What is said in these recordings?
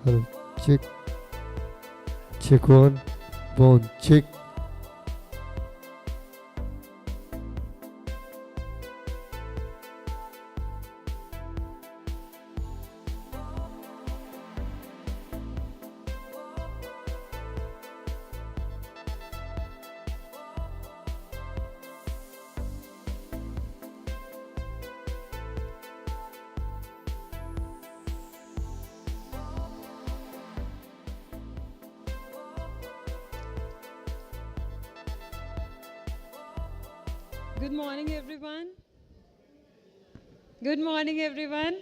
Hello, check, check one, check. Good morning, everyone. Good morning, everyone.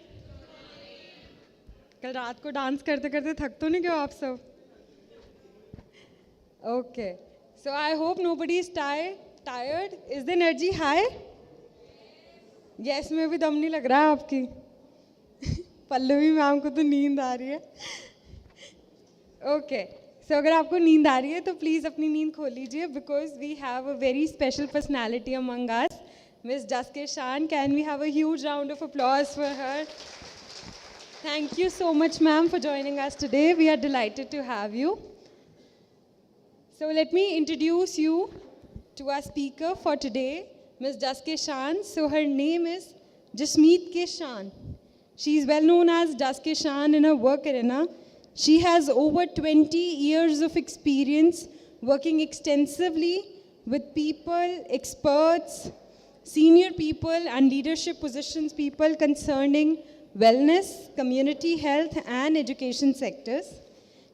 कल रात को dance करते करते थक तो नहीं गए आप सब? Okay. So I hope nobody is tired. Is the energy high? Yes, में भी दम नहीं लग रहा है आपकी. पल्लवी मैम को तो नींद आ रही है. Okay. So अगर आपको नींद आ रही है तो प्लीज़ अपनी नींद खोल लीजिए because we have a very special personality among us, Miss Jaske Shan. Can we have a huge round of applause for her? Thank you so much, ma'am, for joining us today. We are delighted to have you. So let me introduce you to our speaker for today, Miss Jaske Shan. So her name is Jasmeet K. Shan. She is well known as Jaske Shan in her work arena. She has over 20 years of experience working extensively with people, experts, senior people and leadership positions people concerning wellness, community health and education sectors.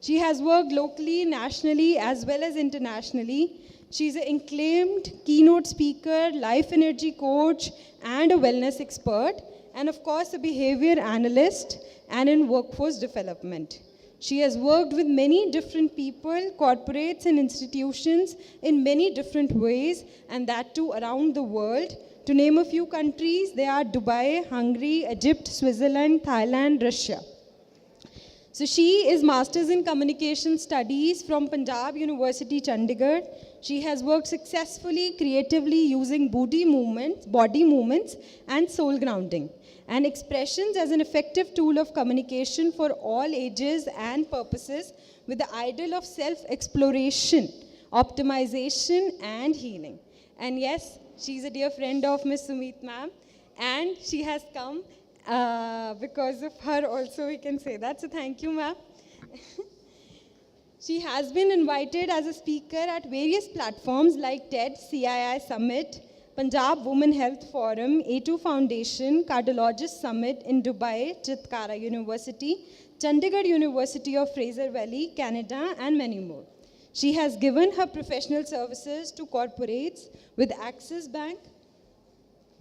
She has worked locally, nationally as well as internationally. She's an acclaimed keynote speaker, life energy coach and a wellness expert, and of course a behavior analyst and in workforce development. She has worked with many different people, corporates and institutions in many different ways, and that too around the world. To name a few countries, they are Dubai, Hungary, Egypt, Switzerland, Thailand, Russia. So she is Masters in Communication Studies from Punjab University, Chandigarh. She has worked successfully, creatively using body movements and soul grounding and expressions as an effective tool of communication for all ages and purposes with the ideal of self-exploration, optimization, and healing. And yes, she's a dear friend of Ms. Sumit ma'am, and she has come because of her also, we can say that. So thank you, ma'am. She has been invited as a speaker at various platforms like TED, CII Summit, Punjab Women Health Forum, A2 Foundation, Cardiologist Summit in Dubai, Chitkara University, Chandigarh University of Fraser Valley, Canada, and many more. She has given her professional services to corporates with Axis Bank,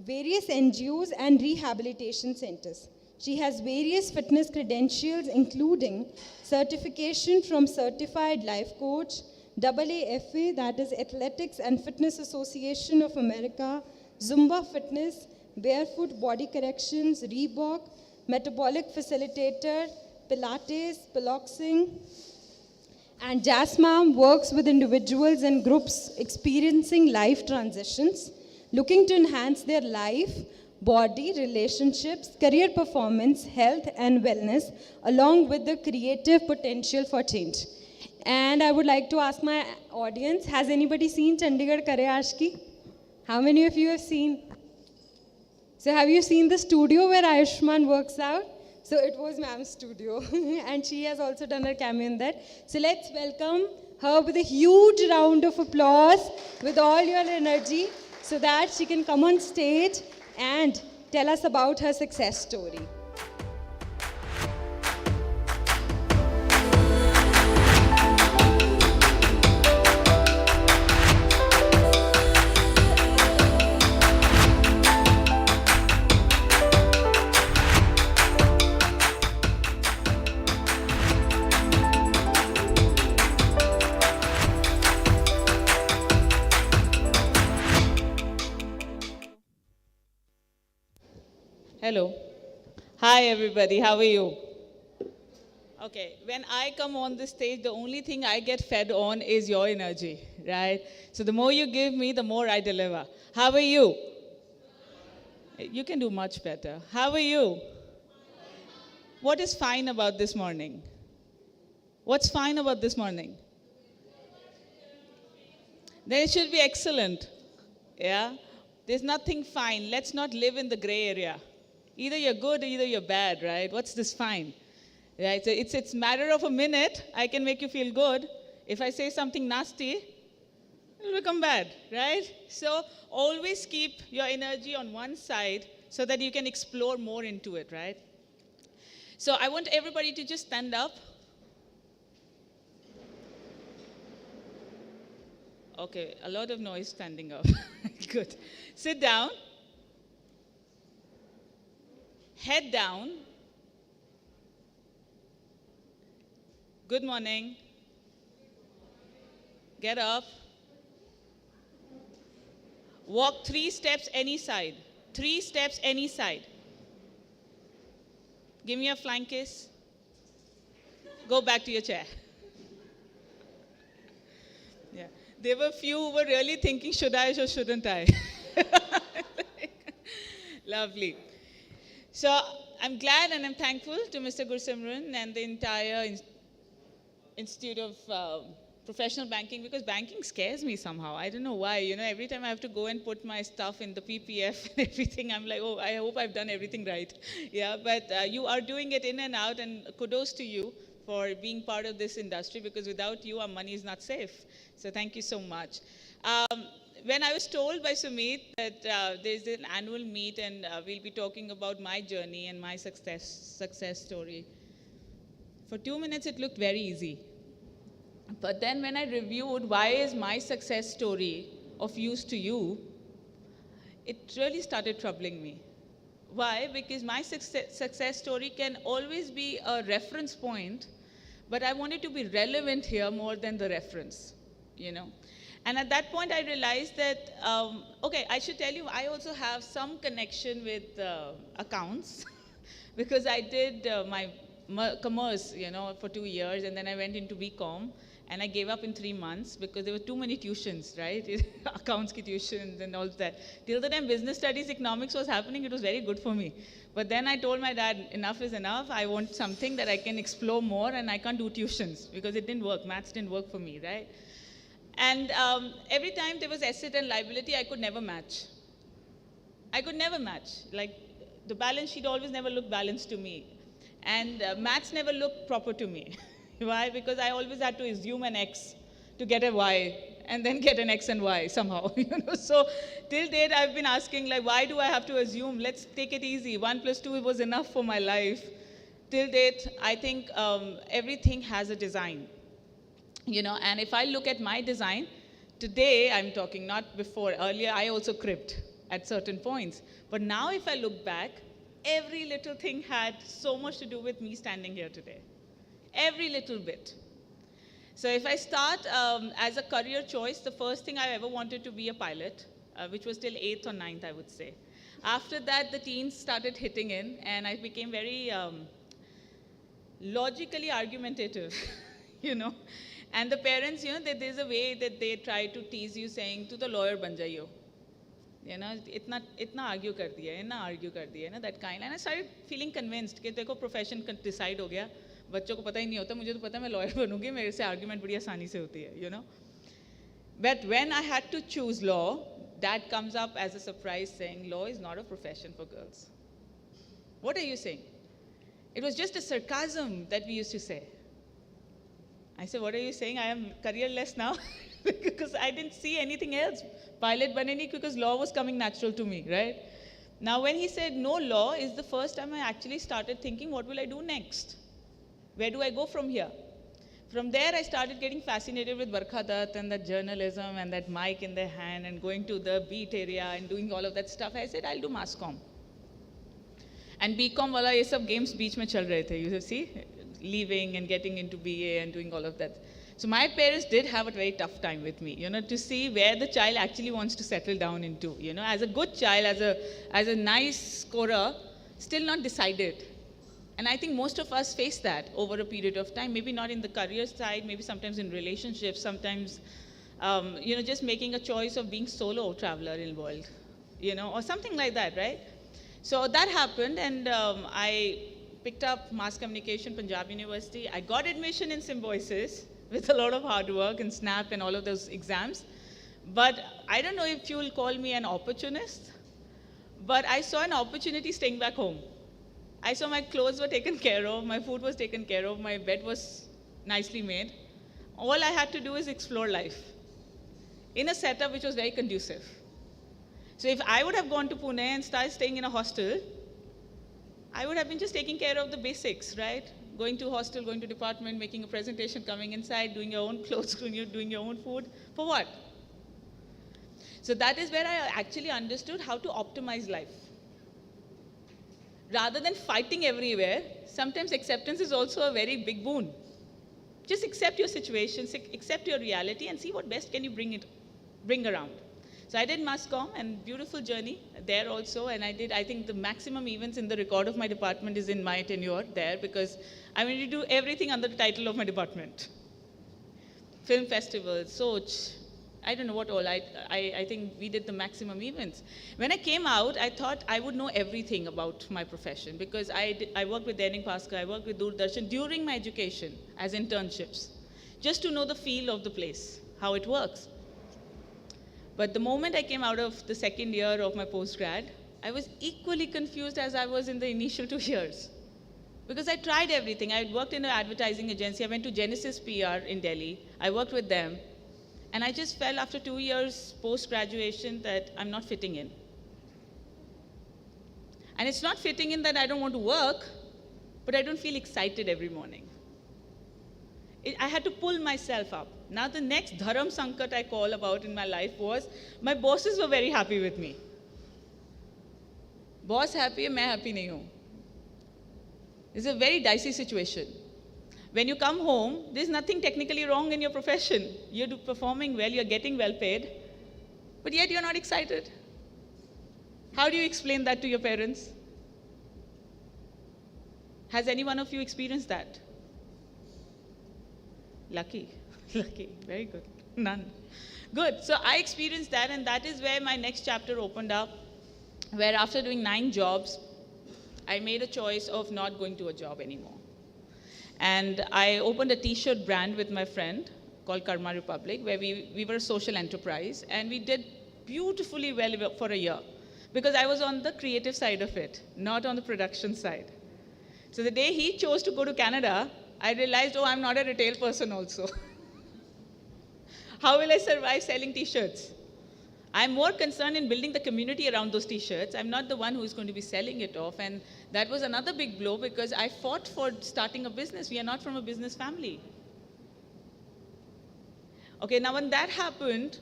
various NGOs, and rehabilitation centers. She has various fitness credentials, including certification from Certified Life Coach, AAFA, that is Athletics and Fitness Association of America, Zumba Fitness, Barefoot Body Corrections, Reebok, Metabolic Facilitator, Pilates, Piloxing, and Jasmine works with individuals and groups experiencing life transitions, looking to enhance their life, body, relationships, career performance, health, and wellness, along with the creative potential for change. And I would like to ask my audience, has anybody seen Chandigarh Kare Ashki? How many of you have seen? So have you seen the studio where Ayushman works out? So it was ma'am's studio, and she has also done her cameo in that. So let's welcome her with a huge round of applause, with all your energy, so that she can come on stage and tell us about her success story. Hello. Hi everybody, how are you? Okay, when I come on the stage, the only thing I get fed on is your energy, right? So the more you give me, the more I deliver. How are you? You can do much better. How are you? What is fine about this morning? What's fine about this morning? Then it should be excellent. Yeah? There's nothing fine. Let's not live in the gray area. Either you're good or either you're bad, right? What's this fine? Right? So it's matter of a minute. I can make you feel good. If I say something nasty, it'll become bad, right? So always keep your energy on one side so that you can explore more into it, right? So I want everybody to just stand up. Okay, a lot of noise standing up. Good. Sit down. Head down. Good morning. Get up. Walk 3 steps any side. 3 steps any side. Give me a flying kiss. Go back to your chair. Yeah. There were few who were really thinking, should I or shouldn't I? Lovely. So I'm glad and I'm thankful to Mr. Gursimran and the entire Institute of Professional Banking, because banking scares me somehow. I don't know why. You know, every time I have to go and put my stuff in the PPF and everything, I'm like, oh, I hope I've done everything right. Yeah, but you are doing it in and out, and kudos to you for being part of this industry, because without you, our money is not safe. So thank you so much. When I was told by Sumit that there's an annual meet and we'll be talking about my journey and my success story, for 2 minutes it looked very easy. But then when I reviewed why is my success story of use to you, it really started troubling me. Why? Because my success story can always be a reference point, but I want it to be relevant here more than the reference, you know. And at that point I realized that, okay, I should tell you, I also have some connection with accounts because I did my commerce, you know, for 2 years, and then I went into BCom. And I gave up in 3 months because there were too many tuitions, right? Accounts ki tuitions and all that. Till the time business studies, economics was happening, it was very good for me. But then I told my dad, enough is enough. I want something that I can explore more, and I can't do tuitions because it didn't work. Maths didn't work for me, right? And every time there was asset and liability, I could never match. I could never match. Like, the balance sheet always never looked balanced to me. And maths never looked proper to me. Why? Because I always had to assume an X to get a Y, and then get an X and Y somehow. You know? So till date, I've been asking, like, why do I have to assume? Let's take it easy. 1 + 2 was enough for my life. Till date, I think everything has a design. You know, and if I look at my design, today I'm talking, not before. Earlier, I also cribbed at certain points. But now if I look back, every little thing had so much to do with me standing here today. Every little bit. So if I start as a career choice, the first thing I ever wanted to be a pilot, which was till 8th or 9th, I would say. After that, the teens started hitting in, and I became very logically argumentative, you know. And the parents, you know, there's a way that they try to tease you, saying, "Tu to lawyer ban jaiyo." You know, itna argue kar diya, itna argue kar diya, na, that kind. And I started feeling convinced कि देखो profession decide हो गया, बच्चों को पता ही नहीं होता, मुझे तो पता है मैं lawyer बनूंगी, मेरे से argument बड़ी आसानी से होती है, you know. But when I had to choose law, Dad comes up as a surprise saying, law is not a profession for girls. What are you saying? It was just a sarcasm that we used to say. I said, what are you saying? I am careerless now because I didn't see anything else. Pilot baneni because law was coming natural to me, right? Now when he said no law is the first time I actually started thinking, what will I do next? Where do I go from here? From there I started getting fascinated with Barkha Dutt and that journalism and that mic in their hand and going to the beat area and doing all of that stuff. I said, I'll do mass comm. And BCom wala ye sab games beach mein chal rahe the. You see, leaving and getting into BA and doing all of that. So my parents did have a very tough time with me, you know, to see where the child actually wants to settle down into, you know, as a good child, as a nice scorer, still not decided. And I think most of us face that over a period of time, maybe not in the career side, maybe sometimes in relationships, sometimes, just making a choice of being solo traveler in the world, or something like that, right? So that happened, and I picked up mass communication, Punjab University. I got admission in Symbiosis with a lot of hard work and SNAP and all of those exams. But I don't know if you will call me an opportunist, but I saw an opportunity staying back home. I saw my clothes were taken care of, my food was taken care of, my bed was nicely made. All I had to do is explore life in a setup which was very conducive. So if I would have gone to Pune and started staying in a hostel, I would have been just taking care of the basics, right? Going to hostel, going to department, making a presentation, coming inside, doing your own clothes, doing your own food. For what? So that is where I actually understood how to optimize life. Rather than fighting everywhere, sometimes acceptance is also a very big boon. Just accept your situation, accept your reality, and see what best can you bring around. So I did mass comm, and beautiful journey there also, and I think the maximum events in the record of my department is in my tenure there, because I wanted to do everything under the title of my department. Film festivals, Soch, I don't know what all, I think we did the maximum events. When I came out, I thought I would know everything about my profession, because I worked with Dainik Bhaskar, I worked with Doordarshan during my education as internships, just to know the feel of the place, how it works. But the moment I came out of the second year of my postgrad, I was equally confused as I was in the initial 2 years. Because I tried everything. I worked in an advertising agency. I went to Genesis PR in Delhi. I worked with them. And I just felt after 2 years post-graduation that I'm not fitting in. And it's not fitting in that I don't want to work, but I don't feel excited every morning. I had to pull myself up. Now the next dharam sankat I call about in my life was, my bosses were very happy with me. Boss happy hai, main happy nahi hu. It's a very dicey situation. When you come home, there's nothing technically wrong in your profession. You're performing well, you're getting well paid, but yet you're not excited. How do you explain that to your parents? Has any one of you experienced that? Lucky, lucky, very good. None. Good, so I experienced that, and that is where my next chapter opened up, where after doing 9 jobs, I made a choice of not going to a job anymore. And I opened a t-shirt brand with my friend called Karma Republic, where we were a social enterprise, and we did beautifully well for a year, because I was on the creative side of it, not on the production side. So the day he chose to go to Canada, I realized, oh, I'm not a retail person also. How will I survive selling t-shirts? I'm more concerned in building the community around those t-shirts. I'm not the one who is going to be selling it off. And that was another big blow, because I fought for starting a business. We are not from a business family. Okay, now when that happened,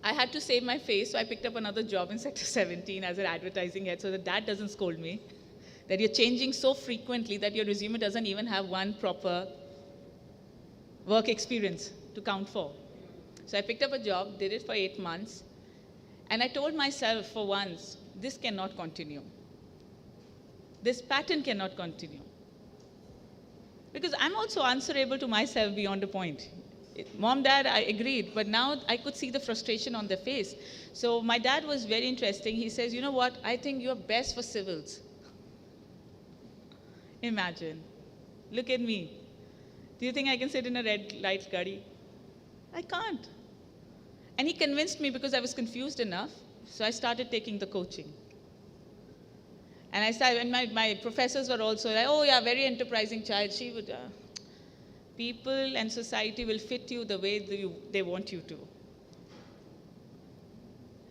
I had to save my face, so I picked up another job in Sector 17 as an advertising head, so that dad doesn't scold me, that you're changing so frequently that your resume doesn't even have one proper work experience to count for. So I picked up a job, did it for 8 months, and I told myself for once, this cannot continue. This pattern cannot continue. Because I'm also answerable to myself beyond a point. Mom, Dad, I agreed, but now I could see the frustration on their face. So my dad was very interesting. He says, you know what, I think you're best for civils. Imagine, look at me. Do you think I can sit in a red light gadi? I can't. And he convinced me because I was confused enough, so I started taking the coaching. And I started, and my professors were also like, oh yeah, very enterprising child. She would, people and society will fit you the way they want you to.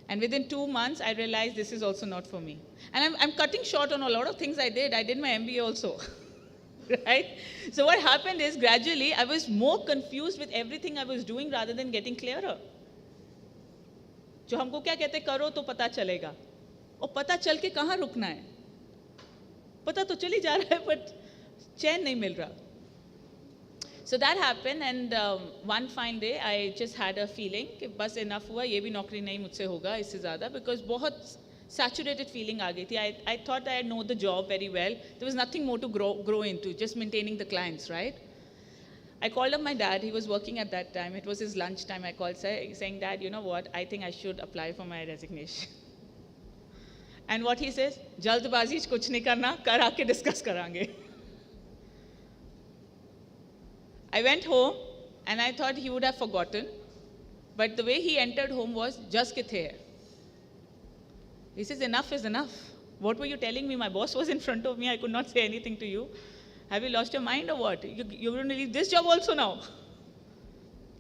And within 2 months, I realized this is also not for me. And I'm cutting short on a lot of things I did. I did my MBA also, right? So what happened is, gradually, I was more confused with everything I was doing rather than getting clearer. जो हमको क्या कहते करो तो पता चलेगा, और पता चल के कहाँ रुकना है? पता तो चली जा रहा है, but चैन नहीं मिल रहा. So that happened, and one fine day I just had a feeling कि बस enough हुआ, ये भी नौकरी नहीं मुझसे होगा इससे ज़्यादा, because बहुत Saturated feeling aa gayi thi. I thought I know the job very well. There was nothing more to grow into, just maintaining the clients, right? I called up my dad. He was working at that time. It was his lunch time. I called saying, Dad, you know what? I think I should apply for my resignation. And what he says, जल्दबाजी कुछ नहीं करना, कर आके discuss करेंगे. I went home and I thought he would have forgotten, but the way he entered home was, just kithe hai? He says, enough is enough. What were you telling me? My boss was in front of me. I could not say anything to you. Have you lost your mind or what? You're going to leave this job also now?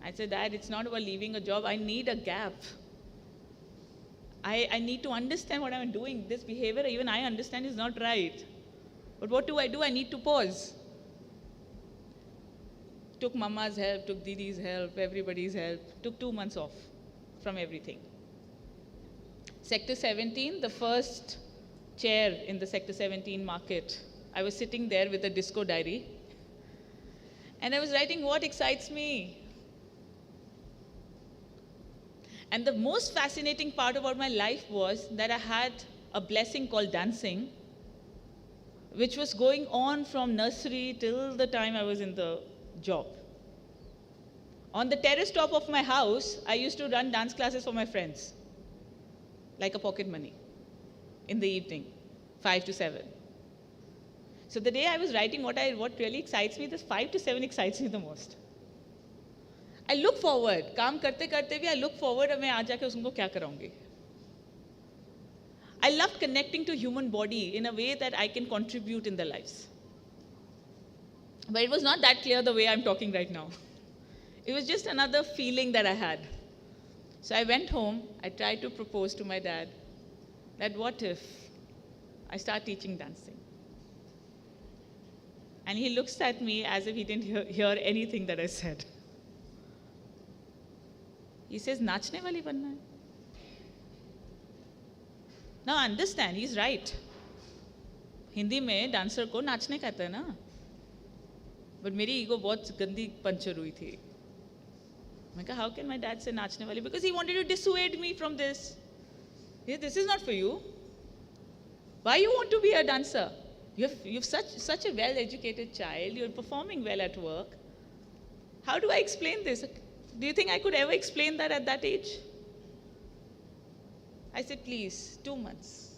I said, Dad, it's not about leaving a job. I need a gap. I need to understand what I'm doing. This behavior, even I understand, is not right. But what do? I need to pause. Took Mama's help, took Didi's help, everybody's help. Took 2 months off from everything. Sector 17, the first chair in the Sector 17 market. I was sitting there with a disco diary. And I was writing what excites me. And the most fascinating part about my life was that I had a blessing called dancing, which was going on from nursery till the time I was in the job. On the terrace top of my house, I used to run dance classes for my friends, like a pocket money, in the evening, 5 to 7. So the day I was writing what really excites me, this 5 to 7 excites me the most. I look forward, काम करते करते भी I look forward, मैं आज जाके उसको क्या कराऊंगी. I love connecting to human body in a way that I can contribute in their lives. But it was not that clear the way I'm talking right now. It was just another feeling that I had. So I went home, I tried to propose to my dad that what if I start teaching dancing? And he looks at me as if he didn't hear anything that I said. He says, नाचने वाली बनना है. Now understand, he's right. Hindi में dancer को नाचने कहते हैं ना. But मेरी ego बहुत गंदी पंचर हुई थी. मैं कहा, how can my dad say नाचने वाली? Because he wanted to dissuade me from this. Yeah, this is not for you. Why you want to be a dancer? You've such a well-educated child. You're performing well at work. How do I explain this? Do you think I could ever explain that at that age? I said, please, 2 months.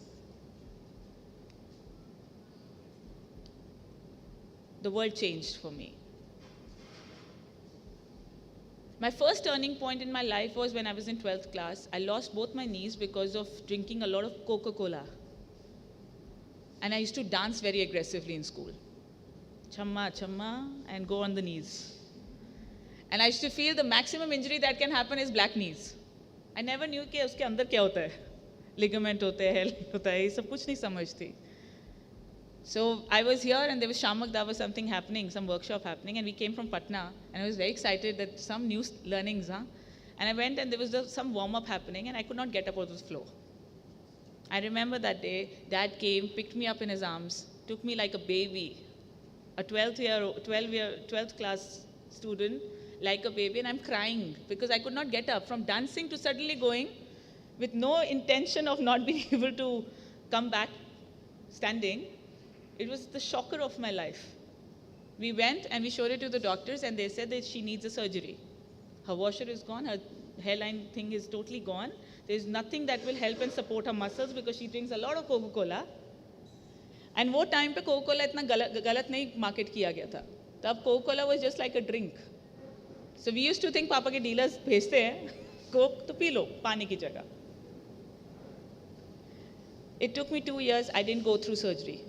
The world changed for me. My first turning point in my life was when I was in 12th class. I lost both my knees because of drinking a lot of Coca-Cola. And I used to dance very aggressively in school. Chamma, chamma, and go on the knees. And I used to feel the maximum injury that can happen is black knees. I never knew कि उसके अंदर क्या होता है. Ligament होते हैं, होता है, ये सब कुछ नहीं समझती. So I was here and there was Shamak, there was something happening, some workshop happening, and we came from Patna, and I was very excited that some new learnings, And I went and there was some warm-up happening, and I could not get up out of the floor. I remember that day, Dad came, picked me up in his arms, took me like a baby, a 12th class student, like a baby, and I'm crying because I could not get up from dancing to suddenly going with no intention of not being able to come back standing. It was the shocker of my life. We went and we showed it to the doctors, and they said that she needs a surgery. Her washer is gone, her hairline thing is totally gone. There's nothing that will help and support her muscles because she drinks a lot of Coca-Cola. And वो time पे Coca-Cola इतना गलत नहीं market किया गया था. तब Coca-Cola was just like a drink. So we used to think पापा के dealers भेजते हैं Coke तो पी लो पानी की जगह. It took me 2 years. I didn't go through surgery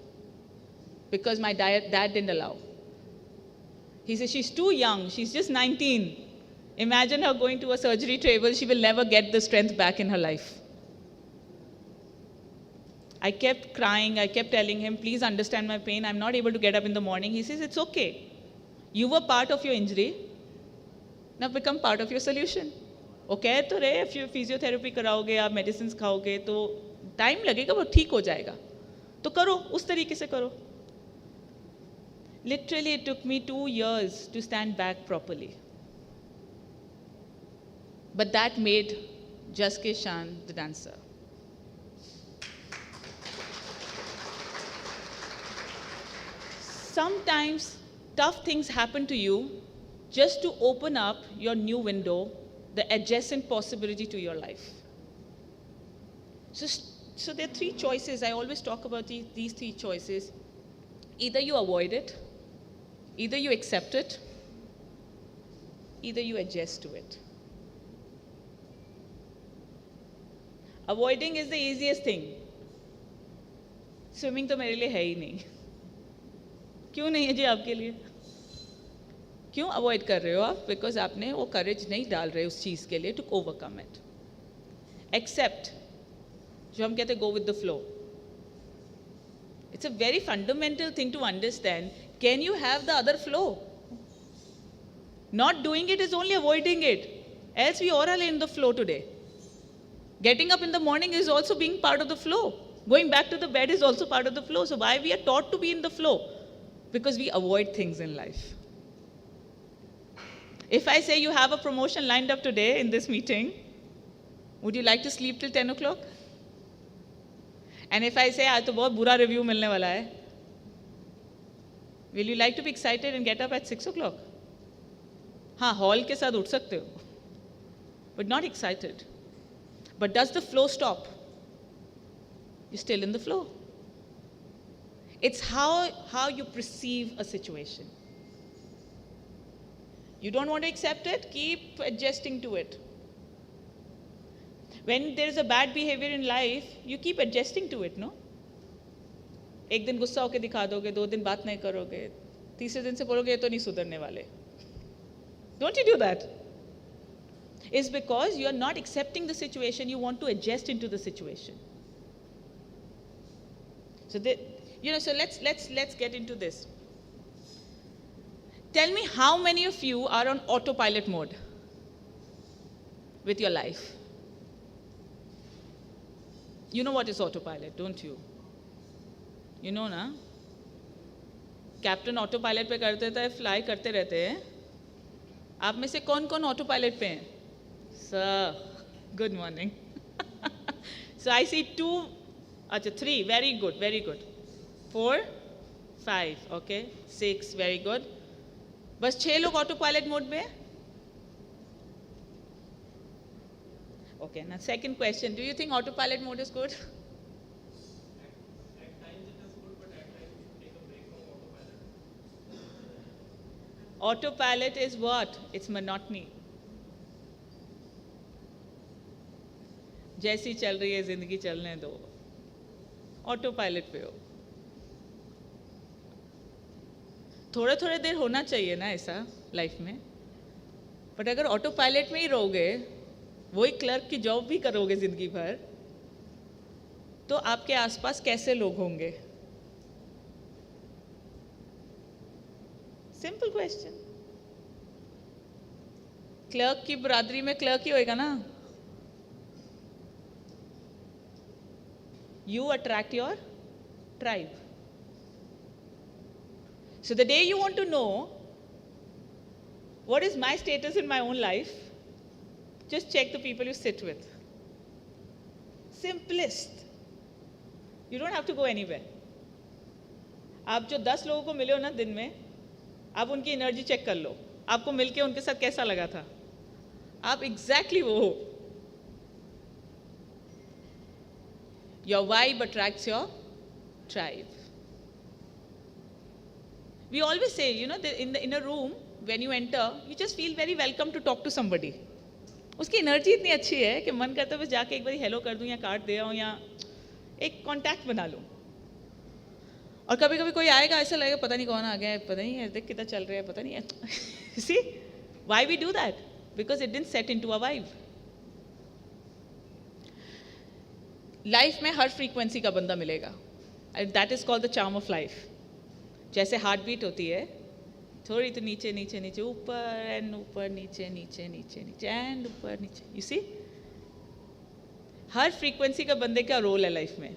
because my dad didn't allow. He said, she's too young. She's just 19. Imagine her going to a surgery table. She will never get the strength back in her life. I kept crying. I kept telling him, please understand my pain. I'm not able to get up in the morning. He says, it's okay. You were part of your injury. Now become part of your solution. Okay, तो रहे, if you physiotherapy कराओगे, आप medicines खाओगे, तो time लगेगा, वो ठीक हो जाएगा. तो करो, उस तरीके से करो. Literally, it took me 2 years to stand back properly. But that made Jaske Shan the dancer. sometimes tough things happen to you just to open up your new window, the adjacent possibility to your life. So there are three choices. I always talk about these three choices. Either you avoid it, either you accept it, either you adjust to it. Avoiding is the easiest thing. Swimming तो मेरे लिए है ही नहीं. क्यों नहीं है जी आपके लिए? क्यों अवॉइड कर रहे हो आप? बिकॉज आपने वो करेज नहीं डाल रहे उस चीज़ के लिए टू ओवरकम इट. एक्सेप्ट, जो हम कहते हैं go with the flow. It's a very fundamental thing to understand. Can you have the other flow? Not doing it is only avoiding it. Else we all are in the flow today. Getting up in the morning is also being part of the flow. Going back to the bed is also part of the flow. So why we are taught to be in the flow? Because we avoid things in life. If I say you have a promotion lined up today in this meeting, would you like to sleep till 10 o'clock? And if I say आज तो बहुत बुरा review मिलने वाला है, will you like to be excited and get up at 6 o'clock? हाँ, hall के साथ उठ सकते हो, but not excited. But does the flow stop? You're still in the flow. It's how you perceive a situation. You don't want to accept it, keep adjusting to it. When there is a bad behavior in life, you keep adjusting to it, no? एक दिन गुस्सा होके दिखा दोगे, 2 दिन बात नहीं करोगे, तीसरे दिन से बोलोगे ये तो नहीं सुधरने वाले. Don't you do that? It's because you are not accepting the situation, you want to adjust into the situation. So let's get into this. Tell me how many of you are on autopilot mode with your life? You know what is autopilot, don't you? You know ना? Captain autopilot पे करते थे, fly करते रहते हैं. आप में से कौन कौन ऑटो पायलट पे हैं? Sir, good morning. So I see 2, अच्छा 3, very good, very good. 4, 5, okay, 6, very good. बस 6 लोग ऑटो पायलट मोड में. ओके, ना second question, do you think autopilot mode is good? Autopilot is what? It's monotony. जैसी चल रही है जिंदगी चलने दो. ऑटो पायलट पे हो. थोड़ा थोड़ा देर होना चाहिए ना ऐसा लाइफ में. बट अगर ऑटो पायलट में ही रहोगे, वही क्लर्क की जॉब भी करोगे जिंदगी भर, तो आपके आसपास कैसे लोग होंगे? Simple question. क्लर्क की बरादरी में क्लर्क ही होएगा ना. You attract your tribe. So the day you want to know what is my status in my own life, just check the people you sit with. Simplest. You don't have to go anywhere. आप जो 10 लोगों को मिले हो ना दिन में, आप उनकी एनर्जी चेक कर लो. आपको मिलके उनके साथ कैसा लगा था? आप एग्जैक्टली वो हो. Your vibe attracts your tribe. We always say, you know, in a room, when you enter, you just feel very welcome to talk to somebody. उसकी एनर्जी इतनी अच्छी है कि मन करता है बस जाके एक बार हेलो कर दूं या कार्ड दे आऊं या एक कांटेक्ट बना लूं. और कभी कभी कोई आएगा, ऐसा लगेगा पता नहीं कौन आ गया है, पता नहीं है, देख कितना चल रहा है, पता नहीं है. See why we do that? Because it didn't set into a vibe. Life में हर फ्रीक्वेंसी का बंदा मिलेगा. That is called the charm of life. जैसे हार्ट बीट होती है, थोड़ी तो नीचे नीचे नीचे, ऊपर एंड ऊपर, नीचे नीचे नीचे नीचे एंड ऊपर नीचे. यू सी, हर फ्रीक्वेंसी का बंदे का रोल है लाइफ में.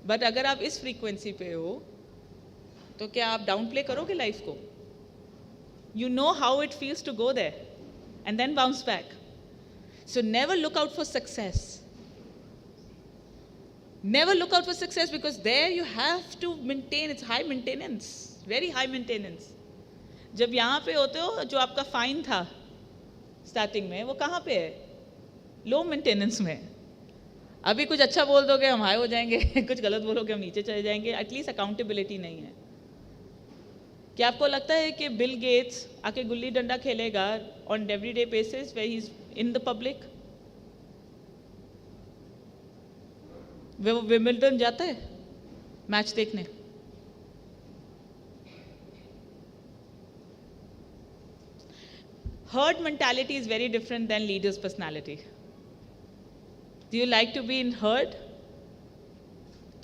बट अगर आप इस फ्रीक्वेंसी पे हो तो क्या आप डाउन प्ले करोगे लाइफ को? You know how it feels to go there and then bounce back. So never look out for success. Never look out for success because there you have to maintain, it's high maintenance, very high maintenance. जब यहाँ पे होते हो, जो आपका fine था starting में, वो कहाँ पे है? लो मेंटेनेंस में. अभी कुछ अच्छा बोल दोगे हम हाई हो जाएंगे, कुछ गलत बोलोगे हम नीचे चले जाएंगे. एटलीस्ट अकाउंटेबिलिटी नहीं है. क्या आपको लगता है कि बिल गेट्स आके गुल्ली डंडा खेलेगा on everyday basis where he is in the public? वो विंबलडन जाता है मैच देखने? Herd mentality is very different than leader's personality. Do you like to be in herd?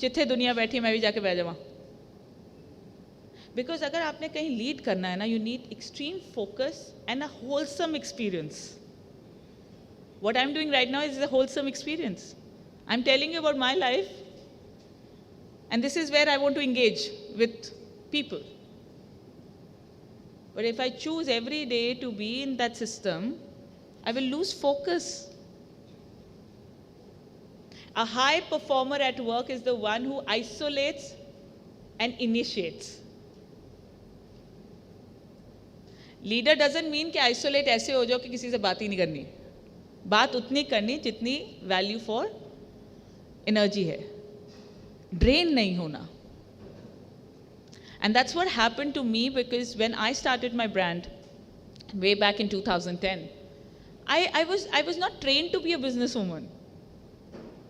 जिथे दुनिया बैठी मैं भी जाके बैठ जाऊँ. Because अगर आपने कहीं लीड करना है ना, you need extreme focus and a wholesome experience. What I'm doing right now is a wholesome experience. I'm telling you about my life, and this is where I want to engage with people. But if I choose every day to be in that system, I will lose focus. A high performer at work is the one who isolates and initiates. Leader doesn't mean कि isolate ऐसे हो जाओ कि किसी से बात ही नहीं करनी. बात उतनी करनी जितनी value for energy है. Drain नहीं होना. And that's what happened to me, because when I started my brand way back in 2010, I was not trained to be a businesswoman.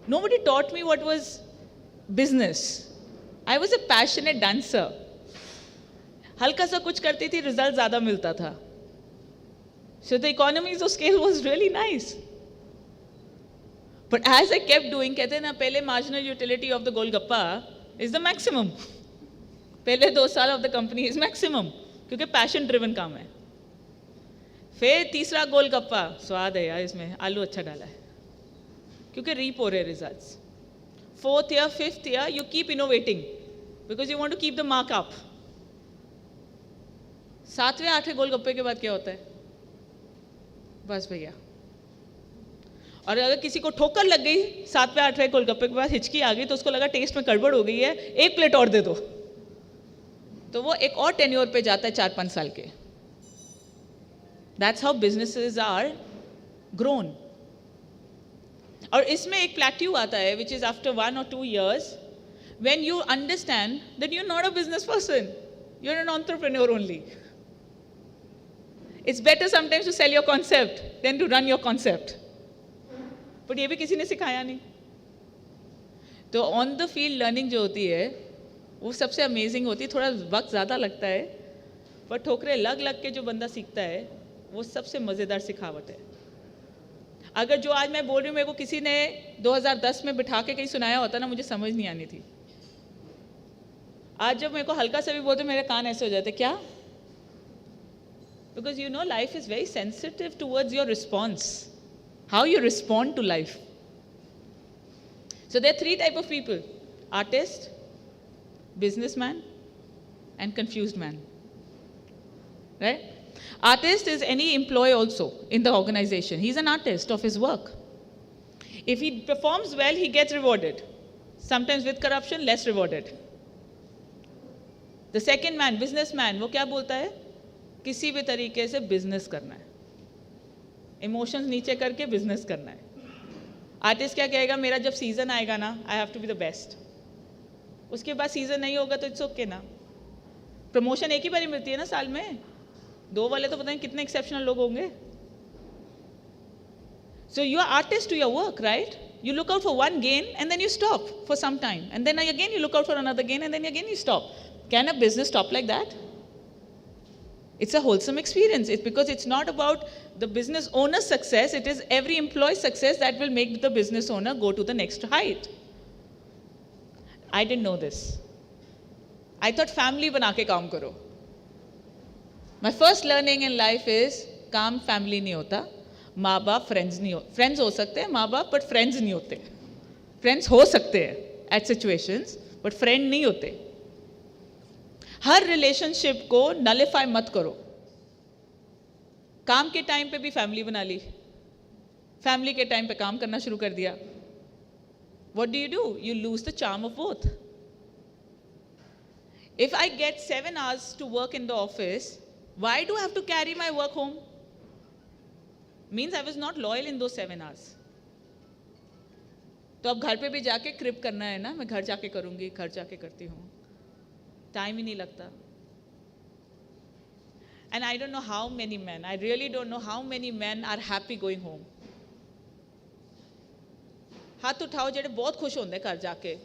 Nobody taught me what was business. I was a passionate dancer. हल्का सा कुछ करती थी, result ज़्यादा मिलता था. So the economies of scale was really nice. But as I kept doing, कहते हैं ना, पहले marginal utility of the golgappa is the maximum. पहले 2 साल of the company is maximum, क्योंकि पैशन ड्रिवन काम है. फिर तीसरा गोलगप्पा, स्वाद है यार इसमें, आलू अच्छा डाला है, क्योंकि रीप हो रहे results. 4th year 5th year you keep innovating because you want to keep the mark up. 7वें 8वें गोलगप्पे के बाद क्या होता है? बस भैया. और अगर किसी को ठोकर लग गई 7वें 8वें गोलगप्पे के बाद, हिचकी आ गई, तो उसको लगा टेस्ट में गड़बड़ हो गई है, 1 प्लेट और दे दो, तो वो एक और टेन्योर पे जाता है 4-5 साल के. That's how businesses are grown. और इसमें एक प्लेट्यू आता है, which is after 1 or 2 years, when you understand that you're not a business person, you're an entrepreneur only. It's better sometimes to sell your concept than to run your concept. But ये भी किसी ने सिखाया नहीं. तो on the field learning जो होती है वो सबसे अमेजिंग होती है. थोड़ा वक्त ज़्यादा लगता है, पर ठोकरे लग लग के जो बंदा सीखता है वो सबसे मज़ेदार सिखावट है. अगर जो आज मैं बोल रही हूँ मेरे को किसी ने 2010 में बिठा के कहीं सुनाया होता ना, मुझे समझ नहीं आनी थी. आज जब मेरे को हल्का सा भी बोलते मेरे कान ऐसे हो जाते, क्या? Because you know life is very sensitive towards your response, how you respond to life. So there are 3 types of people: artist, businessman, and confused man. Right? Artist is any employee also in the organization. He's an artist of his work. If he performs well, he gets rewarded. Sometimes with corruption, less rewarded. The second man, businessman, वो क्या बोलता है? किसी भी तरीके से business करना है. Emotions नीचे करके business करना है. आर्टिस्ट क्या कहेगा? मेरा जब सीजन आएगा ना, I have to be the best. उसके बाद सीजन नहीं होगा तो इट्स ओके ना. प्रमोशन एक ही बारी मिलती है ना साल में, 2 वाले तो पता नहीं कितने एक्सेप्शनल लोग होंगे. So you are artist to your work, right? You look out for one gain and then you stop for some time, and then again you look out for another gain, and then again you stop. Can a business stop like that? It's a wholesome experience. It's because it's not about the business owner's success, it is every employee's success that will make the business owner go to the next height. I didn't know this. I thought family बना के काम करो. My first learning in life is काम family नहीं होता, माँ बाप friends नहीं हो. Friends हो सकते हैं माँ बाप, but friends नहीं होते. Friends हो सकते हैं at situations, but friend नहीं होते. हर रिलेशनशिप को नलिफाई मत करो. काम के टाइम पे भी फैमिली बना ली, फैमिली के टाइम पे काम करना शुरू कर दिया. what do? You lose the charm of both. If I get 7 hours to work in the office, why do I have to carry my work home? Means I was not loyal in those 7 hours. तो अब घर पे भी जाके क्रिप करना है ना, मैं घर जाके करूँगी, घर जाके करती हूँ, टाइम ही नहीं लगता. And I don't know how many men, I really don't know how many men are happy going home. हाथ उठाओ ਜਿਹੜੇ बहुत खुश होंगे घर जाके,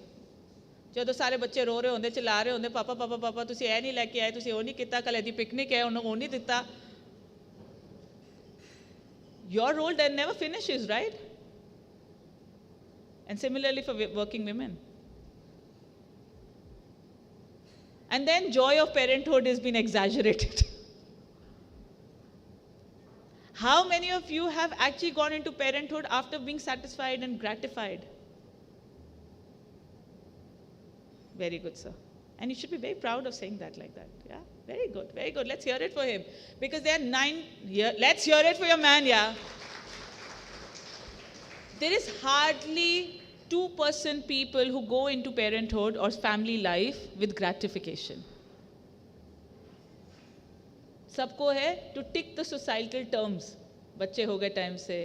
ਜਦੋਂ ਸਾਰੇ ਬੱਚੇ ਰੋ ਰਹੇ ਹੁੰਦੇ, ਚਿल्ला ਰਹੇ ਹੁੰਦੇ, ਪਾਪਾ ਪਾਪਾ ਪਾਪਾ ਤੁਸੀਂ ਇਹ ਨਹੀਂ ਲੈ ਕੇ ਆਏ, ਤੁਸੀਂ ਉਹ ਨਹੀਂ ਕੀਤਾ, ਕੱਲ ਇਹਦੀ ਪਿਕਨਿਕ ਹੈ, ਉਹਨੂੰ ਉਹ ਨਹੀਂ ਦਿੱਤਾ. Your role then never finishes, right? And similarly for working women. And then joy of parenthood has been exaggerated. How many of you have actually gone into parenthood after being satisfied and gratified? Very good, sir. And you should be very proud of saying that like that. Yeah, very good, very good. Let's hear it for him. Because there are 9 years. Let's hear it for your man, yeah. There is hardly 2% people who go into parenthood or family life with gratification. सबको है to tick the societal terms. बच्चे हो गए time से,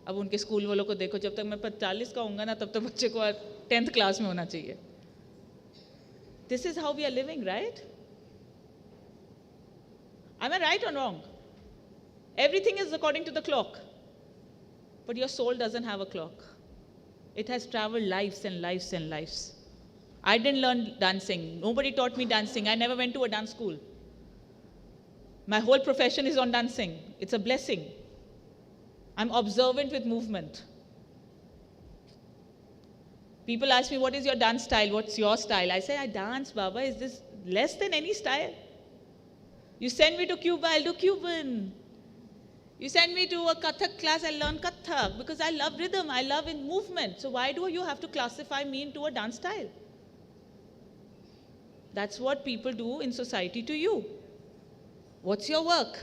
अब उनके school वालों को देखो, जब तक मैं 40 का होऊंगा ना, तब तक बच्चे को 10th क्लास में होना चाहिए. This is how we are living, right? Am I right or wrong? Everything is according to the clock. But your soul doesn't have a clock. It has traveled lives and lives and lives. I didn't learn dancing. Nobody taught me dancing. I never went to a dance school. My whole profession is on dancing. It's a blessing. I'm observant with movement. People ask me, what is your dance style? What's your style? I say, I dance, Baba. Is this less than any style? You send me to Cuba, I'll do Cuban. You send me to a Kathak class, I'll learn Kathak because I love rhythm, I love in movement. So why do you have to classify me into a dance style? That's what people do in society to you. What's your work?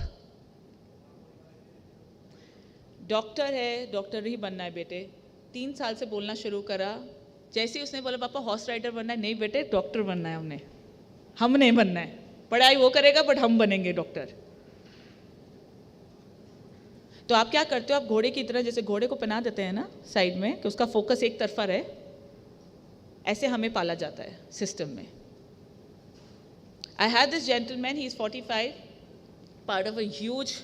Doctor है, doctor ही बनना है बेटे. 3 साल से बोलना शुरू करा. जैसे ही उसने बोला पापा हॉर्स राइडर बनना है, नहीं बेटे डॉक्टर बनना है हमने. हम नहीं बनना है. पढ़ाई वो करेगा बट हम बनेंगे डॉक्टर. तो आप क्या करते हो, आप घोड़े की तरह जैसे घोड़े को पहना देते हैं ना साइड में कि उसका फोकस एक तरफा रहे, ऐसे हमें पाला जाता है सिस्टम में. I had this gentleman, he's 45, part of a huge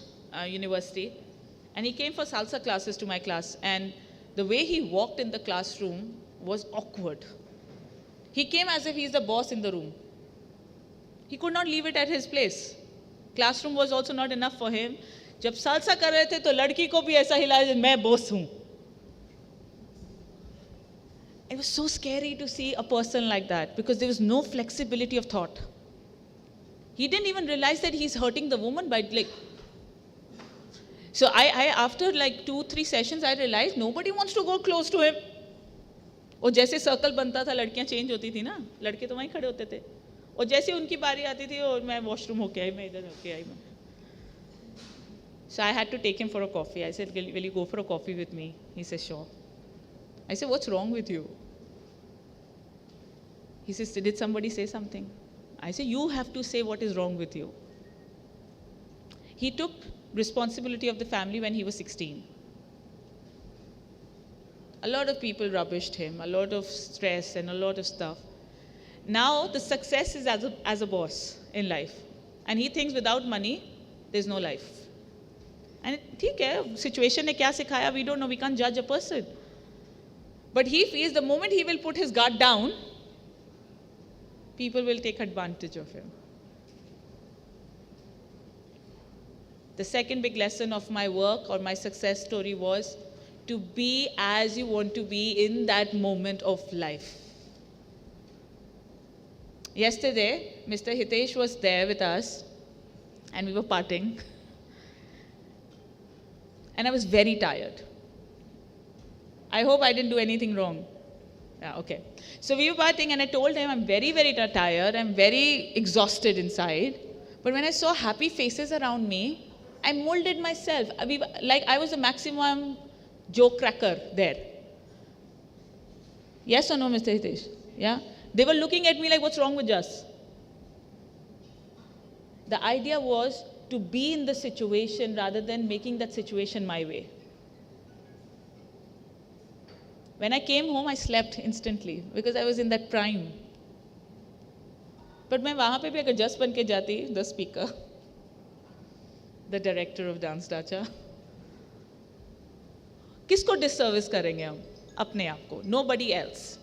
university, and he came for salsa classes to my class, and the way he walked in the classroom was awkward. He came as if he's the boss in the room. He could not leave it at his place. Classroom was also not enough for him. जब salsa कर रहे थे तो लड़की को भी ऐसा हिलाया मैं बॉस हूँ. It was so scary to see a person like that because there was no flexibility of thought. He didn't even realize that he's hurting the woman by like. So I after like 2-3 sessions I realized nobody wants to go close to him. और जैसे circle बनता था लड़कियां change होती थी ना, लड़के तो वहीं खड़े होते थे. और जैसे उनकी बारी आती थी और मैं वॉशरूम होके आई, मैं इधर होके आई मैं. So I had to take him for a coffee. I said, will you go for a coffee with me? He said, sure. I said, what's wrong with you? He says, did somebody say something? I said, you have to say what is wrong with you. He took responsibility of the family when he was 16. A lot of people rubbished him, a lot of stress and a lot of stuff. Now the success is as a boss in life. And he thinks without money, there's no life. And ठीक है, situation ने क्या सिखाया, we don't know, we can't judge a person. But he feels the moment he will put his guard down, people will take advantage of him. The second big lesson of my work or my success story was to be as you want to be in that moment of life. Yesterday, Mr. Hitesh was there with us and we were partying. And I was very tired. I hope I didn't do anything wrong. Yeah, okay. So we were partying and I told him I'm very, very tired. I'm very exhausted inside. But when I saw happy faces around me, I molded myself. Like I was the maximum joke cracker there. Yes or no, Mr. Hitesh? Yeah? They were looking at me like, what's wrong with Jas? The idea was to be in the situation rather than making that situation my way. When I came home, I slept instantly because I was in that prime. But मैं वहाँ पे भी अगर जज बन के जाती, the speaker, the director of dance dacha, किसको disservice करेंगे हम? अपने आप को. Nobody else.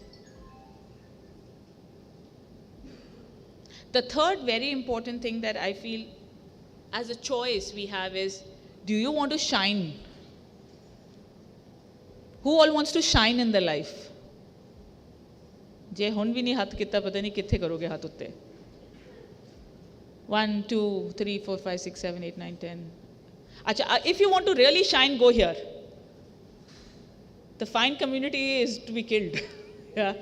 The third very important thing that I feel as a choice we have is, do you want to shine? Who all wants to shine in their life? जे हुन भी नहीं हाथ कितना पता नहीं कितने करोगे हाथ उत्ते. 1, 2, 3, 4, 5, 6, 7, 8, 9, 10. अच्छा, if you want to really shine, go here. The fine community is to be killed. Yeah.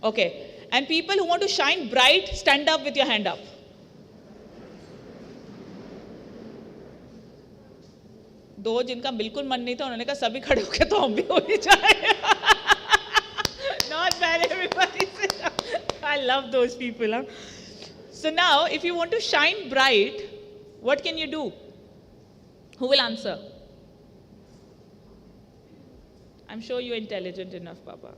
Okay. And people who want to shine bright, stand up with your hand up. दो जिनका बिल्कुल मन नहीं था उन्होंने कहा सभी खड़े होके तो हम भी हो ही जाए. Not bad, everybody. I love those people. Huh? So now, if you want to shine bright, what can you do? Who will answer? I'm sure you're intelligent enough, Papa.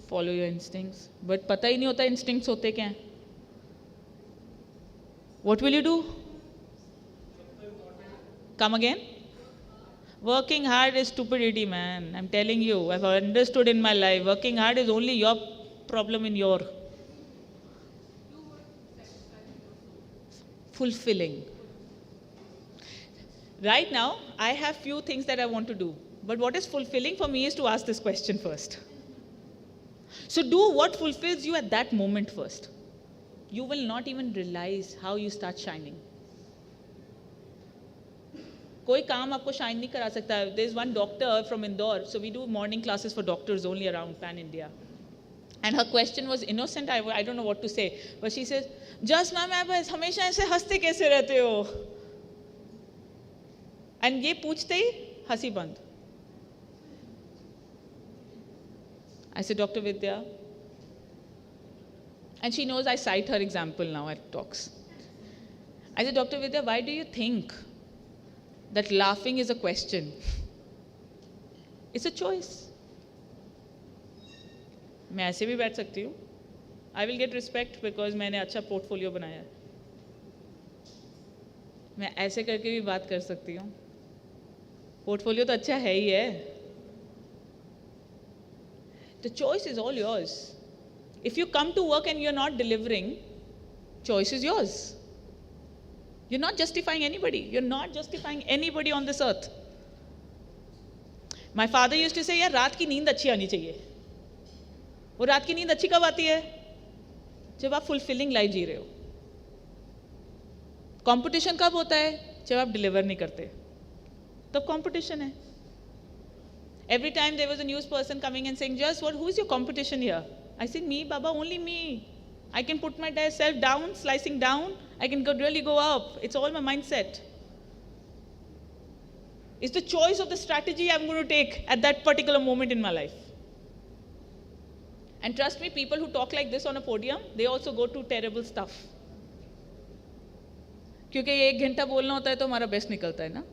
Follow your instincts. But पता ही नहीं होता instincts होते क्या हैं. What will you do? Come again? Working hard is stupidity, man. I'm telling you. I've understood in my life. Working hard is only your problem in your fulfilling. Right now, I have few things that I want to do. But what is fulfilling for me is to ask this question first. So do what fulfills you at that moment first. You will not even realize how you start shining. कोई काम आपको shine नहीं करा सकता. There is one doctor from Indore. So we do morning classes for doctors only around Pan India. And her question was innocent. I don't know what to say. But she says, "Just ma'am, आप हमेशा ऐसे हंसते कैसे रहते हो?" And ये पूछते ही हंसी बंद. I said, "Dr. Vidya," and she knows I cite her example now at talks. I said, "Dr. Vidya, why do you think that laughing is a question? It's a choice." मैं ऐसे भी बैठ सकती हूँ. I will get respect because मैंने अच्छा portfolio बनाया है. मैं ऐसे करके भी बात कर सकती हूँ. Portfolio तो अच्छा है ही है. The choice is all yours. If you come to work and you're not delivering, choice is yours. You're not justifying anybody. You're not justifying anybody on this earth. My father used to say, यार रात की नींद अच्छी आनी चाहिए. वो रात की नींद अच्छी कब आती है? जब आप fulfilling life जी रहे हो. Competition कब होता है? जब आप deliver नहीं करते. तब competition है. Every time there was a news person coming and saying, "Just what? Who is your competition here?" I said, "Me, Baba, only me. I can put myself down, slicing down. I can really go up. It's all my mindset. It's the choice of the strategy I'm going to take at that particular moment in my life." And trust me, people who talk like this on a podium, they also go to terrible stuff. क्योंकि ये 1 घंटा बोलना होता है तो हमारा best निकलता है ना.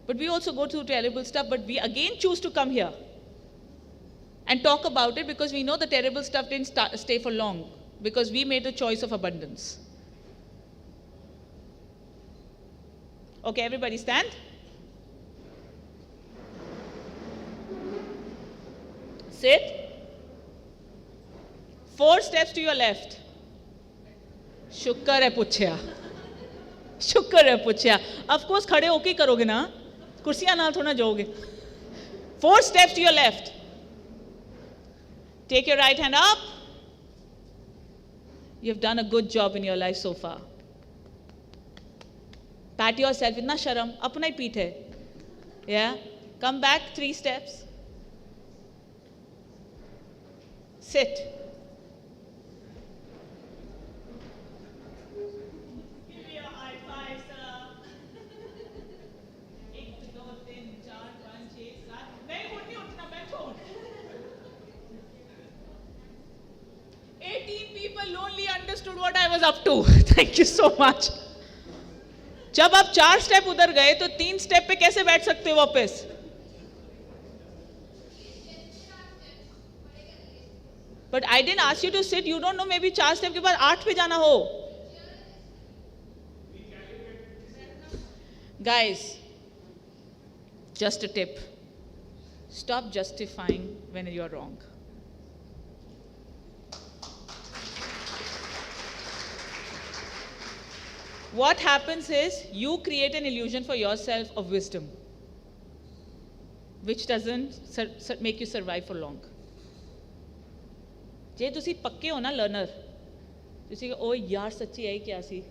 But we also go through terrible stuff, but we again choose to come here and talk about it because we know the terrible stuff didn't stay for long because we made a choice of abundance. Okay, everybody stand. Sit. 4 steps to your left. शुक्र है पूछया. शुक्र है पूछया. Of course खड़े होके ही करोगे ना. कुर्सियां नाल थोड़ा जाओगे. 4 steps to your left. Take your right hand up. You've done a good job in your life so far. Pat yourself. इतना शर्म अपना ही पीठ है. Yeah. Come back 3 steps. Sit. was up to. Thank you so much. जब आप 4 step उधर गए तो 3 स्टेप पे कैसे बैठ सकते हो वापस? But I didn't ask you to sit. You don't know, maybe 4 step के बाद 8 पे जाना हो. Guys, just a tip. Stop justifying when you are wrong. What happens is you create an illusion for yourself of wisdom, which doesn't make you survive for long. ਜੇ ਤੁਸੀਂ ਪੱਕੇ ਹੋ ਨਾ ਲਰਨਰ, ਤੁਸੀਂ ਕਹੋ ਓ ਯਾਰ ਸੱਚੀ ਹੈ ਕਿਆ ਸੀ,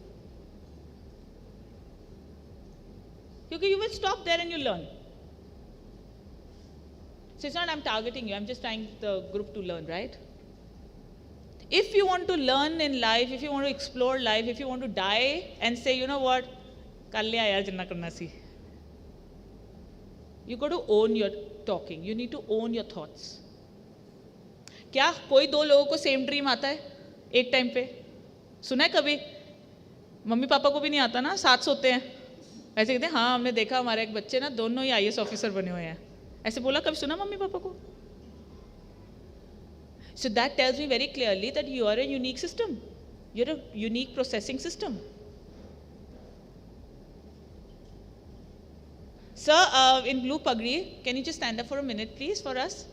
ਕਿਉਂਕਿ you will stop there and you learn. So it's not I'm targeting you, I'm just trying the group to learn, right? If you want to learn in life, if you want to explore life, if you want to die and say, you know what, kar liya yaar jinna karna si. You got to own your talking. You need to own your thoughts. क्या कोई 2 लोगों को same dream आता है एक time पे? सुना है कभी? मम्मी पापा को भी नहीं आता ना, साथ सोते हैं, ऐसे कहते हैं हाँ हमने देखा हमारे एक बच्चे ना दोनों ही IAS ऑफिसर बने हुए हैं, ऐसे बोला कभी सुना मम्मी पापा को? So that tells me very clearly that you are a unique system. You're a unique processing system. Sir, in blue pagri, can you just stand up for a minute, please, for us?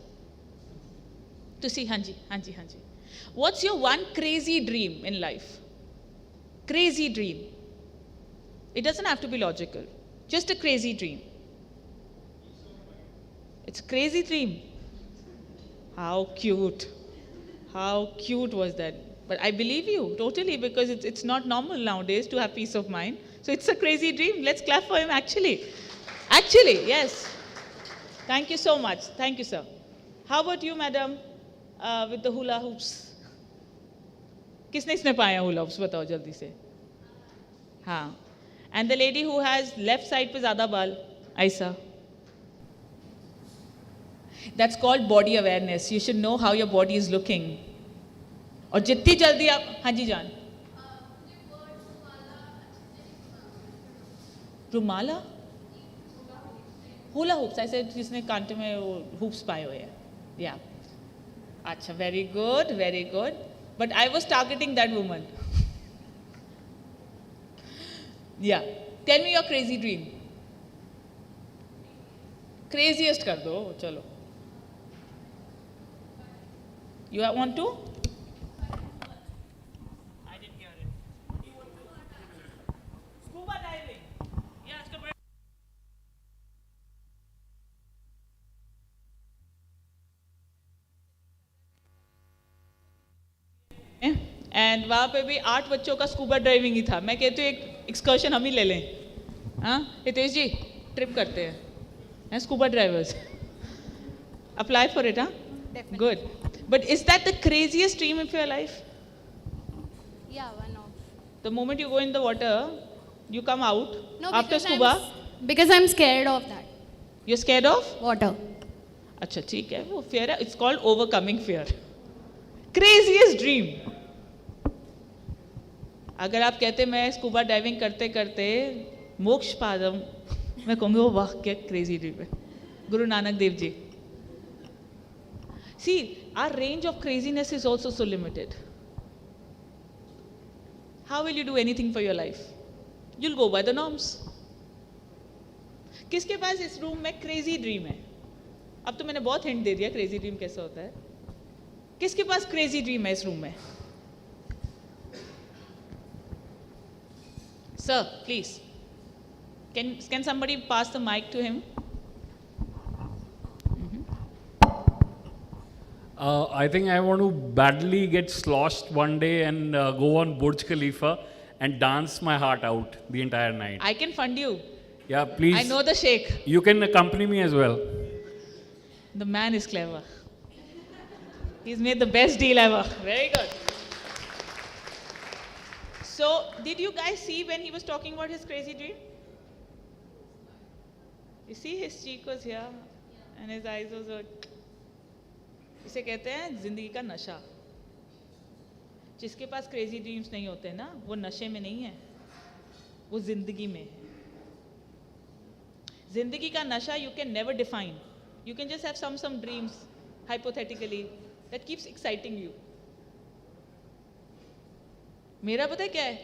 To see, Hanji. What's your one crazy dream in life? Crazy dream. It doesn't have to be logical. Just a crazy dream. It's a crazy dream. How cute. How cute was that? But I believe you totally, because it's not normal nowadays to have peace of mind. So it's a crazy dream. Let's clap for him actually. Actually, yes. Thank you so much. Thank you, sir. How about you, madam, with the hula hoops? किसने इसने पाया hula hoops? बताओ जल्दी से. हाँ. And the lady who has left side पे ज़्यादा बाल, ऐसा. That's called body awareness. You should know how your body is looking. और जितनी जल्दी आप, हाँ जी जान. रुमाला? Hula hoops. ऐसे जिसने कांटे में वो hoops पाए हुए हैं. Yeah. अच्छा, very good, very good. But I was targeting that woman. Yeah. Tell me your crazy dream. Craziest कर दो, चलो. You want to? I didn't hear it. Scuba diving. Yeah, scuba. And वहाँ पे भी 8 बच्चों का स्कूबा ड्राइविंग ही था. मैं कहती हूँ एक एक्सकर्शन हम ही ले लें. हाँ, हितेश जी, ट्रिप करते हैं. Scuba drivers. Apply for it, huh? Definitely. Good. But is that the craziest dream of your life? Yeah, one of. The moment you go in the water, you come out No, after because scuba. Because I'm scared of that. You're scared of? Water. अच्छा ठीक है, वो fear है. It's called overcoming fear. Craziest dream. अगर आप कहते मैं scuba diving करते करते मोक्ष पादम, मैं कहूँगी वो वाह क्या crazy dream है. Guru Nanak Dev ji. See, our range of craziness is also so limited. How will you do anything for your life? You'll go by the norms. किसके पास इस रूम में crazy dream है? अब तो मैंने बहुत hint दे दिया crazy dream कैसा होता है. किसके पास crazy dream है इस रूम में? Sir, please. Can somebody pass the mic to him? I think I want to badly get sloshed one day and go on Burj Khalifa and dance my heart out the entire night. I can fund you. Yeah, please. I know the shake. You can accompany me as well. The man is clever. He's made the best deal ever. Very good. So, did you guys see when he was talking about his crazy dream? You see his cheek was here and his eyes was इसे कहते हैं जिंदगी का नशा. जिसके पास crazy dreams नहीं होते ना, वो नशे में नहीं है, वो जिंदगी में है. जिंदगी का नशा you can never define. You can just have some dreams, hypothetically, that keeps exciting you. मेरा पता है क्या है?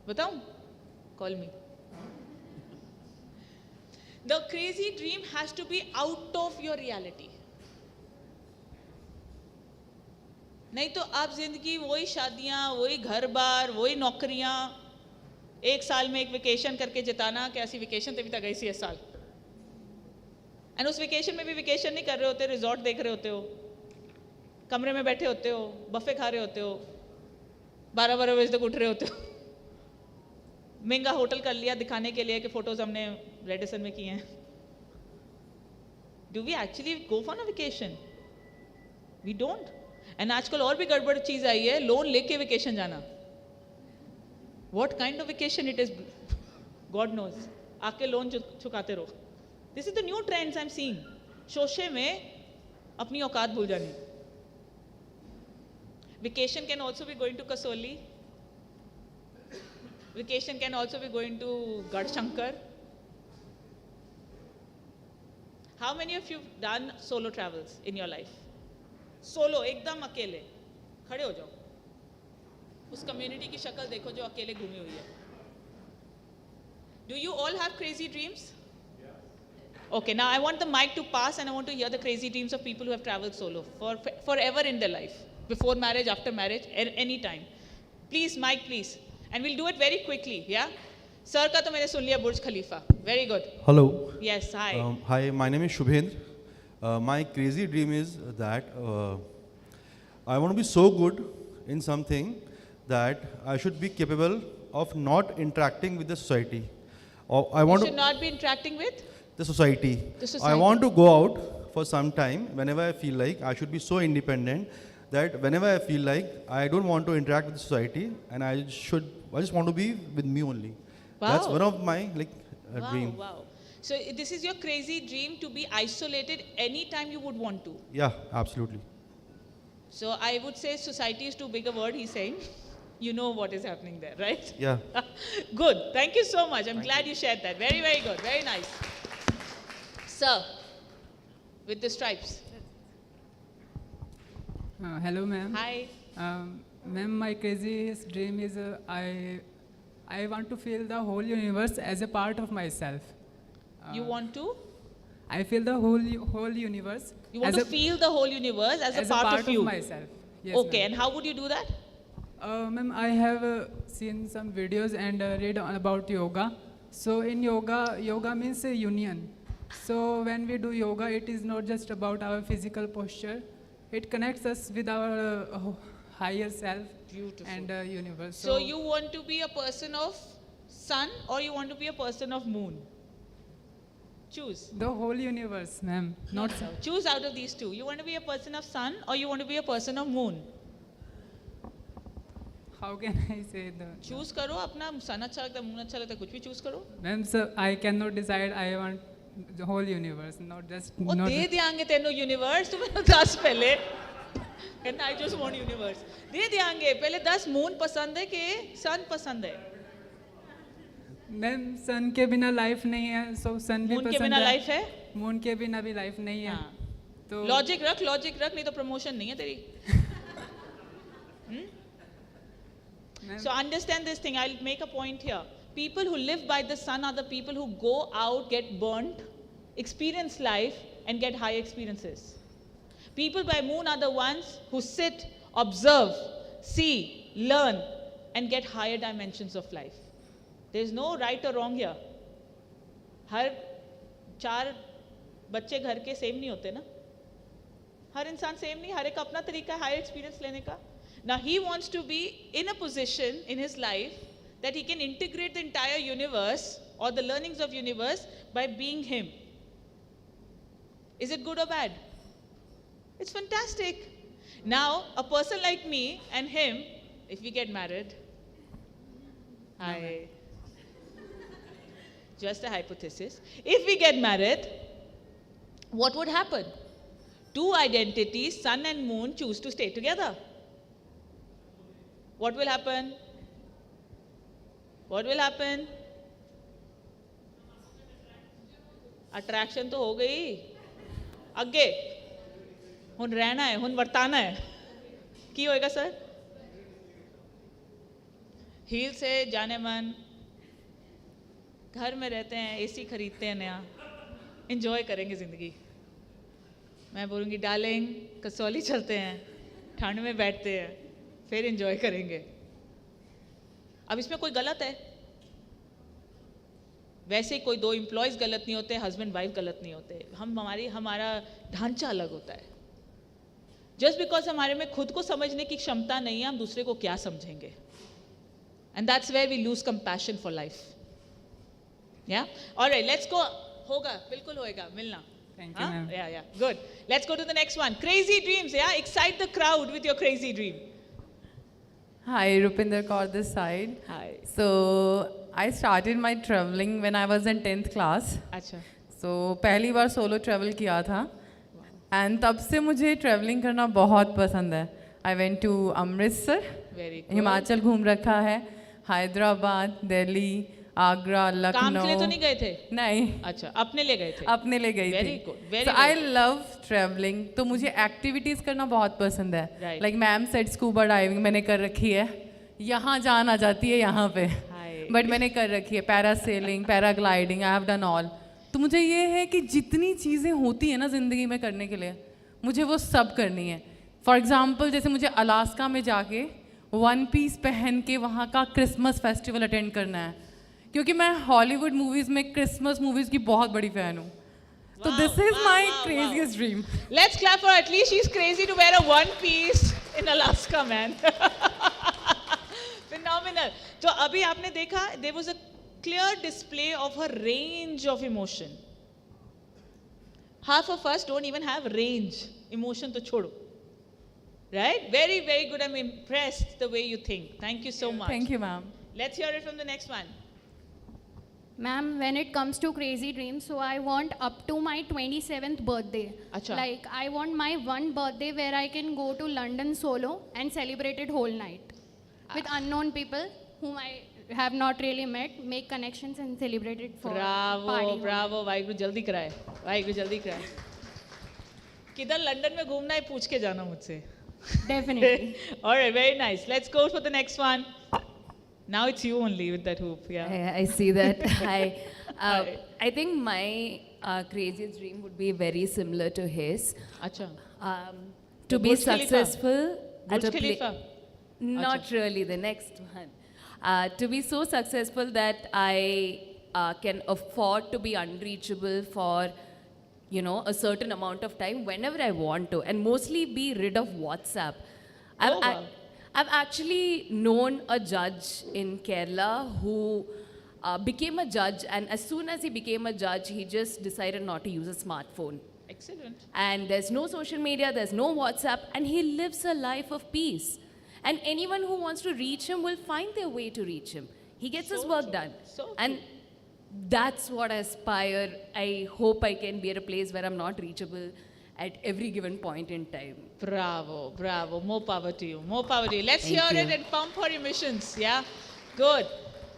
बताऊं? Call me. The crazy dream has to be out of your reality. नहीं तो आप जिंदगी वही शादियां, वही घर बार, वही नौकरियां, एक साल में एक वेकेशन करके जिताना कि ऐसी वेकेशन तो भी तक गई सी इस साल. एंड उस वेकेशन में भी वेकेशन नहीं कर रहे होते, रिजॉर्ट देख रहे होते हो, कमरे में बैठे होते हो, बफे खा रहे होते हो, 12-12 बजे तक उठ रहे होते हो, महंगा होटल कर लिया दिखाने के लिए कि फोटोज हमने रेडिसन में किए हैं. Do we actually go for a vacation? We don't. And आजकल और भी गड़बड़ चीज आई है, लोन लेके वेकेशन जाना. What kind of vacation it is, God knows. आके लोन चुकाते रहो. This is the new trends I'm seeing. शोशे में अपनी औकात भूल जानी. Vacation can also be going to Kasoli. Vacation can also be going to Gadshankar. How many of you have done solo travels in your life? Solo, एकदम अकेले. खड़े हो जाओ. उस कम्युनिटी की शक्ल देखो जो अकेले घूमी हुई है. Do you all have crazy dreams? Okay, now I want the mic to pass and I want to hear the crazy dreams of people who have traveled solo forever in their life, before marriage, after marriage, any time. Please, mic, please. And we'll do it very quickly, yeah? Sir का तो मैंने सुन लिया बुर्ज खलीफा. Very good. Hello. Yes, hi. Hi, my name is Shubhendra. My crazy dream is that I want to be so good in something that I should be capable of not interacting with the society. Or I want You should to not be interacting with? the society. The I society. want to go out for some time whenever I feel like. I should be so independent that whenever I feel like I don't want to interact with the society and I just want to be with me only. That's Wow. one of my Wow, dream. wow. So this is your crazy dream, to be isolated anytime you would want to. Yeah, absolutely. So I would say society is too big a word, he's saying. You know what is happening there, right? Yeah. Good. Thank you so much. I'm glad you shared that. Very, very good. Very nice. Sir, with the stripes. Hello, ma'am. Hi. Ma'am, my craziest dream is I want to feel the whole universe as a part of myself. You want to? I feel the whole universe. You want as to feel the whole universe as a part of you? Myself. Yes, Okay, ma'am. and how would you do that? Ma'am, I have seen some videos and read about yoga. So in yoga means a union. So when we do yoga, it is not just about our physical posture. It connects us with our higher self. Beautiful. And universe. So you want to be a person of sun or you want to be a person of moon? Choose. The whole universe, ma'am. Not No. Choose out of these two. You want to be a person of sun or you want to be a person of moon? How can I say the? Choose करो अपना sun अच्छा लगता है moon अच्छा लगता है कुछ भी choose करो. Ma'am, sir, I cannot decide. I want the whole universe, not just. वो not दे देंगे तेनों universe तुम्हें 10 पहले. And I just want universe. दे देंगे पहले 10 moon पसंद है कि sun पसंद है. मैम सन के बिना लाइफ नहीं है, सो सन भी Moon के पसंद बिना है. life है? मून के बिना भी लाइफ नहीं है. हाँ. तो Logic रख नहीं तो promotion नहीं है तेरी. Ma'am, So understand this thing. I'll make a point here. People who live by the sun are the people who go out, get burnt, experience life, and get high experiences. People by moon are the ones who sit, observe, see, learn, and get higher dimensions of life. There is no right or wrong here. हर 4 बच्चे घर के same नहीं होते ना. हर इंसान same नहीं, हर एक अपना तरीका है हायर एक्सपीरियंस लेने का. Now he wants to be in a position in his life that he can integrate the entire universe or the learnings of universe by being him. Is it good or bad? It's fantastic. Now a person like me and him, if we get married, just a hypothesis, if we get married, what would happen? 2 identities, sun and moon, choose to stay together. What will happen? What will happen? Attraction तो हो गई, अगे हुन रहना है, हुन वर्ताना है, की होएगा सर? हील से जाने मन, घर में रहते हैं, एसी खरीदते हैं नया, एंजॉय करेंगे जिंदगी। मैं बोलूँगी डार्लिंग कसौली चलते हैं, ठंड में बैठते हैं, फिर एंजॉय करेंगे। अब इसमें कोई गलत है? वैसे कोई दो एम्प्लॉयज गलत नहीं होते, हस्बैंड वाइफ गलत नहीं होते, हमारा ढांचा अलग होता है। जस्ट बिकॉज हमारे में खुद को समझने की क्षमता नहीं है, हम दूसरे को क्या समझेंगे? And that's where we lose compassion for life. या ऑलराइट, लेट्स गो। होगा, बिल्कुल होएगा, मिलना। Thank you, ma'am. Yeah, good. Let's go to the next one. Crazy dreams. Yeah, excite the crowd with your crazy dream. Hi, Rupinder Kaur this side. Hi. So, I started my traveling when I was in 10th class. अच्छा। So, पहली बार solo travel किया था and तब से मुझे travelling करना बहुत पसंद है। I went to Amritsar, Very good. Himachal घूम रखा है, हैदराबाद, दिल्ली, आगरा, लखनऊ। काम के लिए तो नहीं गए थे? नहीं। अच्छा, अपने लिए गए थे? अपने ले गई Very थी। good, very So good. I love traveling. तो मुझे एक्टिविटीज करना बहुत पसंद है। Right. Like ma'am said scuba diving मैंने कर रखी है, यहाँ जान आ जाती है यहाँ पे, Hi. बट मैंने कर रखी है। Parasailing, paragliding, I have done all. तो मुझे ये है कि जितनी चीज़ें होती है ना ज़िंदगी में करने के लिए, मुझे वो सब करनी है। फॉर एग्जाम्पल जैसे मुझे अलास्का में जाके वन पीस पहन के वहाँ का क्रिसमस फेस्टिवल अटेंड करना है, क्योंकि मैं हॉलीवुड मूवीज़ में क्रिसमस मूवीज़ की बहुत बड़ी फ़ैन हूँ। तो this is my craziest dream. Let's clap for her. At least she's crazy to wear a one piece in Alaska, man. Phenomenal. तो अभी आपने देखा, there was a clear display of her range of emotion. Half of us don't even have range. Emotion तो छोड़ो. Right? Very, very good. I'm impressed the way you think. Thank you so much. Thank you, ma'am. Let's hear it from the next one. Ma'am, when it comes to crazy dreams, so I want up to my 27th birthday. Acha. Like, I want my one birthday where I can go to London solo and celebrate it whole night with unknown people whom I have not really met, make connections and celebrate it for Bravo, party. bravo. Waheguru जल्दी कराए, वाहिगुरु जल्दी कराए। किधर London में घूमना है पूछ के जाना मुझसे। Definitely. All right, very nice. Let's go for the next one. Now it's you only with that hoop. Yeah. I see that. Hi. I think my craziest dream would be very similar to his. Acha. To be Burj Khalifa? successful Burj at a Khalifa? Not really, the next one. To be so successful that I can afford to be unreachable for, you know, a certain amount of time whenever I want to, and mostly be rid of WhatsApp. Oh, wow. I've actually known a judge in Kerala who became a judge, and as soon as he became a judge, he just decided not to use a smartphone. Excellent. And there's no social media, there's no WhatsApp, and he lives a life of peace. And anyone who wants to reach him will find their way to reach him. He gets his work done. So And that's what I aspire. I hope I can be at a place where I'm not reachable at every given point in time. Bravo, bravo. More power to you. More power to you. Let's hear Thank it you. and pump her emissions. Yeah. Good.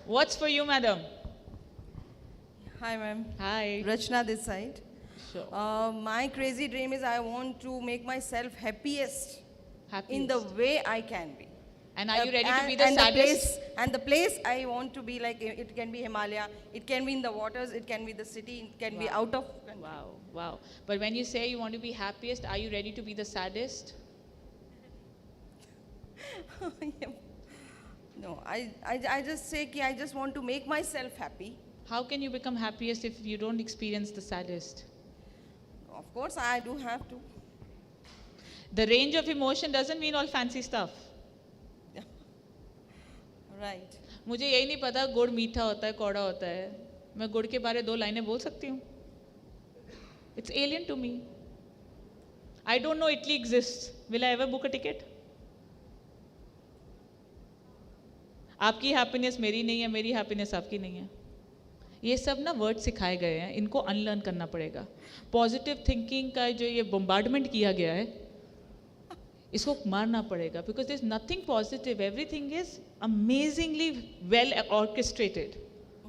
What's for you, madam? Hi, ma'am. Hi. Rachna this side. Sure. My crazy dream is I want to make myself happiest in the Happiest. way I can be. And are you ready to And- be the and saddest? The place I want to be, like, it can be Himalaya, it can be in the waters, it can be the city, it can be out of country. Wow, wow. But when you say you want to be happiest, are you ready to be the saddest? Yeah. No, I just say ki I just want to make myself happy. How can you become happiest if you don't experience the saddest? Of course, I do have to. The range of emotion doesn't mean all fancy stuff. Right. मुझे यही नहीं पता गुड़ मीठा होता है कौड़ा होता है, मैं गुड़ के बारे 2 लाइनें बोल सकती हूँ? It's alien to me. I don't know Italy exists. Will I ever book a ticket? आपकी हैप्पीनेस मेरी नहीं है, मेरी हैप्पीनेस आपकी नहीं है। ये सब ना वर्ड सिखाए गए हैं, इनको अनलर्न करना पड़ेगा। पॉजिटिव थिंकिंग का जो ये बम्बार्डमेंट किया गया है, इसको मारना पड़ेगा, because there's nothing positive, everything is amazingly well orchestrated.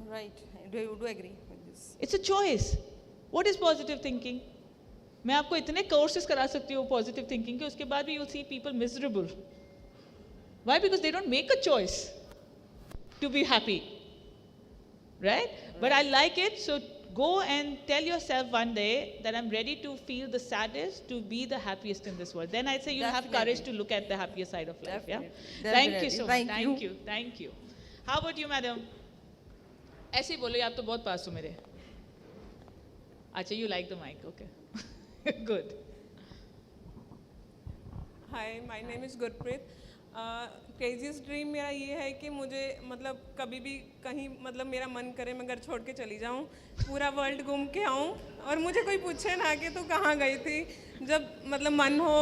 Right. Do you agree with this? It's a choice. What is positive thinking? मैं आपको इतने courses करा सकती हूँ positive thinking के, उसके बाद भी you'll see people miserable. Why? Because they don't make a choice to be happy, right? But I like it, so go and tell yourself one day that I'm ready to feel the saddest to be the happiest in this world. Then I say you have courage to look at the happier side of life. Definitely. Yeah. Thank you Definitely. so much. Thank you. Thank you. How about you, madam? ऐसे ही बोलो, आप तो बहुत पास हो मेरे. अच्छा, you like the mic, okay. Good. Hi, my name is Gurpreet. Craziest dream मेरा ये है कि मुझे मतलब कभी भी कहीं मतलब मेरा मन करे मैं घर छोड़ के चली जाऊँ, पूरा वर्ल्ड घूम के आऊँ और मुझे कोई पूछे ना कि तू कहाँ गई थी. जब मतलब मन हो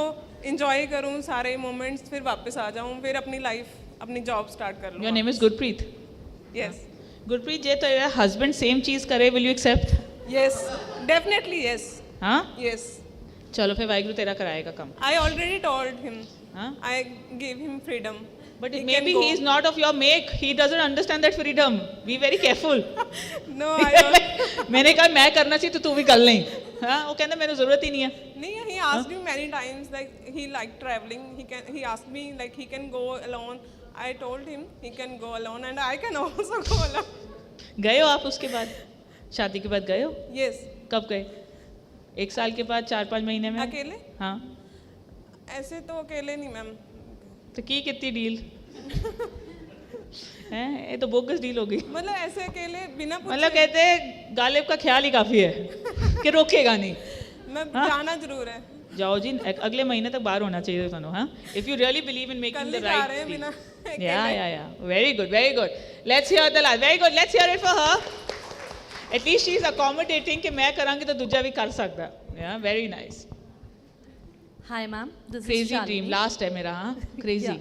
इंजॉय करूँ सारे मोमेंट्स, फिर वापस आ जाऊँ, फिर अपनी लाइफ अपनी जॉब स्टार्ट कर लूँ. Your name is Gurpreet. Yes. Gurpreet, जे तेरा husband same चीज़ करे, will you accept? Yes, definitely yes. हाँ? Yes. चलो फिर वाहिगुरु तेरा कराएगा कम. I already told him. हाँ? I gave him freedom. But He maybe can go. he is not of your make. He doesn't understand that freedom. Be very careful. No, I don't. मैंने कहा मैं करना चाहिए तो तू भी कर लें. हाँ, वो कहता मेरे ज़रूरत ही नहीं है. No, he asked me many times like he liked traveling. He asked me like he can go alone. I told him he can go alone and I can also go alone. गए हो आप उसके बाद? शादी के बाद गए हो? Yes. कब गए? 1 साल के बाद, 4-5 महीने में? अकेले? हाँ. ऐसे तो अकेले नहीं मैम. तो की कितनी डील? हैं? ये तो बोगस डील हो गई. मतलब ऐसे अकेले बिना पूछे. मतलब कहते हैं गालिब का ख्याल ही काफी है कि रोकेगा नहीं. मैं जाना जरूर है. जाओ जी, अगले महीने तक बाहर होना चाहिए दोनों. हाँ, if you really believe in making the right thing. Yeah. Very good, very good. Let's hear the last. Very good. Let's hear it for her. At least she is accommodating कि मैं करांगी तो दूसरा भी कर सकता. Yeah, very nice. Hi ma'am, this Crazy is Shalini. dream. Last है मेरा. हाँ, crazy. Yeah.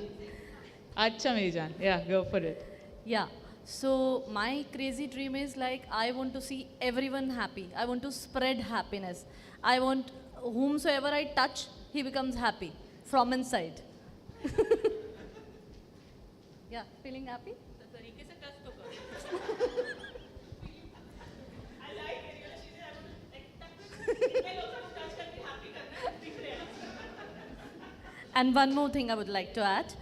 अच्छा मेरी जान. Yeah, go for it. Yeah. So my crazy dream is like I want to see everyone happy. I want to spread happiness. I want whomsoever I touch, he becomes happy from inside. Yeah, feeling happy? And one more thing I would like to add,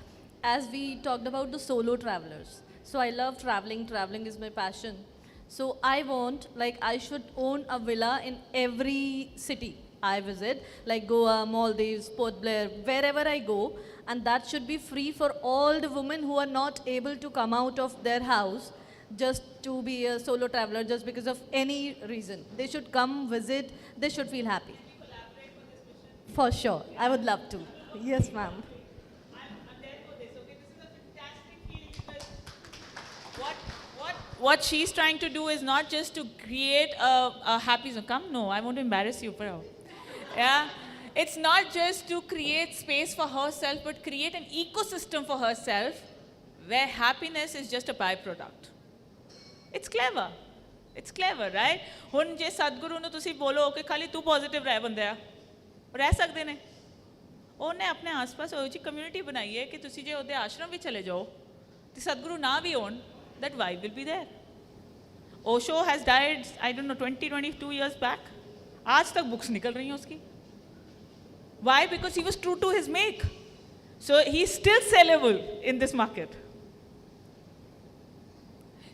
as we talked about the solo travelers. So I love traveling, traveling is my passion. So I want, like I should own a villa in every city I visit, like Goa, Maldives, Port Blair, wherever I go, and that should be free for all the women who are not able to come out of their house just to be a solo traveler, just because of any reason. They should come, visit, they should feel happy. For sure, I would love to. Yes, ma'am. I'm there for this. Okay, this is a fantastic feeling because what she's trying to do is not just to create a happy zone. Come, no, I want to embarrass you, bro. Yeah, it's not just to create space for herself, but create an ecosystem for herself where happiness is just a byproduct. It's clever. It's clever, right? ਹੁਣ ਜੇ ਸਤਿਗੁਰੂ ਨੂੰ ਤੁਸੀਂ ਬੋਲੋ ਕਿ ਖਾਲੀ ਤੂੰ positive ਰਹਿ ਬੰਦਿਆ, ਰਹਿ ਸਕਦੇ ਨੇ. ਉਹਨੇ ਆਪਣੇ ਆਸ-ਪਾਸ ਉਹ ਜੀ ਕਮਿਊਨਿਟੀ ਬਣਾਈ ਹੈ ਕਿ ਤੁਸੀਂ ਜੇ ਉਹਦੇ ਆਸ਼ਰਮ ਵਿੱਚ ਚਲੇ ਜਾਓ ਤੇ ਸਤਿਗੁਰੂ ਨਾ ਵੀ ਹੋਣ, that vibe will be there. Osho has died, I don't know, 22 years back. आज तक books निकल रही हैं उसकी. Why? Because he was true to his make. So he's still sellable in this market.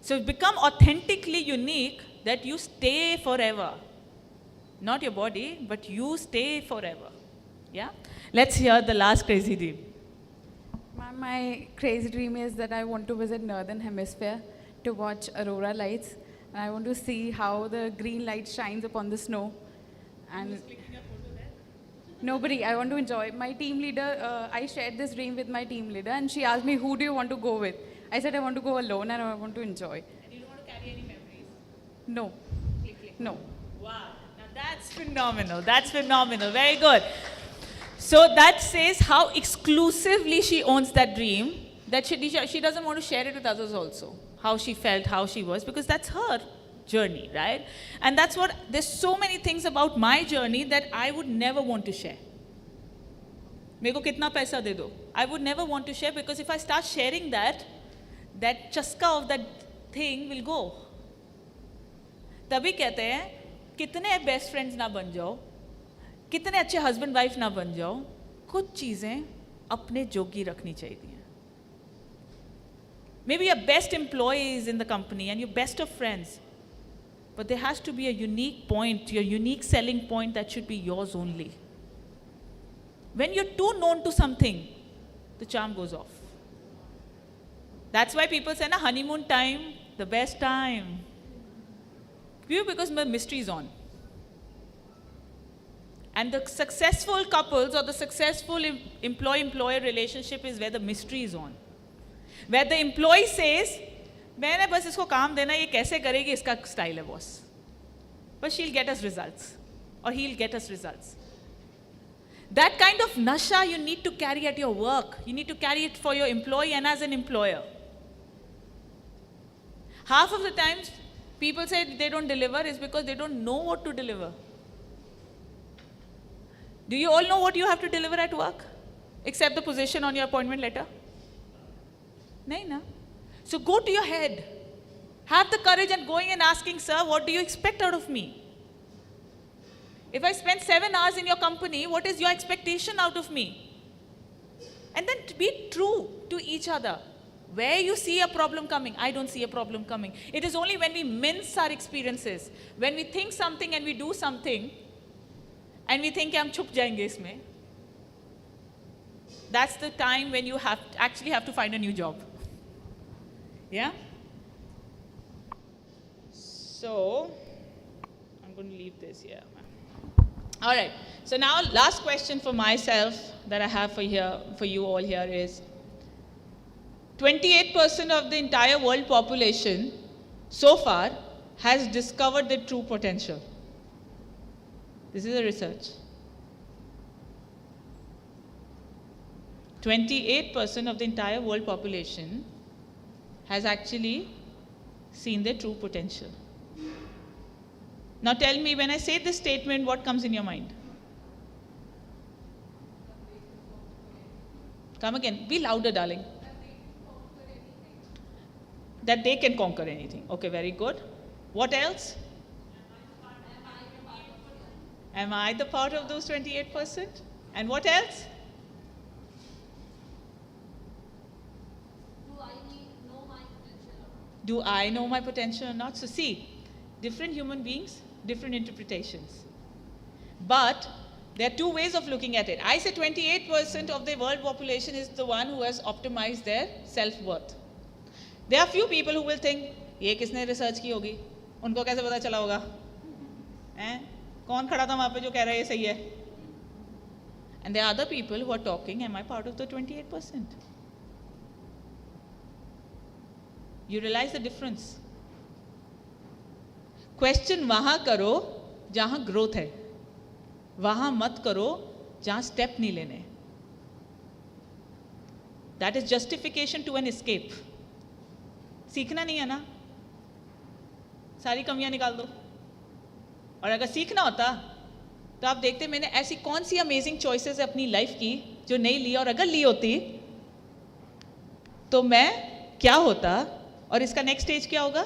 So become authentically unique that you stay forever. Not your body, but you stay forever. Yeah? Let's hear the last crazy dream. My crazy dream is that I want to visit Northern Hemisphere to watch aurora lights. And I want to see how the green light shines upon the snow. And nobody, I want to enjoy. My team leader, I shared this dream with my team leader and she asked me, who do you want to go with? I said, I want to go alone and I want to enjoy. And you don't want to carry any memories? No. No. Wow. Now that's phenomenal. That's phenomenal. Very good. So that says how exclusively she owns that dream, that she doesn't want to share it with others also. How she felt, how she was, because that's her journey, right? And that's what, there's so many things about my journey that I would never want to share. मेरे को कितना पैसा दे दो. I would never want to share, because if I start sharing that chaska of that thing will go. तभी कहते हैं कितने best friends ना बन जाओ, कितने अच्छे हस्बैंड वाइफ ना बन जाओ, कुछ चीज़ें अपने जोगी रखनी चाहिए. Maybe your best employees in the company and your best of friends, but there has to be a unique point, your unique selling point that should be yours only. When you're too known to something, the charm goes off. That's why people say, na, honeymoon time, the best time. Because my mystery is on. And the successful couples or the successful employee-employer relationship is where the mystery is on. Where the employee says, मैंने बस इसको काम देना, ये कैसे करेगी, इसका style है boss. But she'll get us results. Or he'll get us results. That kind of nasha you need to carry at your work. You need to carry it for your employee and as an employer. Half of the times, people say they don't deliver is because they don't know what to deliver. Do you all know what you have to deliver at work? Except the position on your appointment letter? Nahin, na? So go to your head. Have the courage and going and asking, sir, what do you expect out of me? If I spend 7 hours in your company, what is your expectation out of me? And then be true to each other. Where you see a problem coming, I don't see a problem coming. It is only when we mince our experiences, when we think something and we do something, and we think, hum chup jayenge isme. That's the time when you actually have to find a new job. Yeah? So, I'm going to leave this here. All right. So now, last question for myself that I have for you all here is, 28% of the entire world population so far has discovered their true potential. This is a research. 28% of the entire world population has actually seen their true potential. Now tell me, when I say this statement, what comes in your mind? Come again. Be louder, darling. That they can conquer anything. Okay, very good. What else? Am I the part of those 28%? And what else? Do I know my potential or not? So see, different human beings, different interpretations. But there are two ways of looking at it. I say 28% of the world population is the one who has optimized their self-worth. There are few people who will think, ये किसने research की होगी? उनको कैसे पता चला होगा? कौन खड़ा था वहाँ पे जो कह रहा है ये सही है? And there are other people who are talking, am I part of the 28%? You realize the difference? Question वहाँ करो जहाँ growth है. वहाँ मत करो जहाँ step नहीं लेने. That is justification to an escape. सीखना नहीं है ना, सारी कमियां निकाल दो. और अगर सीखना होता तो आप देखते मैंने ऐसी कौन सी अमेजिंग चॉइसेस है अपनी लाइफ की जो नहीं ली, और अगर ली होती तो मैं क्या होता और इसका नेक्स्ट स्टेज क्या होगा.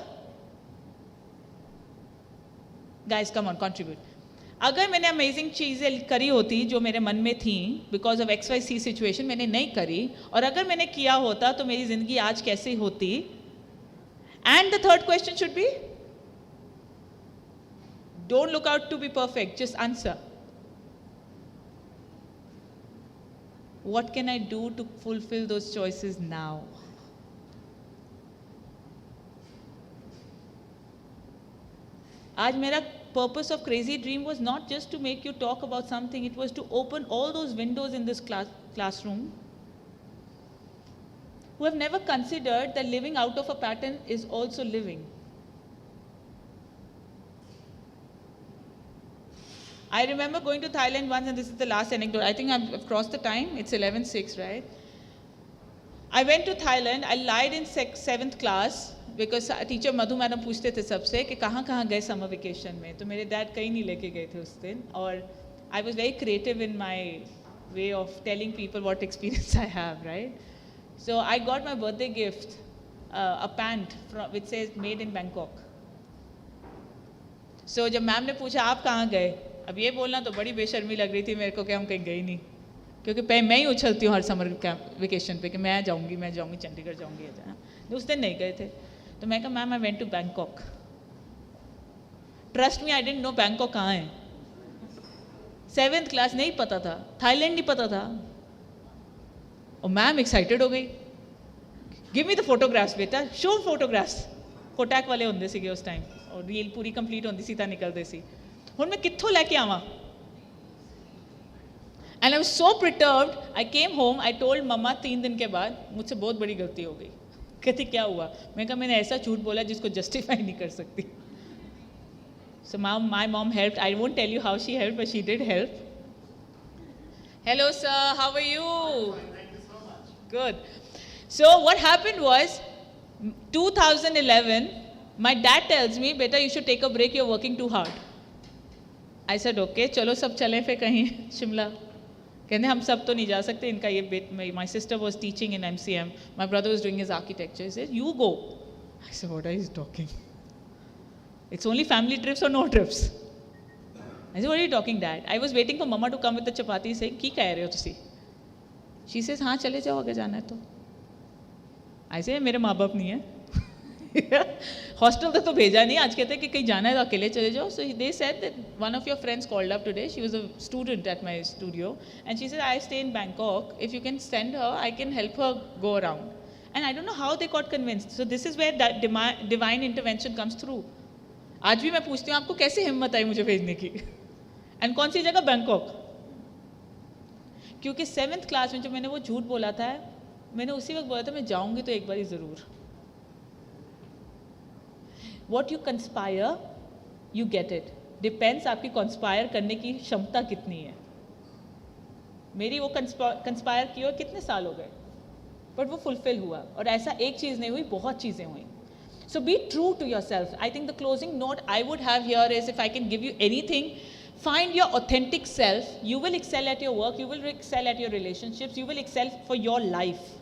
Guys come on contribute. अगर मैंने अमेजिंग चीज़ें करी होती जो मेरे मन में थी बिकॉज ऑफ XYZ सिचुएशन, मैंने नहीं करी, और अगर मैंने किया होता तो मेरी ज़िंदगी आज कैसे होती. And the third question should be, don't look out to be perfect, just answer. What can I do to fulfill those choices now? आज मेरा purpose of Crazy Dream was not just to make you talk about something, it was to open all those windows in this classroom who have never considered that living out of a pattern is also living. I remember going to Thailand once, and this is the last anecdote. I think I've crossed the time. It's 11:06, right? I went to Thailand. I lied in 7th class because teacher Madhu madam पूछते थे सबसे कि कहाँ गए summer vacation में. तो मेरे dad कहीं नहीं लेके गए थे उस दिन. और I was very creative in my way of telling people what experience I have, right? So I got my birthday gift, a pant which says made in Bangkok. So जब मैम ने पूछा आप कहाँ गए, अब ये बोलना तो बड़ी बेशर्मी लग रही थी मेरे को कि हम कहीं गए नहीं, क्योंकि मैं ही उछलती हूँ हर समर वेकेशन पे कि मैं जाऊँगी चंडीगढ़ जाऊँगी, उस दिन नहीं गए थे। तो मैं कहा ma'am I went to Bangkok. Trust me, I didn't know Bangkok कहाँ है। 7th क्लास नहीं पता था, थाईलैंड नहीं पता था। और मैम एक्साइटेड हो गई, गिव मी द फोटोग्राफ्स बेटा, शो फोटोग्राफ्स। कोटैक वाले होंगे सीगे उस टाइम, और रील पूरी कंप्लीट होंदी सी तां निकलदे सी। हुण मैं कित्थों लैके आवां? And I was so perturbed, I came home, I told मम्मा 3 दिन के बाद मुझसे बहुत बड़ी गलती हो गई। कहती क्या हुआ? मैं कहा मैंने ऐसा झूठ बोला जिसको जस्टिफाई नहीं कर सकती। So my mom helped. I won't tell you how she helped, but she did help. Hello sir, how are you? Thank you so much. Good. So what happened was, 2011, my dad tells me, beta you should take a break, you're working too hard. I said okay, चलो सब चलें फिर कहीं शिमला। कहते हम सब तो नहीं जा सकते, इनका ये बेट, my sister was teaching in MCM, my brother was doing his architecture. He said you go. I said what are you talking? It's only family trips or no trips. I said what are you talking dad? I was waiting for mama to come with the chapati saying की कह रहे हो तुसी? She says हाँ चले जाओ अगर जाना है तो। I say मेरे माँ बाप नहीं है, हॉस्टल तक तो भेजा नहीं, आज कहते हैं कि कहीं जाना है तो अकेले चले जाओ। So they said that one of your friends called up today, she was a student at my studio, and she said I stay in Bangkok, if you can send her I can help her go around. And I don't know how they got convinced. So this is where that divine intervention comes through. आज भी मैं पूछती हूँ आपको कैसे हिम्मत आई मुझे भेजने की? एंड कौन सी जगह? बैंकॉक। क्योंकि 7th क्लास में जब मैंने वो झूठ बोला था, मैंने उसी वक्त बोला था मैं जाऊंगी तो एक बार ज़रूर। What you conspire, you get it. Depends आपकी conspire करने की क्षमता कितनी है। मेरी वो conspire की और कितने साल हो गए, बट वो fulfill हुआ। और ऐसा एक चीज़ नहीं हुई, बहुत चीज़ें हुई। So be true to yourself. I think the closing note I would have here is, if I can give you anything, find your authentic self. You will excel at your work, you will excel at your relationships, you will excel for your life.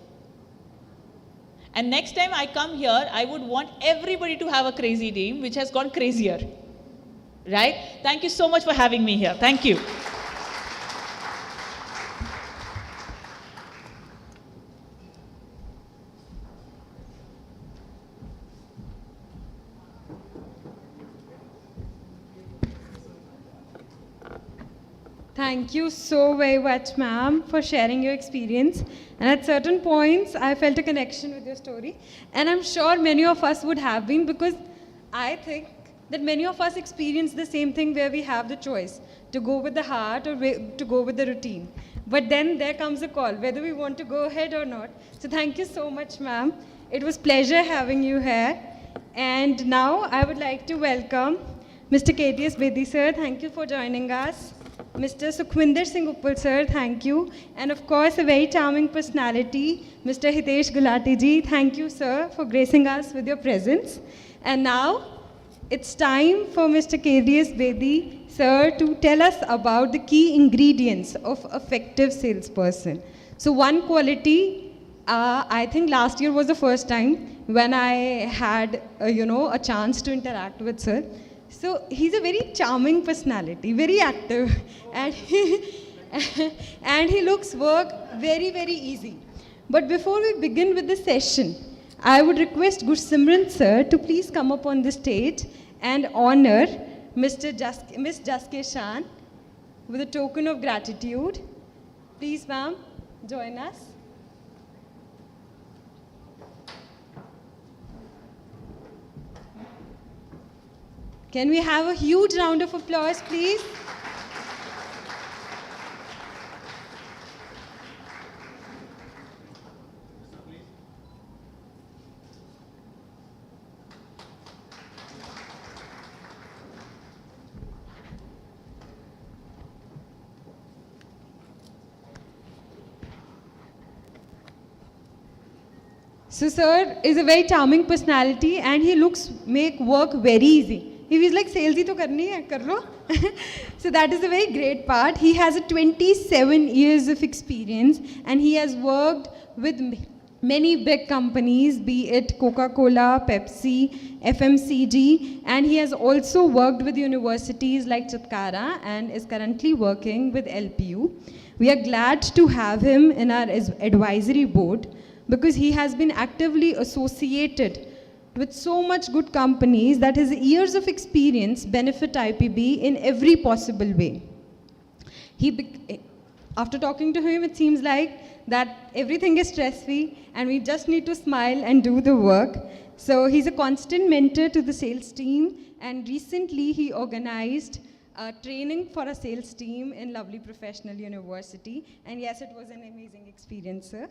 And next time I come here, I would want everybody to have a crazy dream which has gone crazier. Right? Thank you so much for having me here. Thank you. Thank you so very much, ma'am, for sharing your experience. And at certain points, I felt a connection with your story. And I'm sure many of us would have been, because I think that many of us experience the same thing where we have the choice to go with the heart or to go with the routine. But then there comes a call, whether we want to go ahead or not. So thank you so much, ma'am. It was pleasure having you here. And now I would like to welcome Mr. KTS Bedi, sir. Thank you for joining us. Mr. Sukhwinder Singh Uppal, sir, thank you. And of course, a very charming personality, Mr. Hitesh Gulati ji. Thank you, sir, for gracing us with your presence. And now, it's time for Mr. KDS Bedi, sir, to tell us about the key ingredients of effective salesperson. So one quality, I think last year was the first time when I had, a chance to interact with sir. So he's a very charming personality, very active, and he looks work very, very easy. But before we begin with the session, I would request Gursimran sir to please come up on the stage and honor Miss Jaske Shan with a token of gratitude. Please, ma'am, join us. Can we have a huge round of applause, please? So sir is a very charming personality and he make work very easy. He was like, sales hi to karni hai, kar lo. So that is a very great part. He has a 27 years of experience and he has worked with many big companies, be it Coca-Cola, Pepsi, FMCG, and he has also worked with universities like Chitkara and is currently working with LPU. We are glad to have him in our advisory board because he has been actively associated with so much good companies that his years of experience benefit IPB in every possible way. After talking to him, it seems like that everything is stress-free and we just need to smile and do the work. So he's a constant mentor to the sales team, and recently he organized training for a sales team in lovely professional university. And yes, it was an amazing experience, sir.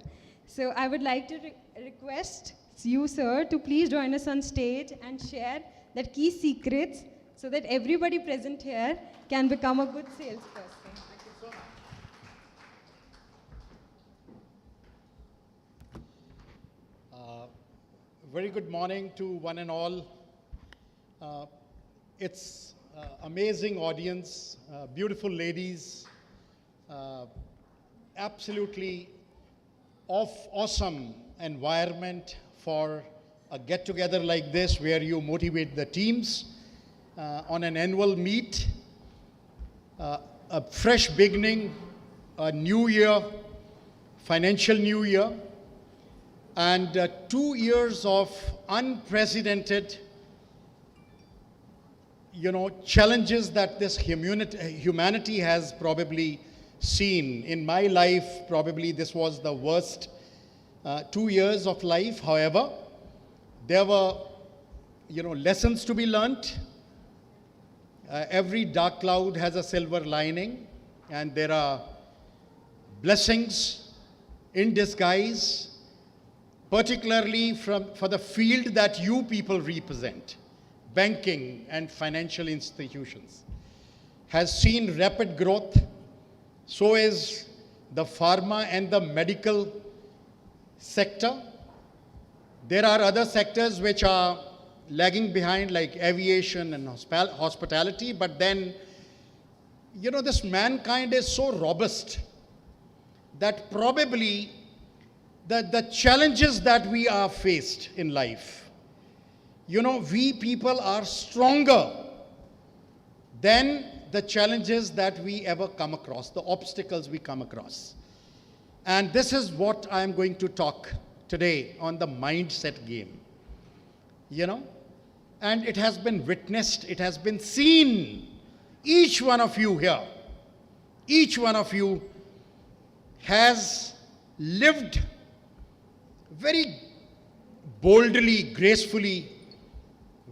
So I would like to request you, sir, to please join us on stage and share that key secrets so that everybody present here can become a good salesperson. Very good morning to one and all. It's amazing audience, beautiful ladies, absolutely awesome environment for a get-together like this where you motivate the teams on an annual meet, a fresh beginning, a new year, financial new year, and 2 years of unprecedented, challenges that this humanity has probably seen. In my life, probably this was the worst 2 years of life. However, there were, lessons to be learnt. Every dark cloud has a silver lining, and there are blessings in disguise, particularly for the field that you people represent. Banking and financial institutions has seen rapid growth. So is the pharma and the medical sector. There are other sectors which are lagging behind, like aviation and hospitality, but then, this mankind is so robust that probably the challenges that we are faced in life, we people are stronger than the challenges that we ever come across, the obstacles we come across. And this is what I'm going to talk today on the mindset game, and it has been witnessed, it has been seen. Each one of you here, each one of you has lived very boldly, gracefully,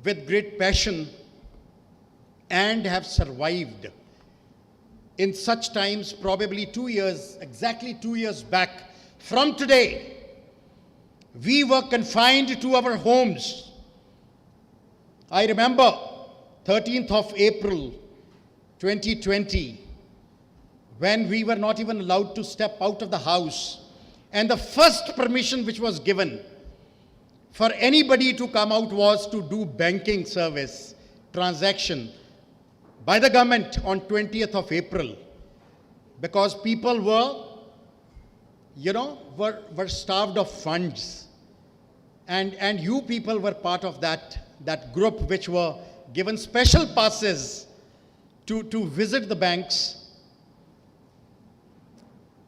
with great passion, and have survived. In such times, probably 2 years, exactly 2 years back from today, we were confined to our homes. I remember 13th of April 2020, when we were not even allowed to step out of the house. And the first permission which was given for anybody to come out was to do banking service transaction by the government on 20th of April, because people were starved of funds. And you people were part of that group which were given special passes to visit the banks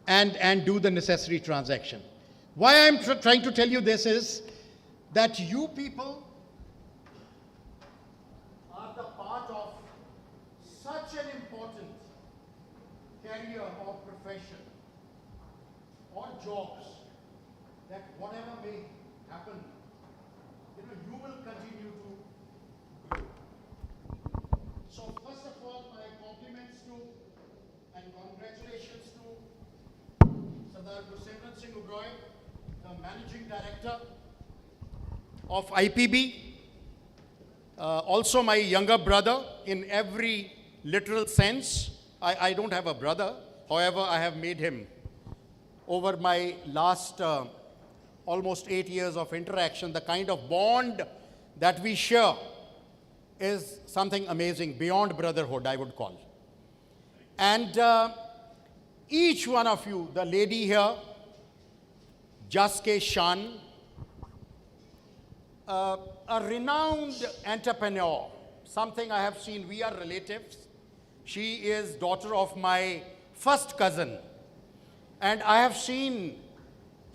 and do the necessary transaction. Why I'm trying to tell you this is that you people are the part of such an important career or profession or jobs that whatever may happen, you will continue to grow. So first of all, my compliments to and congratulations to Sardar Gursimran Singh Ugroy, the Managing Director of IPB, also my younger brother in every literal sense. I don't have a brother, however, I have made him over my last almost 8 years of interaction. The kind of bond that we share is something amazing, beyond brotherhood, I would call. And each one of you, the lady here, Jaske Shan, a renowned entrepreneur, something I have seen, we are relatives. She is daughter of my first cousin. And I have seen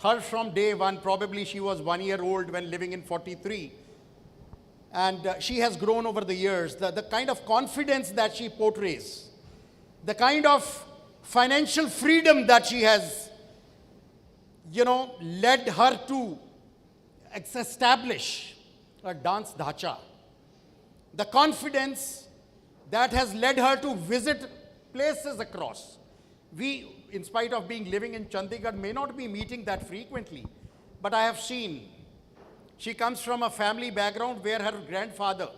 her from day one. Probably she was 1 year old when living in 43. And she has grown over the years. The kind of confidence that she portrays, the kind of financial freedom that she has, led her to establish a dance dhacha. The confidence that has led her to visit places across. We, in spite of being living in Chandigarh, may not be meeting that frequently, but I have seen she comes from a family background where her grandfather,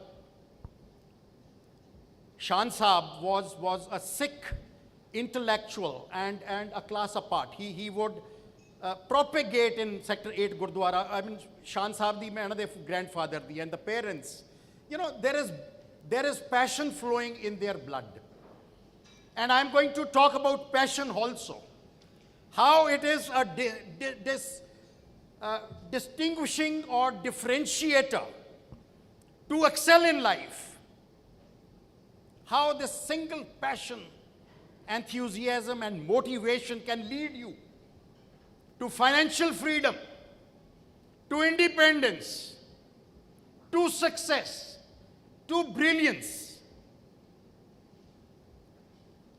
Shan Saab, was a Sikh intellectual and a class apart. He would propagate in Sector 8 Gurdwara. I mean, Shan Saab, the grandfather, and the parents. There is passion flowing in their blood. And I'm going to talk about passion also. How it is a distinguishing or differentiator to excel in life. How this single passion, enthusiasm, and motivation can lead you to financial freedom, to independence, to success, to brilliance,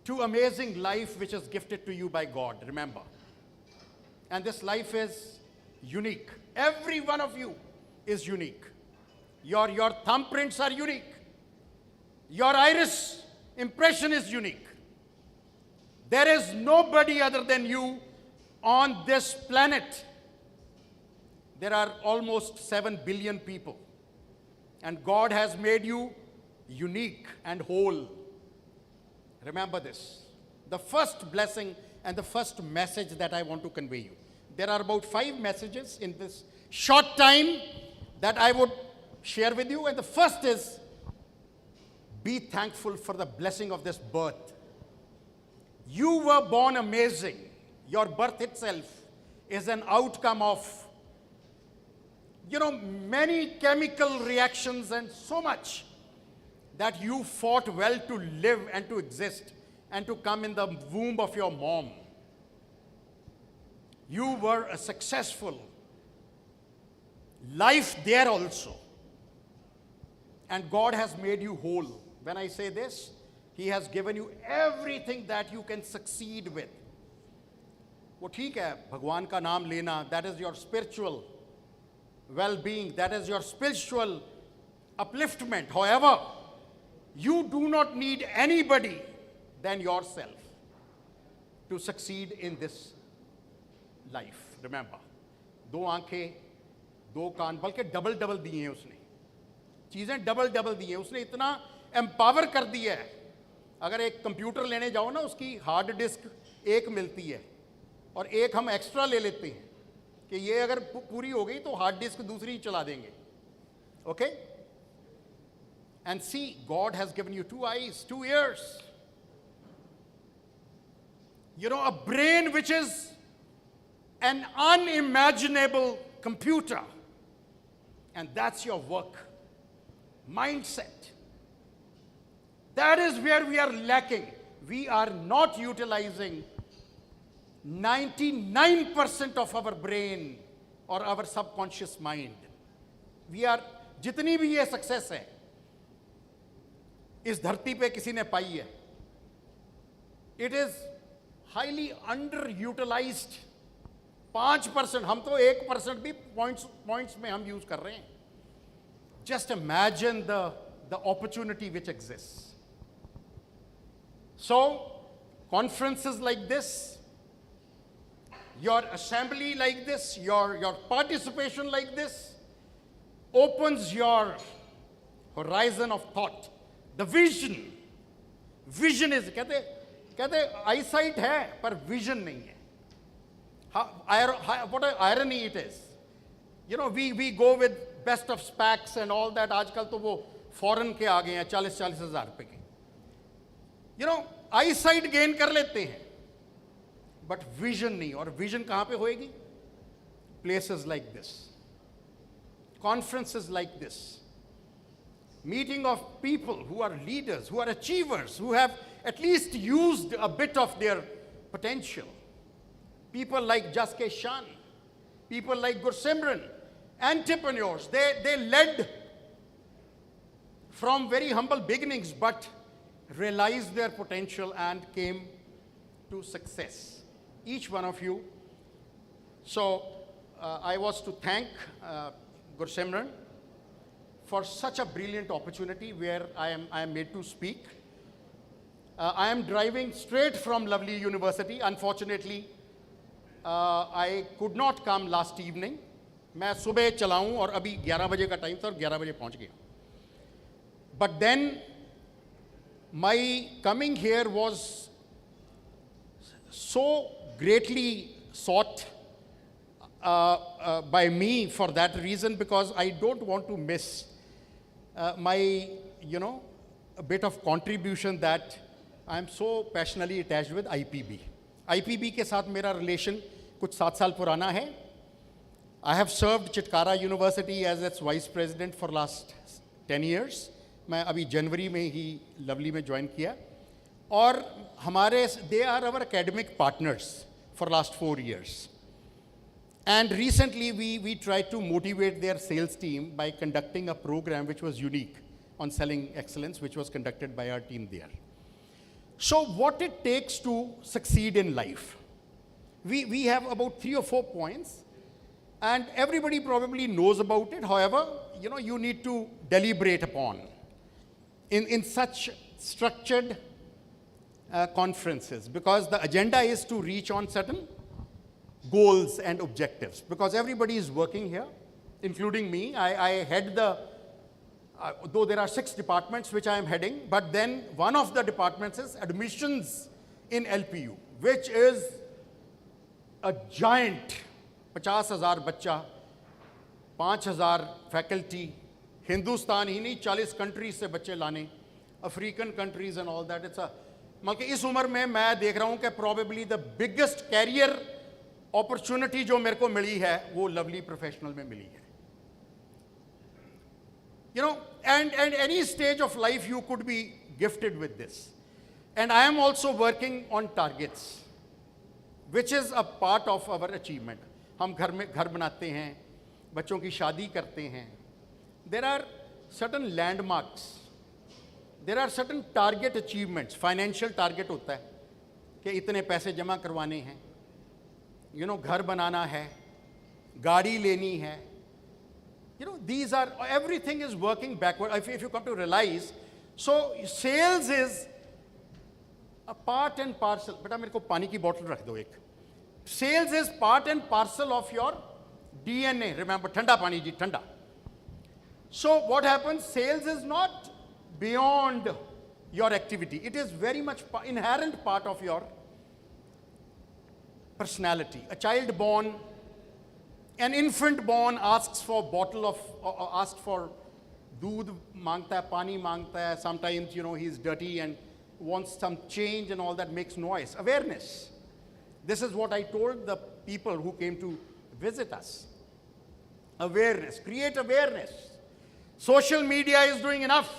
to amazing life which is gifted to you by God, remember. And this life is unique. Every one of you is unique. Your thumbprints are unique. Your iris impression is unique. There is nobody other than you on this planet. There are almost 7 billion people. And God has made you unique and whole. Remember this. The first blessing and the first message that I want to convey you. There are about 5 messages in this short time that I would share with you. And the first is, be thankful for the blessing of this birth. You were born amazing. Your birth itself is an outcome of, many chemical reactions and so much that you fought well to live and to exist and to come in the womb of your mom. You were a successful life there also. And God has made you whole. When I say this, He has given you everything that you can succeed with. वो ठीक है, भगवान का नाम लेना, that is your spiritual well-being, that is your spiritual upliftment. However, you do not need anybody than yourself to succeed in this life. Remember, 2 आंखें, 2 कान, बल्कि double दिए हैं उसने. चीज़ें डबल दी हैं उसने, इतना एम्पावर कर दिया है. अगर एक कंप्यूटर लेने जाओ ना, उसकी हार्ड डिस्क एक मिलती है और एक हम एक्स्ट्रा ले लेते हैं कि ये अगर पूरी हो गई तो हार्ड डिस्क दूसरी चला देंगे. Okay? And see, God has given you 2 eyes, 2 ears. A brain which is an unimaginable computer. And that's your work. Mindset. That is where we are lacking. We are not utilizing 99% of our brain or our subconscious mind. We are, जितनी भी ये success है, इस धरती पे किसी ने पाई है, it is highly underutilized. 5%, हम तो 1% भी points में हम use कर रहे हैं. Just imagine the opportunity which exists. So, conferences like this, your assembly like this, your participation like this, opens your horizon of thought. The vision. Vision is, कहते eyesight है, पर vision नहीं है. What an irony it is. We go with best of specs and all that. आजकल तो वो foreign के आ गए हैं 40-40 हज़ार रुपए के, you know, I site gain कर लेते हैं, बट विजन नहीं। और विजन कहां पे होएगी? Places like this, conferences like this, meeting of people who are leaders, who are achievers, who have at least used a bit of their potential. People like Jaske Shan, people like Gursimran, entrepreneurs. They led from very humble beginnings, but realized their potential and came to success. Each one of you. So I was to thank Gursimran for such a brilliant opportunity where I am made to speak. I am driving straight from lovely university. Unfortunately, I could not come last evening. मैं सुबह चलाऊं और अभी 11 बजे का time था और 11 बजे पहुंच गया. But then my coming here was so greatly sought by me for that reason, because I don't want to miss my, a bit of contribution that I'm so passionately attached with IPB. IPB के साथ मेरा relation कुछ 7 साल पुराना है. I have served Chitkara University as its vice president for last 10 years. मैं अभी जनवरी में ही लवली में ज्वाइन किया और हमारे they are our academic partners for last 4 years. And recently we tried to motivate their sales team by conducting a program which was unique on selling excellence, which was conducted by our team there. So what it takes to succeed in life. We have about 3 or 4 points and everybody probably knows about it. However, you need to deliberate upon in such structured conferences, because the agenda is to reach on certain goals and objectives, because everybody is working here, including me. I head though there are 6 departments which I am heading, but then one of the departments is admissions in LPU, which is a giant 50,000 बच्चा, 5,000 faculty, Hindustan ही नहीं 40 countries से बच्चे लाने, African countries and all that. It's a, मतलब इस उम्र में मैं देख रहा हूँ कि probably the biggest career opportunity जो मेरे को मिली है वो lovely professional में मिली है. And any stage of life you could be gifted with this. And I am also working on targets, which is a part of our achievement. हम घर में घर बनाते हैं, बच्चों की शादी करते हैं. There are certain landmarks. There are certain target achievements. Financial target होता है कि इतने पैसे जमा करवाने हैं, घर बनाना है, गाड़ी लेनी है. These are, everything is working backward. If you come to realize, so sales is a part and parcel. बेटा मेरे को पानी की bottle रख दो एक. Sales is part and parcel of your DNA. Remember, ठंडा पानी जी, ठंडा. So what happens? Sales is not beyond your activity. It is very much inherent part of your personality. A child born, an infant born asks for bottle of, asks for doodh mangta hai, pani mangta hai. Sometimes, he's dirty and wants some change and all that, makes noise. Awareness. This is what I told the people who came to visit us. Awareness. Create awareness. Social media is doing enough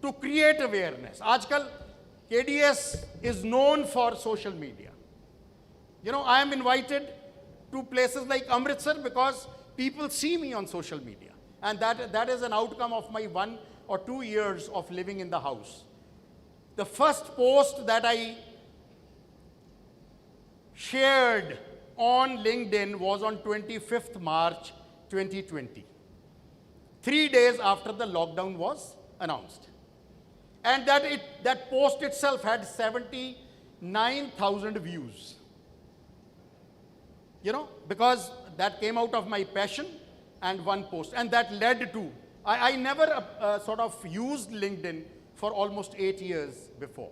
to create awareness. Aajkal, KDS is known for social media. I am invited to places like Amritsar because people see me on social media. And that is an outcome of my 1 or 2 years of living in the house. The first post that I shared on LinkedIn was on 25th March 2020. 3 days after the lockdown was announced. And that post itself had 79,000 views. Because that came out of my passion and one post. And that led to, I never sort of used LinkedIn for almost 8 years before.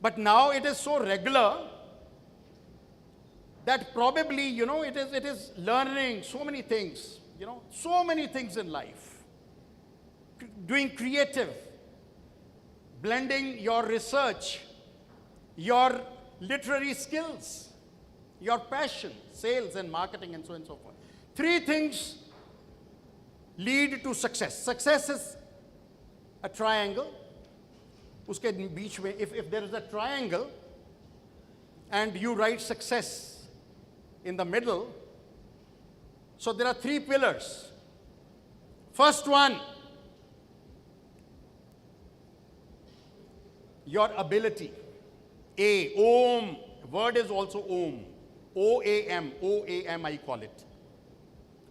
But now it is so regular that probably, it is learning so many things, so many things in life. doing creative, blending your research, your literary skills, your passion, sales and marketing, and so on and so forth. 3 things lead to success. Success is a triangle. Uske beech mein, if there is a triangle and you write success in the middle, so there are 3 pillars. First one, your ability. A, Om, word is also Om. O-A-M, O-A-M I call it.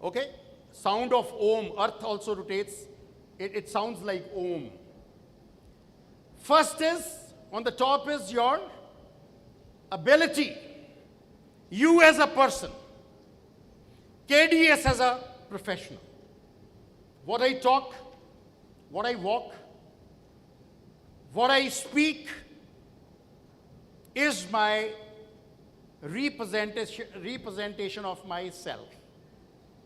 Okay? Sound of Om, earth also rotates. It sounds like Om. First is, on the top is your ability. You as a person. KDS as a professional. What I talk, what I walk, what I speak is my representation of myself.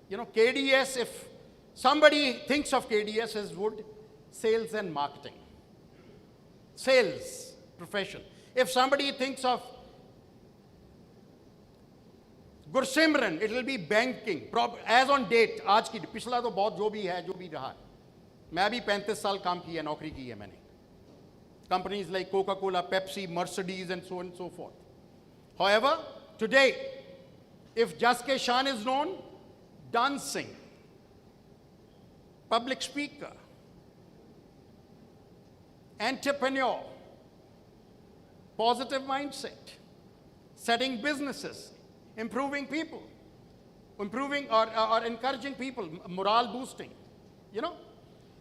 You know, KDS, if somebody thinks of KDS as wood, sales and marketing. Sales, profession. If somebody thinks of Gursimran, it will be banking. As on date, आज की पिछला तो बहुत जो भी है, जो भी रहा. मैं भी 35 साल काम किया, नौकरी की है मैंने. Companies like Coca-Cola, Pepsi, Mercedes, and so on and so forth. However, today, if Jaske Shan is known, dancing, public speaker, entrepreneur, positive mindset, setting businesses, improving people, improving or encouraging people, morale boosting, you know.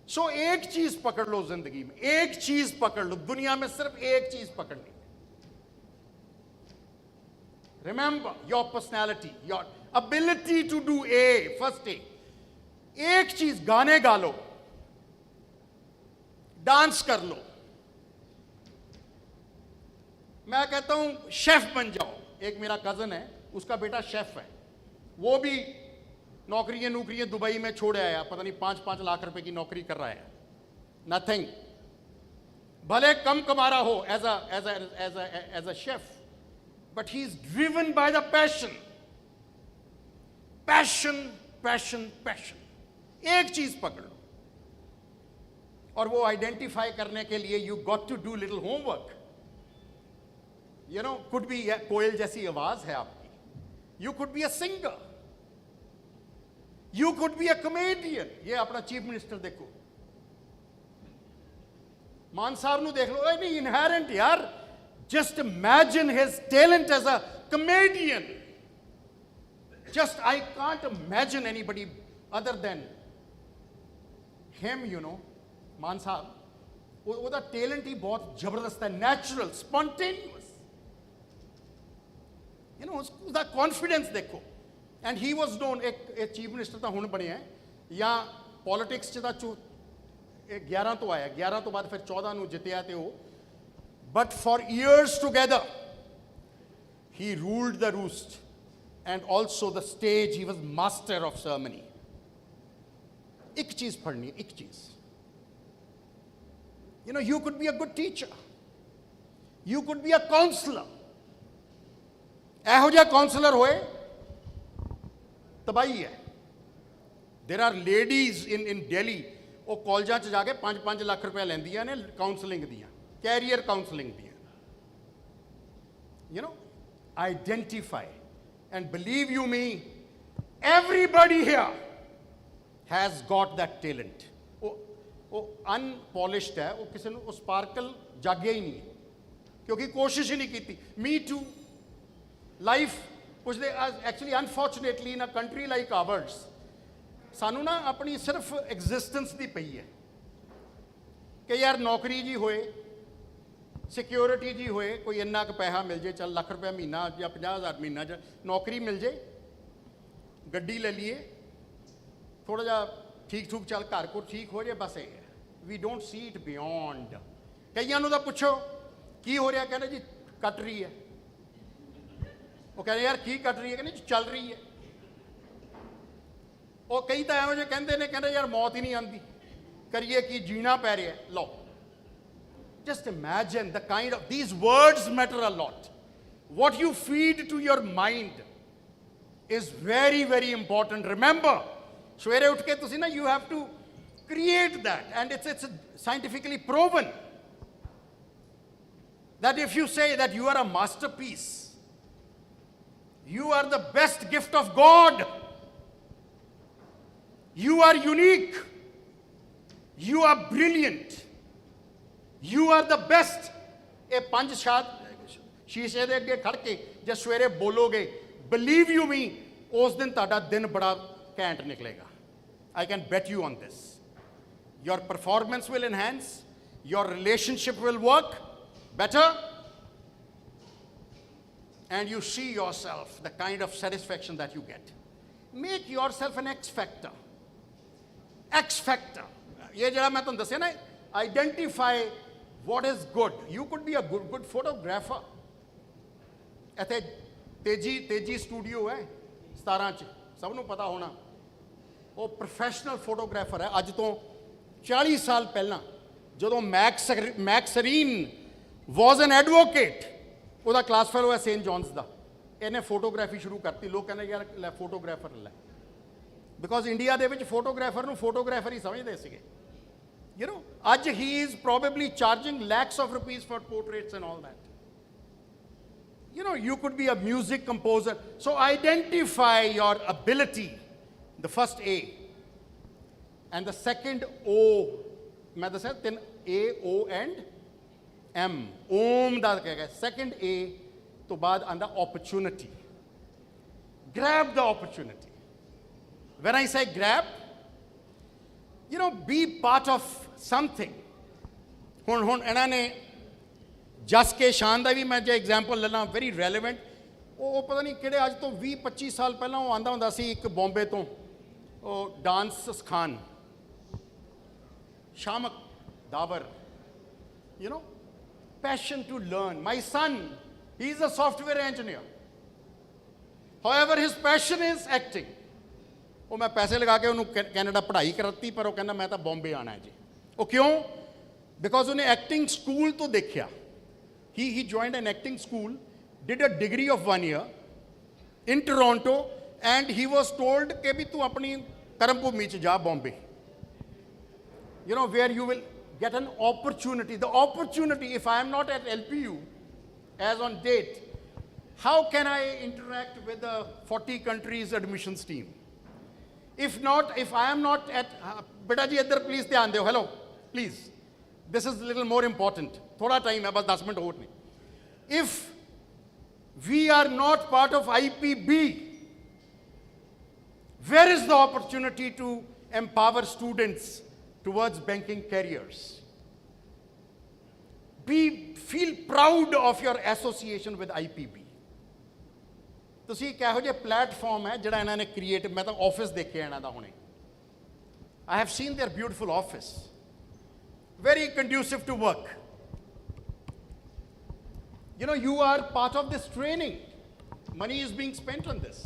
So एक चीज पकड़ लो जिंदगी में, एक चीज पकड़ लो, दुनिया में सिर्फ एक चीज पकड़नी. Remember your personality, your ability to do A, first A. एक चीज, गाने गा लो, डांस कर लो. मैं कहता हूं शेफ बन जाओ. एक मेरा कजन है, उसका बेटा शेफ है, वो भी नौकरियां दुबई में छोड़ आया, पता नहीं 5-5 लाख रुपए की नौकरी कर रहा है. नथिंग. भले कम कमा रहा हो as a chef, but he is driven by the passion. Passion, passion, passion. एक चीज पकड़ लो, और वो आइडेंटिफाई करने के लिए you got to do little homework. You know, could be कोयल जैसी आवाज है आपकी. You could be a singer. You could be a comedian. ये अपना चीफ मिनिस्टर देखो, मान साहब नु देख लो. नहीं, inherent यार. Just imagine his talent as a comedian. Just I can't imagine anybody other than him, you know. मान साहब, ਉਹਦਾ talent ही बहुत जबरदस्त है, natural, spontaneous. You know, उसका confidence देखो. And he was known, एक चीफ मिनिस्टर ਤਾਂ ਹੁਣ ਬਣਿਆ, ਜਾਂ पॉलिटिक्स ਚ ਤਾਂ 11 ਤੋਂ ਆਇਆ, 11 ਤੋਂ ਬਾਅਦ ਫਿਰ 14 ਨੂੰ ਜਿੱਤਿਆ ਤੇ ਉਹ. But for years together, he ruled the roost, and also the stage. He was master of ceremony. एक चीज पढ़नी, एक चीज. You know, you could be a good teacher. You could be a counselor. ਇਹੋ ਜਿਹਾ काउंसलर ਹੋਏ, तबाही है. There are ladies in Delhi, ਉਹ ਕਾਲਜਾਂ 'ਚ ਜਾ ਕੇ 5-5 ਲੱਖ ਰੁਪਏ ਲੈਂਦੀਆਂ ਨੇ ਕਾਉਂਸਲਿੰਗ ਦੀਆਂ, ਕੈਰੀਅਰ ਕਾਉਂਸਲਿੰਗ ਦੀਆਂ. You know, identify, and believe you me, everybody here has got that talent. ਉਹ unpolished ਹੈ, ਉਹ ਕਿਸੇ ਨੂੰ ਉਹ sparkle ਜਾਗਿਆ ਹੀ ਨਹੀਂ, ਕਿਉਂਕਿ ਕੋਸ਼ਿਸ਼ ਹੀ ਨਹੀਂ ਕੀਤੀ. Me too. Life ਕੁਝ ਦੇ actually unfortunately in a country like ours ਸਾਨੂੰ ਨਾ ਆਪਣੀ ਸਿਰਫ ਐਗਜ਼ਿਸਟੈਂਸ ਦੀ ਪਈ ਹੈ ਕਿ ਯਾਰ ਨੌਕਰੀ ਜੀ ਹੋਏ, ਸਿਕਿਉਰਿਟੀ ਜੀ ਹੋਏ, ਕੋਈ ਇੰਨਾ ਕੁ ਪੈਸਾ ਮਿਲ ਜੇ, ਚੱਲ ਲੱਖ ਰੁਪਏ ਮਹੀਨਾ ਜਾਂ 50,000 ਮਹੀਨਾ ਜਾਂ ਨੌਕਰੀ ਮਿਲ ਜੇ, ਗੱਡੀ ਲੈ ਲਈਏ, ਥੋੜ੍ਹਾ ਜਿਹਾ ਠੀਕ ਠੂਕ ਚੱਲ ਘਰ ਕੋ ਠੀਕ ਹੋ ਜੇ, ਬਸ ਇਹ. ਵੀ ਡੋਂਟ ਸੀ ਇਟ ਬਿਯੋਂਡ. ਕਈਆਂ ਨੂੰ ਤਾਂ ਪੁੱਛੋ ਕੀ ਹੋ ਰਿਹਾ, ਕਹਿੰਦੇ ਜੀ ਕੱਟ ਰਹੀ ਹੈ. ਉਹ ਕਹਿੰਦੇ ਯਾਰ ਕੀ ਕੱਟ ਰਹੀ ਹੈ, ਕਹਿੰਦੇ ਚੱਲ ਰਹੀ ਹੈ. ਉਹ ਕਈ ਤਾਂ ਇਹੋ ਜਿਹੇ ਕਹਿੰਦੇ ਨੇ, ਕਹਿੰਦੇ ਯਾਰ ਮੌਤ ਹੀ ਨਹੀਂ ਆਉਂਦੀ, करिए कि जीना पै रहा है लो just imagine the kind of these words matter a lot what you feed to your mind is very very important remember ਸਵੇਰੇ ਉੱਠ ਕੇ ਤੁਸੀਂ ਨਾ you have to create that and it's scientifically proven that if you say that you are a masterpiece you are the best gift of God you are unique you are brilliant you are the best ਇਹ ਪੰਜ ਸ਼ੀਸ਼ੇ ਦੇ ਅੱਗੇ ਖੜ ਕੇ ਜੇ ਸਵੇਰੇ ਬੋਲੋਗੇ believe you me ਉਸ ਦਿਨ ਤੁਹਾਡਾ ਦਿਨ ਬੜਾ ਘੈਂਟ ਨਿਕਲੇਗਾ I can bet you on this your performance will enhance your relationship will work better and you see yourself the kind of satisfaction that you get make yourself an X factor ये जरा मैं तुम दसे ना identify what is good you could be a good photographer ਇੱਥੇ ਤੇਜੀ studio ਹੈ 17 ਚ ਸਭ ਨੂੰ ਪਤਾ ਹੋਣਾ ਉਹ ਪ੍ਰੋਫੈਸ਼ਨਲ ਫੋਟੋਗ੍ਰਾਫਰ ਹੈ ਅੱਜ ਤੋਂ 40 ਸਾਲ ਪਹਿਲਾਂ ਜਦੋਂ ਮੈਕਸਰੀਨ ਵਾਸ ਐਨ ਐਡਵੋਕੇਟ ਉਹਦਾ ਕਲਾਸ ਫੈਲੋ ਹੈ ਸੇਂਟ ਜੌਨਸ ਦਾ ਇਹਨੇ ਫੋਟੋਗ੍ਰਾਫੀ ਸ਼ੁਰੂ ਕਰਤੀ ਲੋਕ ਕਹਿੰਦੇ ਯਾਰ ਲੈ ਫੋਟੋਗ੍ਰਾਫਰ ਲੈ ਬਿਕੋਜ਼ ਇੰਡੀਆ ਦੇ ਵਿੱਚ ਫੋਟੋਗ੍ਰਾਫਰ ਨੂੰ ਫੋਟੋਗ੍ਰਾਫਰ ਹੀ ਸਮਝਦੇ ਸੀਗੇ you know ਅੱਜ he is probably charging lakhs of rupees for portraits and all that you know you could be a music composer so identify your ability the first A and the second O मैं दसा तीन A O and M ओम ਦਾ ਕਹੇਗਾ second A ਤੋਂ ਬਾਅਦ ਆਂਦਾ opportunity grab the opportunity when I say grab you know be part of something ਹੁਣ ਇਹਨਾਂ ਨੇ ਜਸ ਕੇ ਸ਼ਾਨ ਦਾ ਵੀ ਮੈਂ ਜੇ ਐਗਜ਼ਾਮਪਲ ਲੈ ਲਾਂ ਵੈਰੀ ਰੈਲੇਵੈਂਟ ਉਹ ਪਤਾ ਨਹੀਂ ਕਿਹੜੇ ਅੱਜ ਤੋਂ 20-25 ਸਾਲ ਪਹਿਲਾਂ ਉਹ ਆਂਦਾ ਹੁੰਦਾ ਸੀ ਇੱਕ ਬੰਬੇ ਤੋਂ ਉਹ ਡਾਂਸ ਸਿਖਾਉਣ Shiamak ਦਾਵਰ you know passion to learn my son he is a software engineer however his passion is acting ਉਹ ਮੈਂ ਪੈਸੇ ਲਗਾ ਕੇ ਉਹਨੂੰ ਕੈਨੇਡਾ ਪੜ੍ਹਾਈ ਕਰਾਤੀ ਪਰ ਉਹ ਕਹਿੰਦਾ ਮੈਂ ਤਾਂ ਬੰਬੇ ਆਣਾ ਹੈ ਜੀ ਉਹ ਕਿਉਂ ਬਿਕੋਜ਼ ਉਹਨੇ ਐਕਟਿੰਗ ਸਕੂਲ ਤੋਂ ਦੇਖਿਆ he joined an acting school did a degree of 1 year in Toronto and he was told ਕਿ ਵੀ ਤੂੰ ਆਪਣੀ ਕਰਮ ਭੂਮੀ ਚ ਜਾ Bombay you know where you will get an opportunity the opportunity if I am not at LPU as on date how can I interact with the 40 countries admissions team if I am not at beta ji idhar please dhyan deo hello please this is a little more important thoda time hai bas 10 minute ਹੋਰ ne if we are not part of IPB where is the opportunity to empower students towards banking careers feel proud of your association with IPB ਤੁਸੀਂ ਇੱਕ ਇਹੋ ਜਿਹਾ platform ਹੈ ਜਿਹੜਾ ਇਹਨਾਂ ਨੇ create ਮੈਂ ਤਾਂ ਆਫਿਸ ਦੇਖਿਆ ਇਹਨਾਂ ਦਾ ਹੁਣੇ I have seen their beautiful office very conducive to work you know you are part of this training money is being spent on this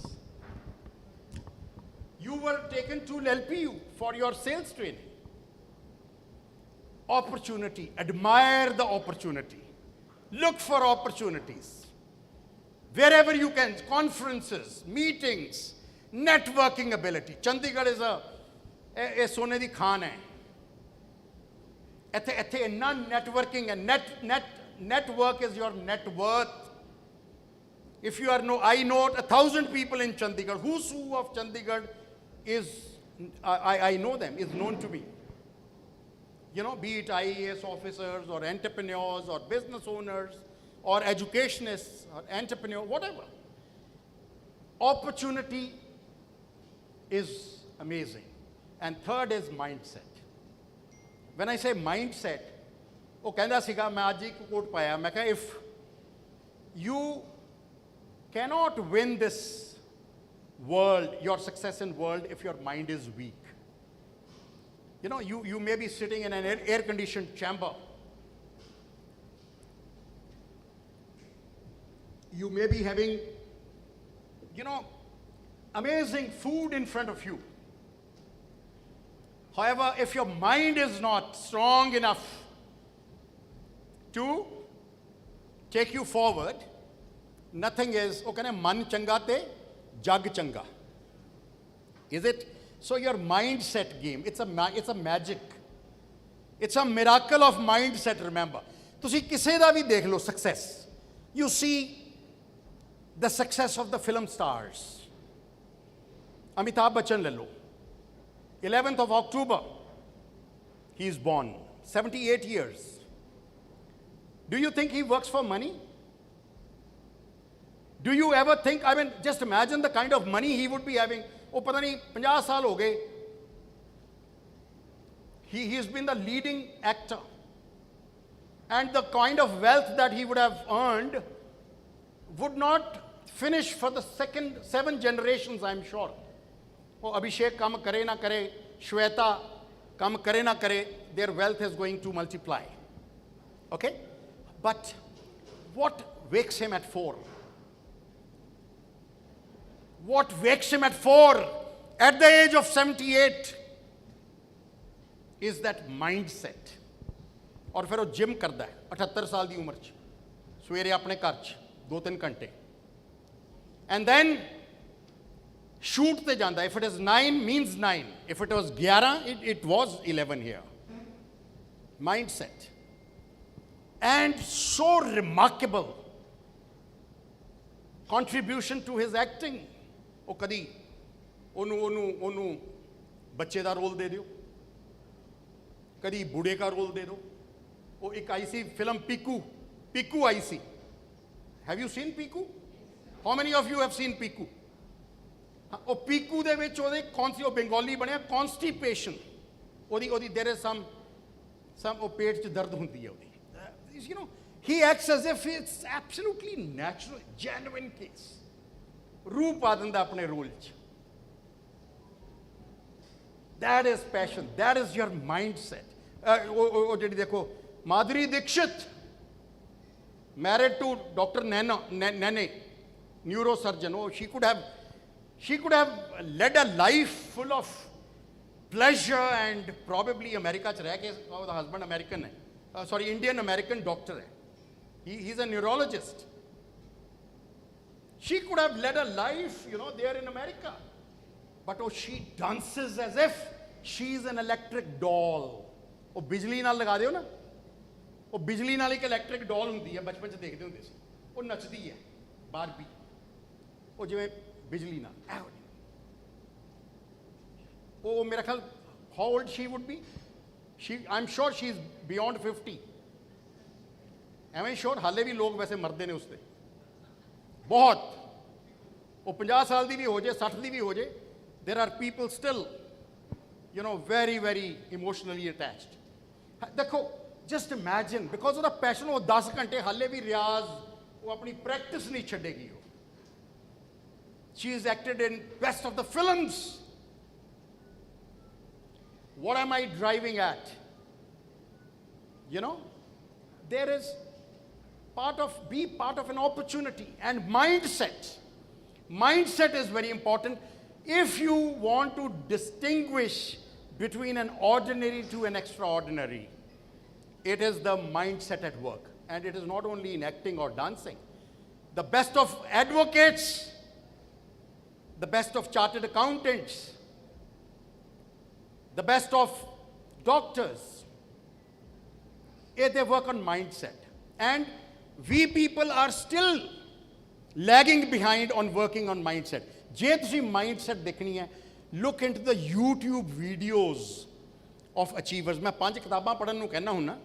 you were taken to LPU for your sales training opportunity admire the opportunity look for opportunities wherever you can conferences meetings networking ability Chandigarh is a sone di khan hai ਇੱਥੇ ਇੰਨਾ networking and network is your net worth if you are I know 1,000 people in Chandigarh who's who of Chandigarh is I know them is known to me you know be it IAS officers or entrepreneurs or business owners or educationists or entrepreneur whatever opportunity is amazing and third is mindset when I say mindset ਉਹ ਕਹਿੰਦਾ ਸੀਗਾ ਮੈਂ ਅੱਜ ਇੱਕ ਕੋਟ ਪਾਇਆ ਮੈਂ ਕਿਹਾ if you cannot win this world your success in world if your mind is weak you know you may be sitting in an air conditioned chamber you may be having you know amazing food in front of you However, if your mind is not strong enough to take you forward, nothing is, oh kehne man changa te jag changa. Is it? So your mindset game, it's a magic. It's a miracle of mindset, remember. ਤੁਸੀਂ ਕਿਸੇ ਦਾ ਵੀ ਦੇਖ ਲਓ success. You see the success of the film stars. Amitabh Bachchan le lo. 11th of October, he is born. 78 years. Do you think he works for money? Do you ever think, I mean, just imagine the kind of money he would be having. Oh, pata nahi, 50 saal ho gaye. He has been the leading actor. And the kind of wealth that he would have earned would not finish for the 7 generations, I'm sure. Oh, Abhishek kam kare na kare, Shweta kam kare na kare, their wealth is going to multiply. Okay? But what wakes him at 4? What wakes him at 4 at the age of 78 is that mindset. और फिर वो gym करता है 78 साल की उम्र च सवेरे अपने घर च 2-3 घंटे and then shoot ते जाता. If it is 9 means 9, if it was 11 it was 11 here. Mindset. And so remarkable contribution to his acting. ਉਹ ਕਦੀ ਉਹਨੂੰ ਬੱਚੇ ਦਾ ਰੋਲ ਦੇ ਦਿਓ, ਕਦੀ ਬੁੜੇ का रोल दे दो. ਉਹ ਇੱਕ ਆਈ ਸੀ ਫਿਲਮ ਪੀਕੂ ਆਈ ਸੀ. Have you seen Piku? How many of you have seen Piku? ਉਹ ਪੀਕੂ ਦੇ ਵਿੱਚ ਉਹਦੇ ਕੌਣ ਸੀ ਉਹ ਬੰਗਾਲੀ ਬਣਿਆ constipation. ਉਹਦੀ there is some ਉਹ ਪੇਟ 'ਚ ਦਰਦ ਹੁੰਦੀ ਹੈ ਉਹਦੀ. You know, he acts as if it's absolutely natural, genuine case. रूह पा दिंदा अपने रोल च. That is passion. That is your mindset. ਉਹ ਜਿਹੜੀ ਦੇਖੋ Madhuri Dixit, married to Dr. Nene, neurosurgeon. Oh, she could have led a life full of pleasure and probably America च रह के the husband American है. Sorry, Indian American doctor है. He's a neurologist. She could have led a life, you know, there in America. But oh, she dances as if she's an electric doll. ਉਹ ਬਿਜਲੀ ਨਾਲ ਲਗਾ ਦਿਓ ਨਾ, ਉਹ ਬਿਜਲੀ ਨਾਲ ਇੱਕ ਇਲੈਕਟ੍ਰਿਕ ਡਾਲ ਹੁੰਦੀ ਹੈ, ਬਚਪਨ 'ਚ ਦੇਖਦੇ ਹੁੰਦੇ ਸੀ. ਉਹ ਨੱਚਦੀ ਹੈ ਬਾਰਬੀ, ਉਹ ਜਿਵੇਂ ਬਿਜਲੀ ਨਾਲ. ਉਹ ਮੇਰਾ ਖਿਆਲ how old she would be? I'm sure she's beyond 50. ਐਵੇਂ ਸ਼ੋਰ ਹਾਲੇ ਵੀ ਲੋਕ ਵੈਸੇ ਮਰਦੇ ਨੇ ਉਸ 'ਤੇ ਬਹੁਤ. ਉਹ 50 ਸਾਲ ਦੀ ਵੀ ਹੋ ਜੇ, 60 ਦੀ ਵੀ ਹੋ ਜੇ, there are people still, you know, very, very emotionally attached. देखो, just imagine, because of the passion, वो 10 घंटे हाले भी रियाज, वो अपनी practice नहीं छड़ेगी. She is acted in best of the films. What am I driving at? You know, there is be part of an opportunity. And mindset is very important. If you want to distinguish between an ordinary to an extraordinary, it is the mindset at work. And it is not only in acting or dancing. The best of advocates, the best of chartered accountants, the best of doctors, they work on mindset. And we people are still lagging behind on working on mindset. ਜੇ ਤੁਸੀਂ mindset ਦੇਖਣੀ ਹੈ, look into the YouTube videos of achievers. ਮੈਂ 5 ਕਿਤਾਬਾਂ ਪੜ੍ਹਨ ਨੂੰ ਕਹਿੰਦਾ ਹੁੰਨਾ,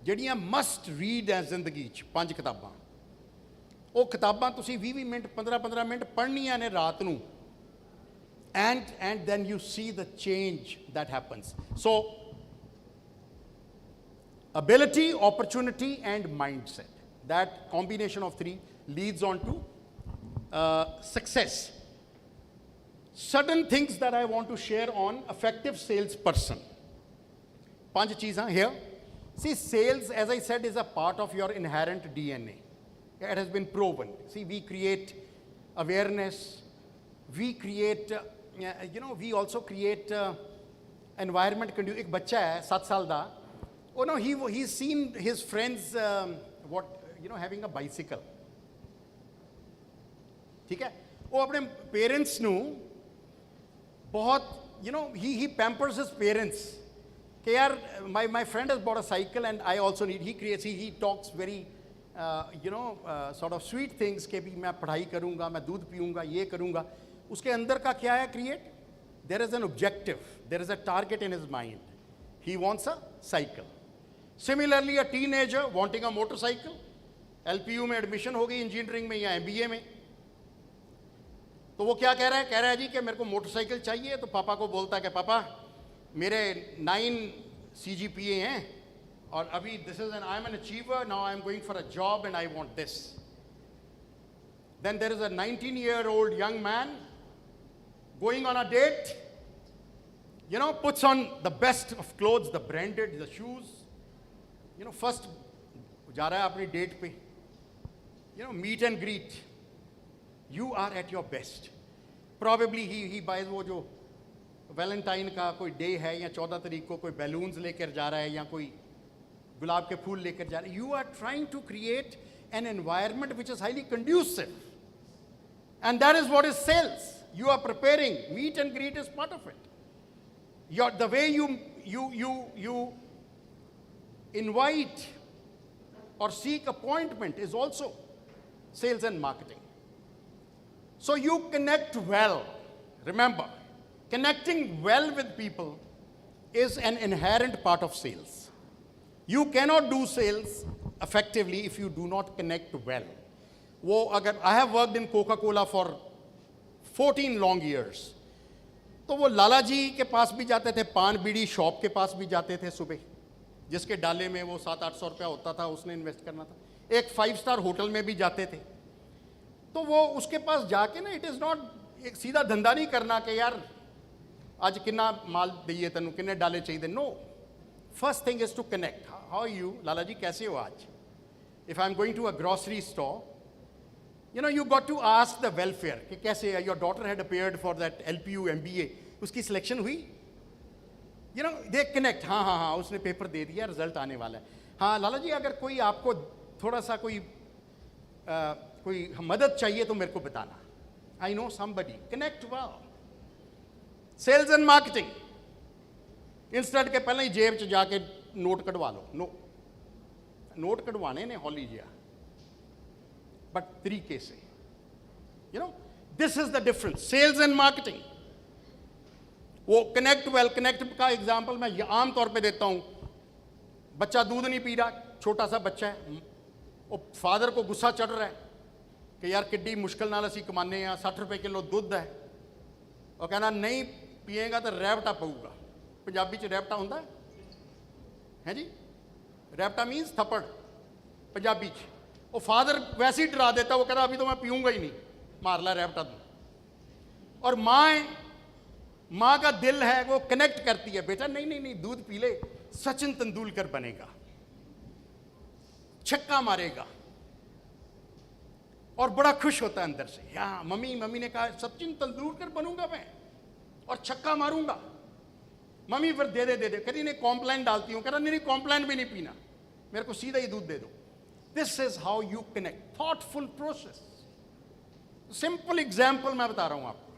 ਜਿਹੜੀਆਂ must read ਹੈ ਜ਼ਿੰਦਗੀ 'ਚ. 5 ਕਿਤਾਬਾਂ, ਉਹ ਕਿਤਾਬਾਂ ਤੁਸੀਂ 20 ਮਿੰਟ 15 ਮਿੰਟ ਪੜ੍ਹਨੀਆਂ ਨੇ ਰਾਤ ਨੂੰ. And then you see the change that happens. So ability, opportunity and mindset, that combination of 3 leads on to success. Certain things that I want to share on effective salesperson. 5 cheezan here. See, sales, as I said, is a part of your inherent DNA. It has been proven. See, we create awareness. We create, we also create environment conducive एक बच्चा है 7 साल का ਉਹ ਨਾ ਹੀ seen his friends what you نو having a bicycle ਠੀਕ ਹੈ ਉਹ ਆਪਣੇ ਪੇਰੈਂਟਸ ਨੂੰ ਬਹੁਤ ਯੂ نو ਹੀ ਪੈਂਪਰਸ ਹਿਸ ਪੇਰੈਂਟਸ ਕਿ ਯਾਰ my friend has bought a cycle and I also need he creates he talks very you know sort of sweet things के भी मैं पढ़ाई करूँगा मैं दूध पीऊँगा ये करूँगा उसके अंदर का क्या है create there is an objective there is a target in his mind he wants a cycle similarly a teenager wanting a motorcycle LPU में एडमिशन हो गई इंजीनियरिंग में या MBA में तो वो क्या कह रहा है जी कि मेरे को मोटरसाइकिल चाहिए तो पापा को बोलता है कि पापा मेरे 9 CGPA हैं और अभी this is an I am an achiever now I am going for a job and I want this then there is a 19-year-old young man going on a date you know puts on the best of clothes the branded the shoes you know first जा रहा है अपनी date पे you know meet and greet you are at your best probably he buys वो जो Valentine का कोई day है या 14 तारीख को कोई बैलून्स लेकर जा रहा है या कोई गुलाब के फूल लेकर जा रहे you are trying to create an environment which is highly conducive and that is what is sales you are preparing meet and greet is part of it your the way you invite or seek appointment is also sales and marketing. So you connect well. Remember, connecting well with people is an inherent part of sales. You cannot do sales effectively if you do not connect well. I have worked in Coca-Cola for 14 long years. तो वो लाला जी के पास भी जाते थे, पान बीड़ी shop के पास भी जाते थे सुबह, जिसके डाले में वो 700-800 रुपया होता था, उसने इन्वेस्ट करना था. एक 5-star होटल में भी जाते थे. तो वो उसके पास जाके ना, इट इज़ नॉट एक सीधा धंधा नहीं करना कि यार आज कितना माल दिए तेन, कितने डाले चाहिए. No, first thing is to connect. How you Lala ji, कैसे हो आज? If I am going to a grocery store, you know, you got to ask the welfare कि कैसे है, your daughter had appeared for that LPU MBA, उसकी selection हुई. You know, they connect. हाँ हाँ हाँ, उसने पेपर दे दिया, रिजल्ट आने वाला है. हाँ लाला जी, अगर कोई आपको थोड़ा सा कोई मदद चाहिए तो मेरे को बताना. I know somebody. Connect well. Sales and marketing. Instant के पहले ही जेब च जाके नोट कढ़वा लो. नो, नोट कढ़वाने ने हौली जिया, बट तरीके से. You know, this is the difference. Sales and marketing. वो कनेक्ट वेल. कनेक्ट का एग्जांपल मैं आम तौर पे देता हूं. बच्चा दूध नहीं पी रहा, छोटा सा बच्चा है, वो फादर को गुस्सा चढ़ रहा है कि यार किड्डी मुश्किल नाल असीं कमाने हैं, 60 रुपए किलो दुध है, और कहना नहीं पिएगा तो रैबटा पऊगा. पंजाबी च रैबटा होंदा है जी. रैबटा मीन्स थप्पड़ पंजाबी च. वो फादर वैसे ही डरा देता, वो कहता अभी तो मैं पीऊंगा ही नहीं, मार ला रैबटा तू. और माँ का दिल है, वो कनेक्ट करती है, बेटा नहीं नहीं नहीं, दूध पी ले, सचिन तेंदुलकर बनेगा, छक्का मारेगा, और बड़ा खुश होता है अंदर से. हाँ, मम्मी ने कहा सचिन तेंदुलकर बनूंगा मैं और छक्का मारूंगा. मम्मी फिर दे दे. कभी नहीं कॉम्प्लान डालती हूँ, कह रहा नहीं कॉम्प्लान भी नहीं पीना, मेरे को सीधा ही दूध दे दो. This is how you connect. Thoughtful process. Simple example मैं बता रहा हूं आपको.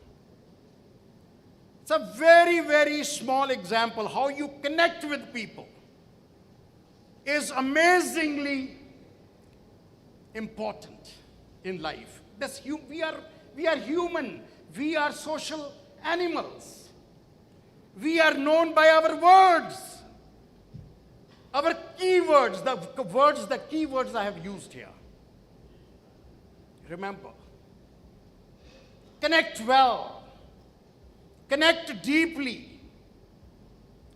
It's a very very small example. How you connect with people is amazingly important in life. We are human. We are social animals. We are known by our words, our keywords, the keywords I have used here. Remember, connect well, connect deeply.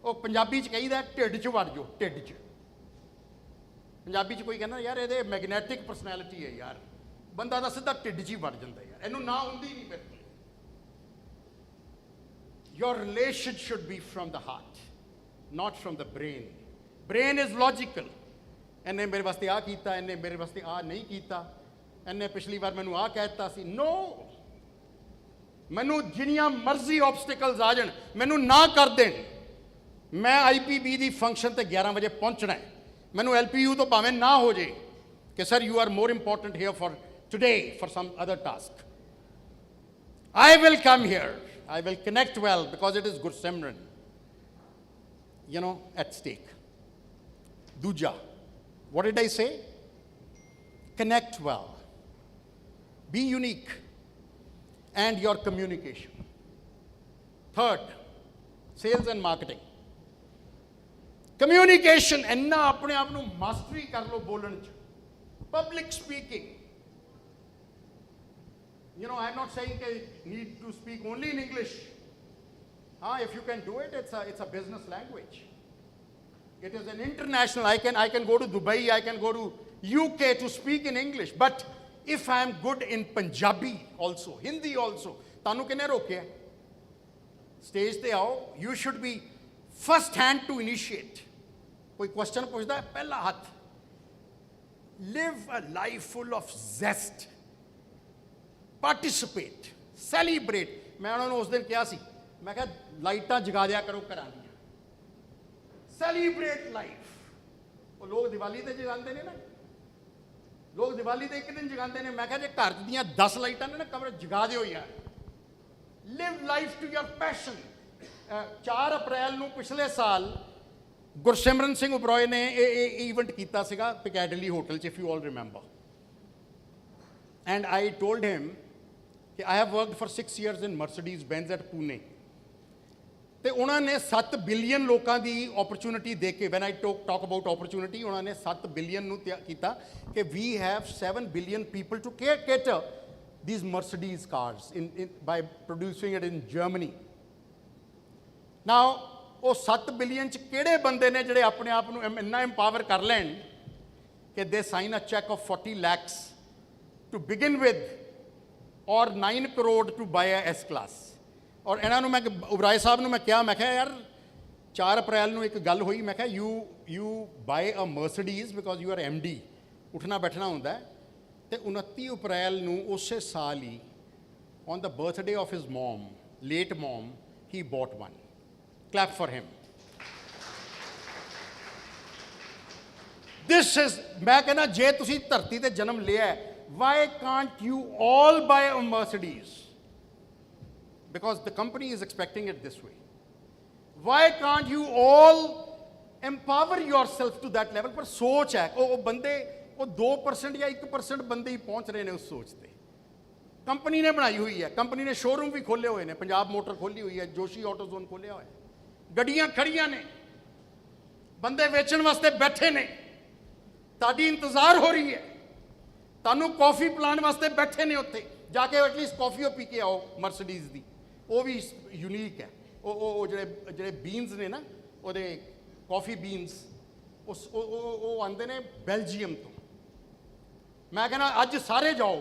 ਉਹ ਪੰਜਾਬੀ ਚ ਕਹੀਦਾ ਢਿੱਡ ਚ ਵੜ ਜਾਓ. ਢਿੱਡ ਚ ਪੰਜਾਬੀ ਚ ਕੋਈ ਕਹਿੰਦਾ ਯਾਰ ਇਹਦੇ ਮੈਗਨੈਟਿਕ ਪਰਸਨੈਲਿਟੀ ਹੈ ਯਾਰ, ਬੰਦਾ ਦਾ ਸਿੱਧਾ ਢਿੱਡ 'ਚ ਹੀ ਵੜ ਜਾਂਦਾ ਯਾਰ, ਇਹਨੂੰ ਨਾ ਹੁੰਦੀ ਨਹੀਂ ਮੇਰੇ ਕੋਲ. Your relation should be from the heart, not from the brain. Brain is logical. ਇਹਨੇ ਮੇਰੇ ਵਾਸਤੇ ਆ ਕੀਤਾ, ਇਹਨੇ ਮੇਰੇ ਵਾਸਤੇ ਆ ਨਹੀਂ ਕੀਤਾ, ਇਹਨੇ ਪਿਛਲੀ ਵਾਰ ਮੈਨੂੰ ਆ ਕਹਿ ਦਿੱਤਾ ਸੀ. No, ਮੈਨੂੰ ਜਿੰਨੀਆਂ ਮਰਜ਼ੀ ਆਬਸਟੀਕਲਸ ਆ ਜਾਣ, ਮੈਨੂੰ ਨਾ ਕਰ ਦੇਣ, मैं IPB ਦੀ ਫੰਕਸ਼ਨ ਤੇ 11 ਵਜੇ ਪਹੁੰਚਣਾ ਹੈ। ਮੈਨੂੰ LPU ਤੋਂ ਭਾਵੇਂ ਨਾ ਹੋ ਜੇ ਕਿ sir you are more important here for today for some other task. I will come here. I will connect well because it is Gursimran, at stake. Dooja, what did I say? Connect well. Be unique. And your communication. Third, sales and marketing. Communication, enna apne aap nu mastery kar lo bolan ch. Public speaking. I'm not saying that you need to speak only in English. If you can do it, it's a business language. It is an international. I can go to Dubai, I can go to UK to speak in English. But if I am good in Punjabi also, Hindi also, tanu kine roke? Stage te aao. You should be first hand to initiate. Koi question puchda hai, pehla hath. Live a life full of zest. Participate, celebrate. मैं उन्होंने उस दिन क्या सी मैं कहा लाइटां जगा दिया करो घरां दियां। Celebrate life. वो लोग दिवाली ते जगाते ने ना, लोग दिवाली ते एक दिन जगाते ने। मैं कहा जे घर दियां 10 लाइटां ने ना कमरे जगा दिओ यार। Live life to your passion. 4 अप्रैल ਨੂੰ पिछले साल गुरसिमरन सिंह उबरॉय ने इवेंट कीता सीगा पिकैडली होटल च, if you all remember. And I told him I have worked for 6 years in Mercedes Benz at Pune. ਤੇ ਉਹਨਾਂ ਨੇ 7 ਬਿਲੀਅਨ ਲੋਕਾਂ ਦੀ ਓਪਰਚੁਨਿਟੀ ਦੇ ਕੇ, when I talk about opportunity, ਉਹਨਾਂ ਨੇ 7 ਬਿਲੀਅਨ ਨੂੰ ਕੀਤਾ ਕਿ we have 7 billion people to cater these Mercedes cars by producing it in Germany. Now ਉਹ 7 ਬਿਲੀਅਨ ਚ ਕਿਹੜੇ ਬੰਦੇ ਨੇ ਜਿਹੜੇ ਆਪਣੇ ਆਪ ਨੂੰ ਇੰਨਾ empower ਕਰ ਲੈਣ ਕਿ they sign a check of 40 lakhs to begin with or 9 crore to buy a S class. ਔਰ ਇਹਨਾਂ ਨੂੰ ਮੈਂ ਉਬਰਾਏ ਸਾਹਿਬ ਨੂੰ ਮੈਂ ਕਿਹਾ ਯਾਰ 4 ਅਪ੍ਰੈਲ ਨੂੰ ਇੱਕ ਗੱਲ ਹੋਈ, ਮੈਂ ਕਿਹਾ you buy a Mercedes because you are MD, ਉੱਠਣਾ ਬੈਠਣਾ ਹੁੰਦਾ ਹੈ। ਤੇ 29 ਅਪ੍ਰੈਲ ਨੂੰ ਉਸੇ ਸਾਲ ਹੀ on the birthday of his mom, late mom, he bought one. Clap for him. This is, ਮੈਂ ਕਹਿੰਦਾ ਜੇ ਤੁਸੀਂ ਧਰਤੀ ਤੇ ਜਨਮ ਲਿਆ, why can't you all buy a Mercedes? Because the company is expecting it this way. Why can't you all empower yourself to that level? पर सोच है वो बंदे वो 2% या 1% बंदे ही पहुंच रहे हैं उस सोच पे। कंपनी ने बनाई हुई है, कंपनी ने शोरूम भी खोले हुए हैं, पंजाब मोटर खोली हुई है, जोशी ऑटो जोन खोलिया हुआ है, गड्डियां खड़ियां ने, बंदे वेचण वास्ते बैठे ने, ताड़ी इंतजार हो रही है, तानू कॉफी पिलाने वास्ते बैठे ने, उत्थे जाके एटलीस्ट कॉफी पी के आओ मर्सिडीज़ दी। वो भी यूनीक है, वो ਜਿਹੜੇ ਬੀਨਸ ਨੇ ਨਾ ਉਹਦੇ ਕਾਫੀ ਬੀਨਸ ਉਹ ਆਉਂਦੇ ਨੇ ਬੈਲਜੀਅਮ ਤੋਂ। ਮੈਂ ਕਹਿੰਦਾ ਅੱਜ ਸਾਰੇ ਜਾਓ,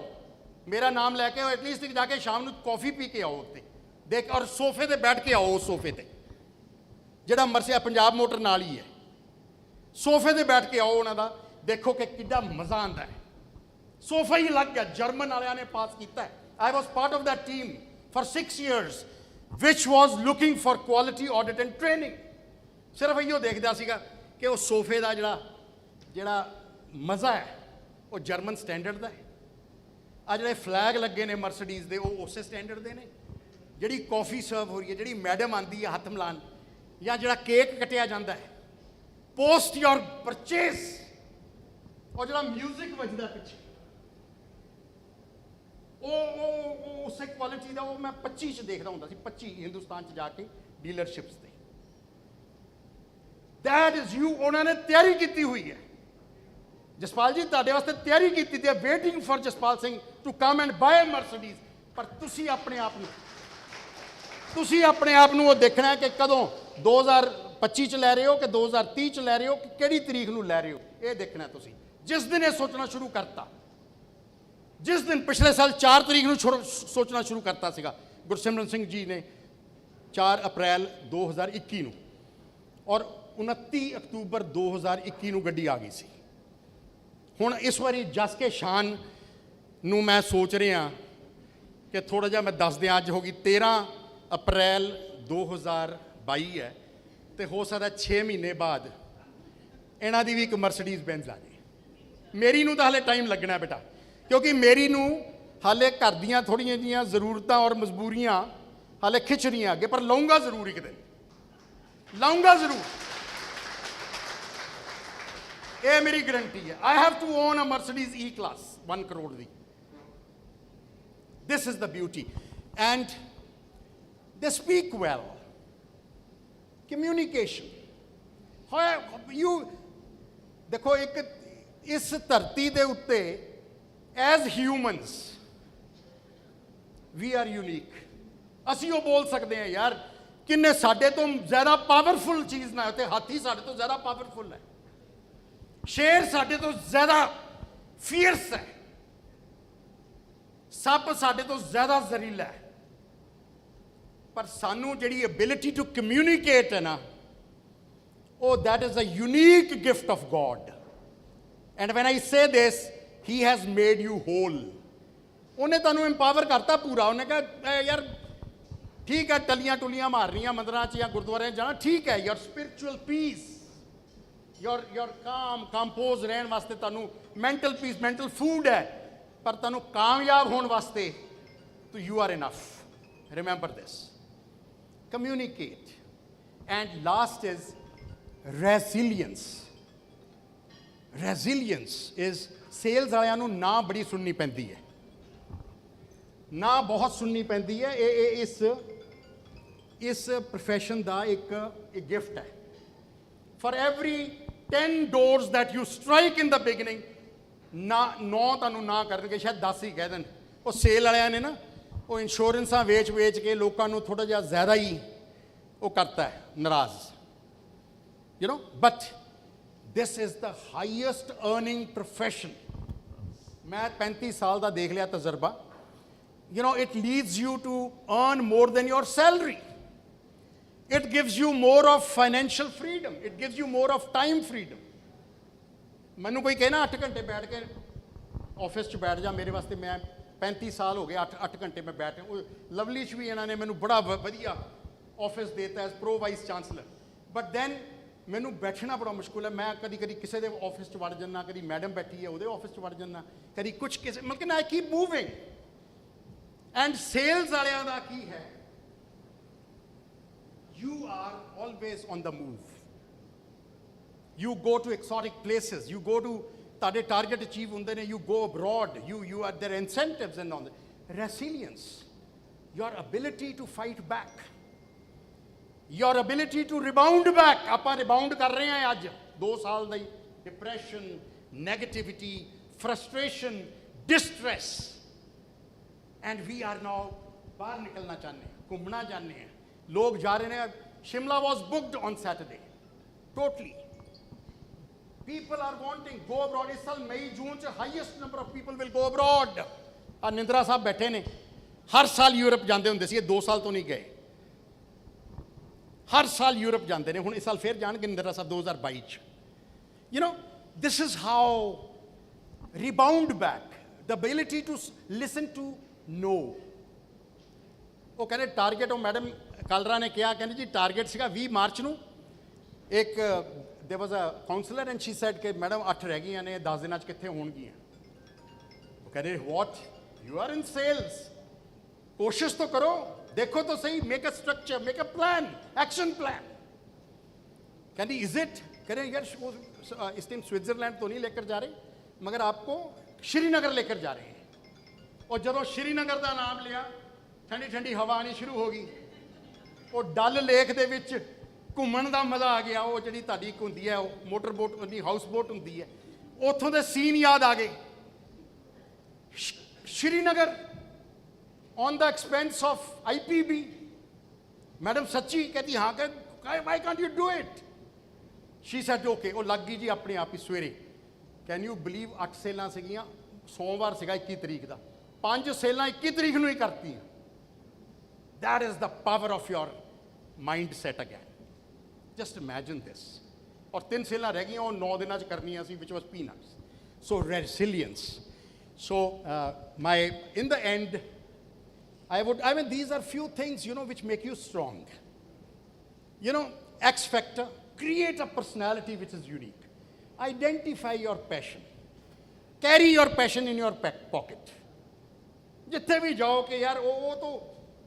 ਮੇਰਾ ਨਾਮ ਲੈ ਕੇ ਐਟਲੀਸਟ ਜਾ ਕੇ ਸ਼ਾਮ ਨੂੰ ਕਾਫੀ ਪੀ ਕੇ ਆਓ ਉੱਤੇ ਦੇਖ, ਔਰ ਸੋਫੇ ਤੇ ਬੈਠ ਕੇ ਆਓ, ਉਸ ਸੋਫੇ ਤੇ ਜਿਹੜਾ ਮਰਸਿਆ ਪੰਜਾਬ ਮੋਟਰ ਨਾਲ ਹੀ ਹੈ, ਸੋਫੇ ਤੇ ਬੈਠ ਕੇ ਆਓ ਉਹਨਾਂ ਦਾ, ਦੇਖੋ ਕਿ ਕਿੱਡਾ ਮਜ਼ਾ ਆਉਂਦਾ ਹੈ। ਸੋਫਾ ਹੀ ਲੱਗ ਗਿਆ, ਜਰਮਨ ਵਾਲਿਆਂ ਨੇ ਪਾਸ ਕੀਤਾ ਹੈ। I was part of that team for 6 years, which was looking for quality audit and training. ਸਿਰਫ ਇਹੋ ਦੇਖਦਾ ਸੀਗਾ ਕਿ ਉਹ ਸੋਫੇ ਦਾ ਜਿਹੜਾ ਮਜ਼ਾ ਹੈ ਉਹ ਜਰਮਨ ਸਟੈਂਡਰਡ ਦਾ ਹੈ। ਆ ਜਿਹੜੇ ਫਲੈਗ ਲੱਗੇ ਨੇ ਮਰਸੀਡੀਜ਼ ਦੇ ਉਹ ਉਸੇ ਸਟੈਂਡਰਡ ਦੇ ਨੇ। ਜਿਹੜੀ ਕਾਫੀ ਸਰਵ ਹੋ ਰਹੀ ਹੈ, ਜਿਹੜੀ ਮੈਡਮ ਆਉਂਦੀ ਹੈ ਹੱਥ ਮਿਲਾਉਣ, ਜਾਂ ਜਿਹੜਾ ਕੇਕ ਕੱਟਿਆ ਜਾਂਦਾ ਹੈ, ਪੋਸਟ ਯੋਰ ਪਰਚੇਸ, ਔਰ ਜਿਹੜਾ ਮਿਊਜ਼ਿਕ ਵੱਜਦਾ ਪਿੱਛੇ, ਉਹ ਉਸੇ ਕੁਆਲਿਟੀ ਦਾ ਉਹ ਮੈਂ 25 ਚ ਦੇਖਦਾ ਹੁੰਦਾ ਸੀ, 25 ਹਿੰਦੁਸਤਾਨ ਚ ਜਾ ਕੇ ਡੀਲਰਸ਼ਿਪਸ ਤੇ। That is you. ਉਹਨਾਂ ਨੇ ਤਿਆਰੀ ਕੀਤੀ ਹੋਈ ਹੈ। ਜਸਪਾਲ ਜੀ ਤੁਹਾਡੇ ਵਾਸਤੇ ਤਿਆਰੀ ਕੀਤੀ ਤੇ waiting for Jaspal Singh to come and buy Mercedes. ਪਰ ਤੁਸੀਂ ਆਪਣੇ ਆਪ ਨੂੰ ਉਹ ਦੇਖਣਾ ਹੈ ਕਿ ਕਦੋਂ 2025 ਚ ਲੈ ਰਹੇ ਹੋ ਕਿ 2030 ਚ ਲੈ ਰਹੇ ਹੋ ਕਿ ਕਿਹੜੀ ਤਰੀਕ ਨੂੰ ਲੈ ਰਹੇ ਹੋ, ਇਹ ਦੇਖਣਾ ਤੁਸੀਂ। ਜਿਸ ਦਿਨ ਇਹ ਸੋਚਣਾ ਸ਼ੁਰੂ ਕਰਤਾ, ਜਿਸ ਦਿਨ ਪਿਛਲੇ ਸਾਲ 4 ਤਰੀਕ ਨੂੰ ਸੋਚਣਾ ਸ਼ੁਰੂ ਕਰਤਾ ਸੀਗਾ ਗੁਰਸਿਮਰਨ ਸਿੰਘ ਜੀ ਨੇ, 4 ਅਪ੍ਰੈਲ 2021 ਨੂੰ, ਔਰ 29 ਅਕਤੂਬਰ 2021 ਨੂੰ ਗੱਡੀ ਆ ਗਈ ਸੀ। ਹੁਣ ਇਸ ਵਾਰੀ ਜਸ ਕੇ ਸ਼ਾਨ ਨੂੰ ਮੈਂ ਸੋਚ ਰਿਹਾ ਕਿ ਥੋੜ੍ਹਾ ਜਿਹਾ ਮੈਂ ਦੱਸ ਦਿਆਂ, ਅੱਜ ਹੋ ਗਈ 13 ਅਪ੍ਰੈਲ 2022 ਹੈ, ਤੇ ਹੋ ਸਕਦਾ 6 ਮਹੀਨੇ ਬਾਅਦ ਇਹਨਾਂ ਦੀ ਵੀ ਇੱਕ ਮਰਸੀਡੀਜ਼ ਬੈਂਜ਼ ਆ ਜਾਏ। ਮੇਰੀ ਨੂੰ ਤਾਂ ਹਾਲੇ ਟਾਈਮ ਲੱਗਣਾ ਬੇਟਾ, ਕਿਉਂਕਿ ਮੇਰੀ ਨੂੰ ਹਾਲੇ ਘਰ ਦੀਆਂ ਥੋੜ੍ਹੀਆਂ ਜਿਹੀਆਂ ਜ਼ਰੂਰਤਾਂ ਔਰ ਮਜਬੂਰੀਆਂ ਹਾਲੇ ਖਿੱਚ ਰਹੀਆਂ ਅੱਗੇ, ਪਰ ਲਾਉਂਗਾ ਜ਼ਰੂਰ ਇੱਕ ਦਿਨ, ਲਾਉਂਗਾ ਜ਼ਰੂਰ, ਇਹ ਮੇਰੀ ਗਰੰਟੀ ਹੈ। I have to own a Mercedes E class 1 crore ਦੀ। This is the beauty. And they speak well. Communication. You ਦੇਖੋ ਇੱਕ ਇਸ ਧਰਤੀ ਦੇ ਉੱਤੇ as humans we are unique. ਅਸੀਂ ਉਹ ਬੋਲ ਸਕਦੇ ਹਾਂ ਯਾਰ ਕਿੰਨੇ ਸਾਡੇ ਤੋਂ ਜ਼ਿਆਦਾ ਪਾਵਰਫੁਲ ਚੀਜ਼ ਨਾ ਤੇ ਹਾਥੀ ਸਾਡੇ ਤੋਂ ਜ਼ਿਆਦਾ ਪਾਵਰਫੁਲ ਹੈ, ਸ਼ੇਰ ਸਾਡੇ ਤੋਂ ਜ਼ਿਆਦਾ ਫੀਅਰਸ ਹੈ, ਸੱਪ ਸਾਡੇ ਤੋਂ ਜ਼ਿਆਦਾ ਜ਼ਹਿਰੀਲਾ ਹੈ, ਪਰ ਸਾਨੂੰ ਜਿਹੜੀ ਐਬਿਲਿਟੀ ਟੂ ਕਮਿਊਨੀਕੇਟ ਹੈ ਨਾ, ਉਹ that is a unique gift of God. And when I say this, he has made you whole. ਉਹਨੇ ਤੁਹਾਨੂੰ ਇੰਪਾਵਰ ਕਰਤਾ ਪੂਰਾ। ਉਹਨੇ ਕਿਹਾ ਯਾਰ ਠੀਕ ਹੈ ਟਲੀਆਂ ਟੁਲੀਆਂ ਮਾਰਨੀਆਂ ਮੰਦਰਾਂ 'ਚ ਜਾਂ ਗੁਰਦੁਆਰਿਆਂ 'ਚ ਜਾਣਾ ਠੀਕ ਹੈ, ਯੋਰ ਸਪਿਰਿਚੁਅਲ ਪੀਸ, ਯੋਰ ਕਾਮ ਕੰਪੋਜ਼ ਰਹਿਣ ਵਾਸਤੇ ਤੁਹਾਨੂੰ ਮੈਂਟਲ ਪੀਸ, ਮੈਂਟਲ ਫੂਡ ਹੈ, ਪਰ ਤੁਹਾਨੂੰ ਕਾਮਯਾਬ ਹੋਣ ਵਾਸਤੇ ਤੋ you are enough. Remember this, communicate. And last is resilience. Resilience is sales ਵਾਲਿਆਂ ਨੂੰ ਨਾ ਬੜੀ ਸੁਣਨੀ ਪੈਂਦੀ ਹੈ, ਨਾ ਬਹੁਤ ਸੁਣਨੀ ਪੈਂਦੀ ਹੈ। ਇਹ ਇਸ profession ਦਾ ਇੱਕ ਗਿਫਟ ਹੈ। For every 10 doors that you strike in the beginning, ਨਾ 9 ਤੁਹਾਨੂੰ ਨਾ ਕਰਨਗੇ, ਸ਼ਾਇਦ 10 ਹੀ ਕਹਿ ਦੇਣ। ਉਹ ਸੇਲ ਵਾਲਿਆਂ ਨੇ ਨਾ ਉਹ ਇੰਸ਼ੋਰੈਂਸਾਂ ਵੇਚ ਕੇ ਲੋਕਾਂ ਨੂੰ ਥੋੜ੍ਹਾ ਜਿਹਾ ਜ਼ਿਆਦਾ ਹੀ ਉਹ ਕਰਤਾ ਹੈ ਨਾਰਾਜ਼। You know, but this is the highest earning profession. ਮੈਂ 35 ਸਾਲ ਦਾ ਦੇਖ ਲਿਆ ਤਜਰਬਾ। You know, it leads you to earn more than your salary. It gives you more of financial freedom. It gives you more of time freedom. ਮੈਨੂੰ ਕੋਈ ਕਹੇ ਨਾ 8 ਘੰਟੇ ਬੈਠ ਕੇ ਆਫਿਸ 'ਚ ਬੈਠ ਜਾ, ਮੇਰੇ ਵਾਸਤੇ ਮੈਂ 35 ਸਾਲ ਹੋ ਗਏ 8 ਘੰਟੇ ਮੈਂ ਬੈਠ, ਲਵਲੀ 'ਚ ਵੀ ਇਹਨਾਂ ਨੇ ਮੈਨੂੰ ਬੜਾ ਵਧੀਆ ਆਫਿਸ ਦੇਤਾ as pro vice chancellor, but then ਮੈਨੂੰ ਬੈਠਣਾ ਬੜਾ ਮੁਸ਼ਕਿਲ ਹੈ। ਮੈਂ ਕਦੀ ਕਿਸੇ ਦੇ ਆਫਿਸ 'ਚ ਵੜ ਜਾਂਦਾ, ਕਦੀ ਮੈਡਮ ਬੈਠੀ ਹੈ ਉਹਦੇ ਆਫਿਸ 'ਚ ਵੜ ਜਾਂਦਾ, ਕਦੀ ਕੁਛ ਕਿਸੇ ਮਤਲਬ ਕਿ I keep moving. And sales ਵਾਲਿਆਂ ਦਾ ਕੀ ਹੈ, you are always on the move. You go to exotic places, you go to, ਤੁਹਾਡੇ ਟਾਰਗੇਟ ਅਚੀਵ ਹੁੰਦੇ ਨੇ, you go abroad, you are there incentives and on resilience, your ability to fight back, your ability to rebound back. ਆਪਾਂ rebound ਕਰ ਰਹੇ ਹਾਂ ਅੱਜ 2 ਸਾਲ ਦਾ ਹੀ, depression, negativity, frustration, distress, and we are now ਬਾਹਰ ਨਿਕਲਣਾ ਚਾਹੁੰਦੇ ਹਾਂ, ਘੁੰਮਣਾ ਚਾਹੁੰਦੇ ਹਾਂ। ਲੋਕ ਜਾ ਰਹੇ ਨੇ, Shimla was booked on Saturday totally. People are wanting go abroad. ਇਸ ਸਾਲ ਮਈ ਜੂਨ 'ਚ highest number of people will go abroad. ਆ ਨਿੰਦਰਾ ਸਾਹਿਬ ਬੈਠੇ ਨੇ, ਹਰ ਸਾਲ ਯੂਰਪ ਜਾਂਦੇ ਹੁੰਦੇ ਸੀ, ਇਹ 2 ਸਾਲ ਤੋਂ ਨਹੀਂ ਗਏ, ਹਰ ਸਾਲ ਯੂਰਪ ਜਾਂਦੇ ਨੇ। ਹੁਣ ਇਸ ਸਾਲ ਫਿਰ ਜਾਣਗੇ ਨਿੰਦਰਾ ਸਾਹਿਬ 2022 'ਚ। You know, this is how rebound back, the ability to listen to no. ਉਹ ਕਹਿੰਦੇ ਟਾਰਗੇਟ, ਉਹ ਮੈਡਮ ਕਾਲਰਾ ਨੇ ਕਿਹਾ, ਕਹਿੰਦੇ ਜੀ ਟਾਰਗੇਟ ਸੀਗਾ 20 ਮਾਰਚ ਨੂੰ। ਇੱਕ ਦੇਰ ਵਾਜ਼ ਅ ਕਾਉਂਸਲਰ ਐਂਡ ਸ਼ੀ ਸੈਡ ਕਿ ਮੈਡਮ 8 ਰਹਿ ਗਈਆਂ ਨੇ, 10 ਦਿਨਾਂ 'ਚ ਕਿੱਥੇ ਹੋਣਗੀਆਂ। ਉਹ ਕਹਿੰਦੇ ਵਾਟ, ਯੂ ਆਰ ਇਨ ਸੇਲਸ, ਕੋਸ਼ਿਸ਼ ਤਾਂ ਕਰੋ, देखो तो सही, make a structure, make a plan, action plan. कहती इज इट, कह रहे यार इस टाइम स्विट्जरलैंड तो नहीं लेकर जा रहे, मगर आपको श्रीनगर लेकर जा रहे हैं। और जब श्रीनगर का नाम लिया, ठंडी ठंडी हवा आनी शुरू हो गई, और डल लेक दे विच घूमन का मज़ा आ गया। वो जी ताड़ी एक होंदी है मोटर बोट, हाउस बोट होंदी है, उतों के सीन याद आ गए। Srinagar on the expense of IPB. Madam सच्ची कहती हाँ, why can't you do it? She said okay. वो लग गई जी अपने आप ही सवेरे। Can you believe 8 ਸੇਲਾਂ ਸੀਗੀਆਂ, ਸੋਮਵਾਰ ਸੀਗਾ 21 ਤਰੀਕ ਦਾ, 5 ਸੇਲਾਂ 21 ਤਰੀਕ ਨੂੰ ਹੀ ਕਰਤੀਆਂ। That is the power of your mindset again. Just imagine this. ਔਰ 3 ਸੇਲਾਂ ਰਹਿ ਗਈਆਂ, ਉਹ 9 ਦਿਨਾਂ 'ਚ ਕਰਨੀਆਂ ਸੀ, which was peanuts. So resilience. So in the end, I mean, these are few things, you know, which make you strong. You know, X factor, create a personality which is unique. Identify your passion. Carry your passion in your pocket. ਜਿੱਥੇ ਵੀ ਜਾਓ ਕਿ ਯਾਰ ਉਹ ਤੋਂ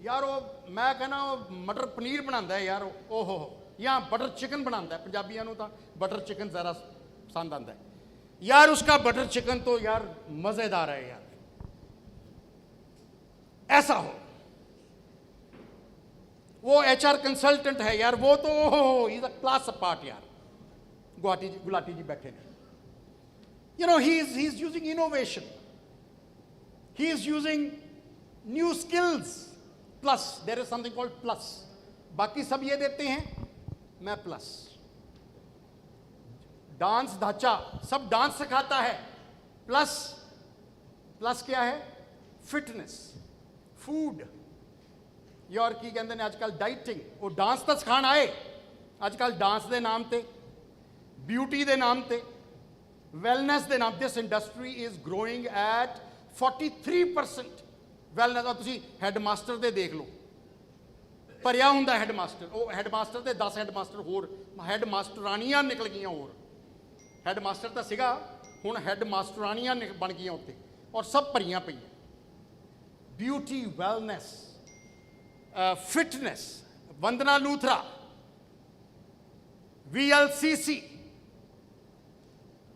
ਯਾਰ ਉਹ ਮੈਂ ਕਹਿੰਦਾ ਉਹ ਮਟਰ ਪਨੀਰ ਬਣਾਉਂਦਾ ਯਾਰ ਓਹੋ ਜਾਂ ਬਟਰ ਚਿਕਨ ਬਣਾਉਂਦਾ ਪੰਜਾਬੀਆਂ ਨੂੰ ਤਾਂ ਬਟਰ ਚਿਕਨ ज़रा पसंद आता है यार उसका बटर चिकन तो यार मज़ेदार है यार ऐसा हो वो HR कंसल्टेंट है यार वो तो इज अ क्लास अपार्ट यार गुलाटी जी बैठे हैं you know he's using innovation, he is using new skills, plus there is something called plus बाकी सब ये देते हैं मैं प्लस डांस ढांचा सब डांस सिखाता है प्लस प्लस क्या है फिटनेस फूड यार की कहते हैं आजकल डाइटिंग वो डांस तो सिखाण आए आजकल डांस के नाम ते ब्यूटी के नाम ते wellness ਦੇ ਨਾਮ this industry is growing at 43% wellness ਦਾ ਤੁਸੀਂ ਹੈਡਮਾਸਟਰ ਦੇ ਦੇਖ ਲਓ ਭਰਿਆ ਹੁੰਦਾ ਹੈਡਮਾਸਟਰ ਉਹ ਹੈਡਮਾਸਟਰ ਦੇ 10 ਹੈਡਮਾਸਟਰ ਹੋਰ ਹੈਡਮਾਸਟਰਾਨੀਆਂ ਨਿਕਲ ਗਈਆਂ ਹੋਰ ਹੈਡਮਾਸਟਰ ਤਾਂ ਸੀਗਾ ਹੁਣ ਹੈਡਮਾਸਟਰਾਨੀਆਂ ਬਣ ਗਈਆਂ ਉੱਤੇ ਔਰ ਸਭ ਭਰੀਆਂ ਪਈਆਂ ਬਿਊਟੀ ਵੈਲਨੈਸ ਫਿਟਨੈਸ ਵੰਦਨਾ ਲੂਥਰਾ VLCC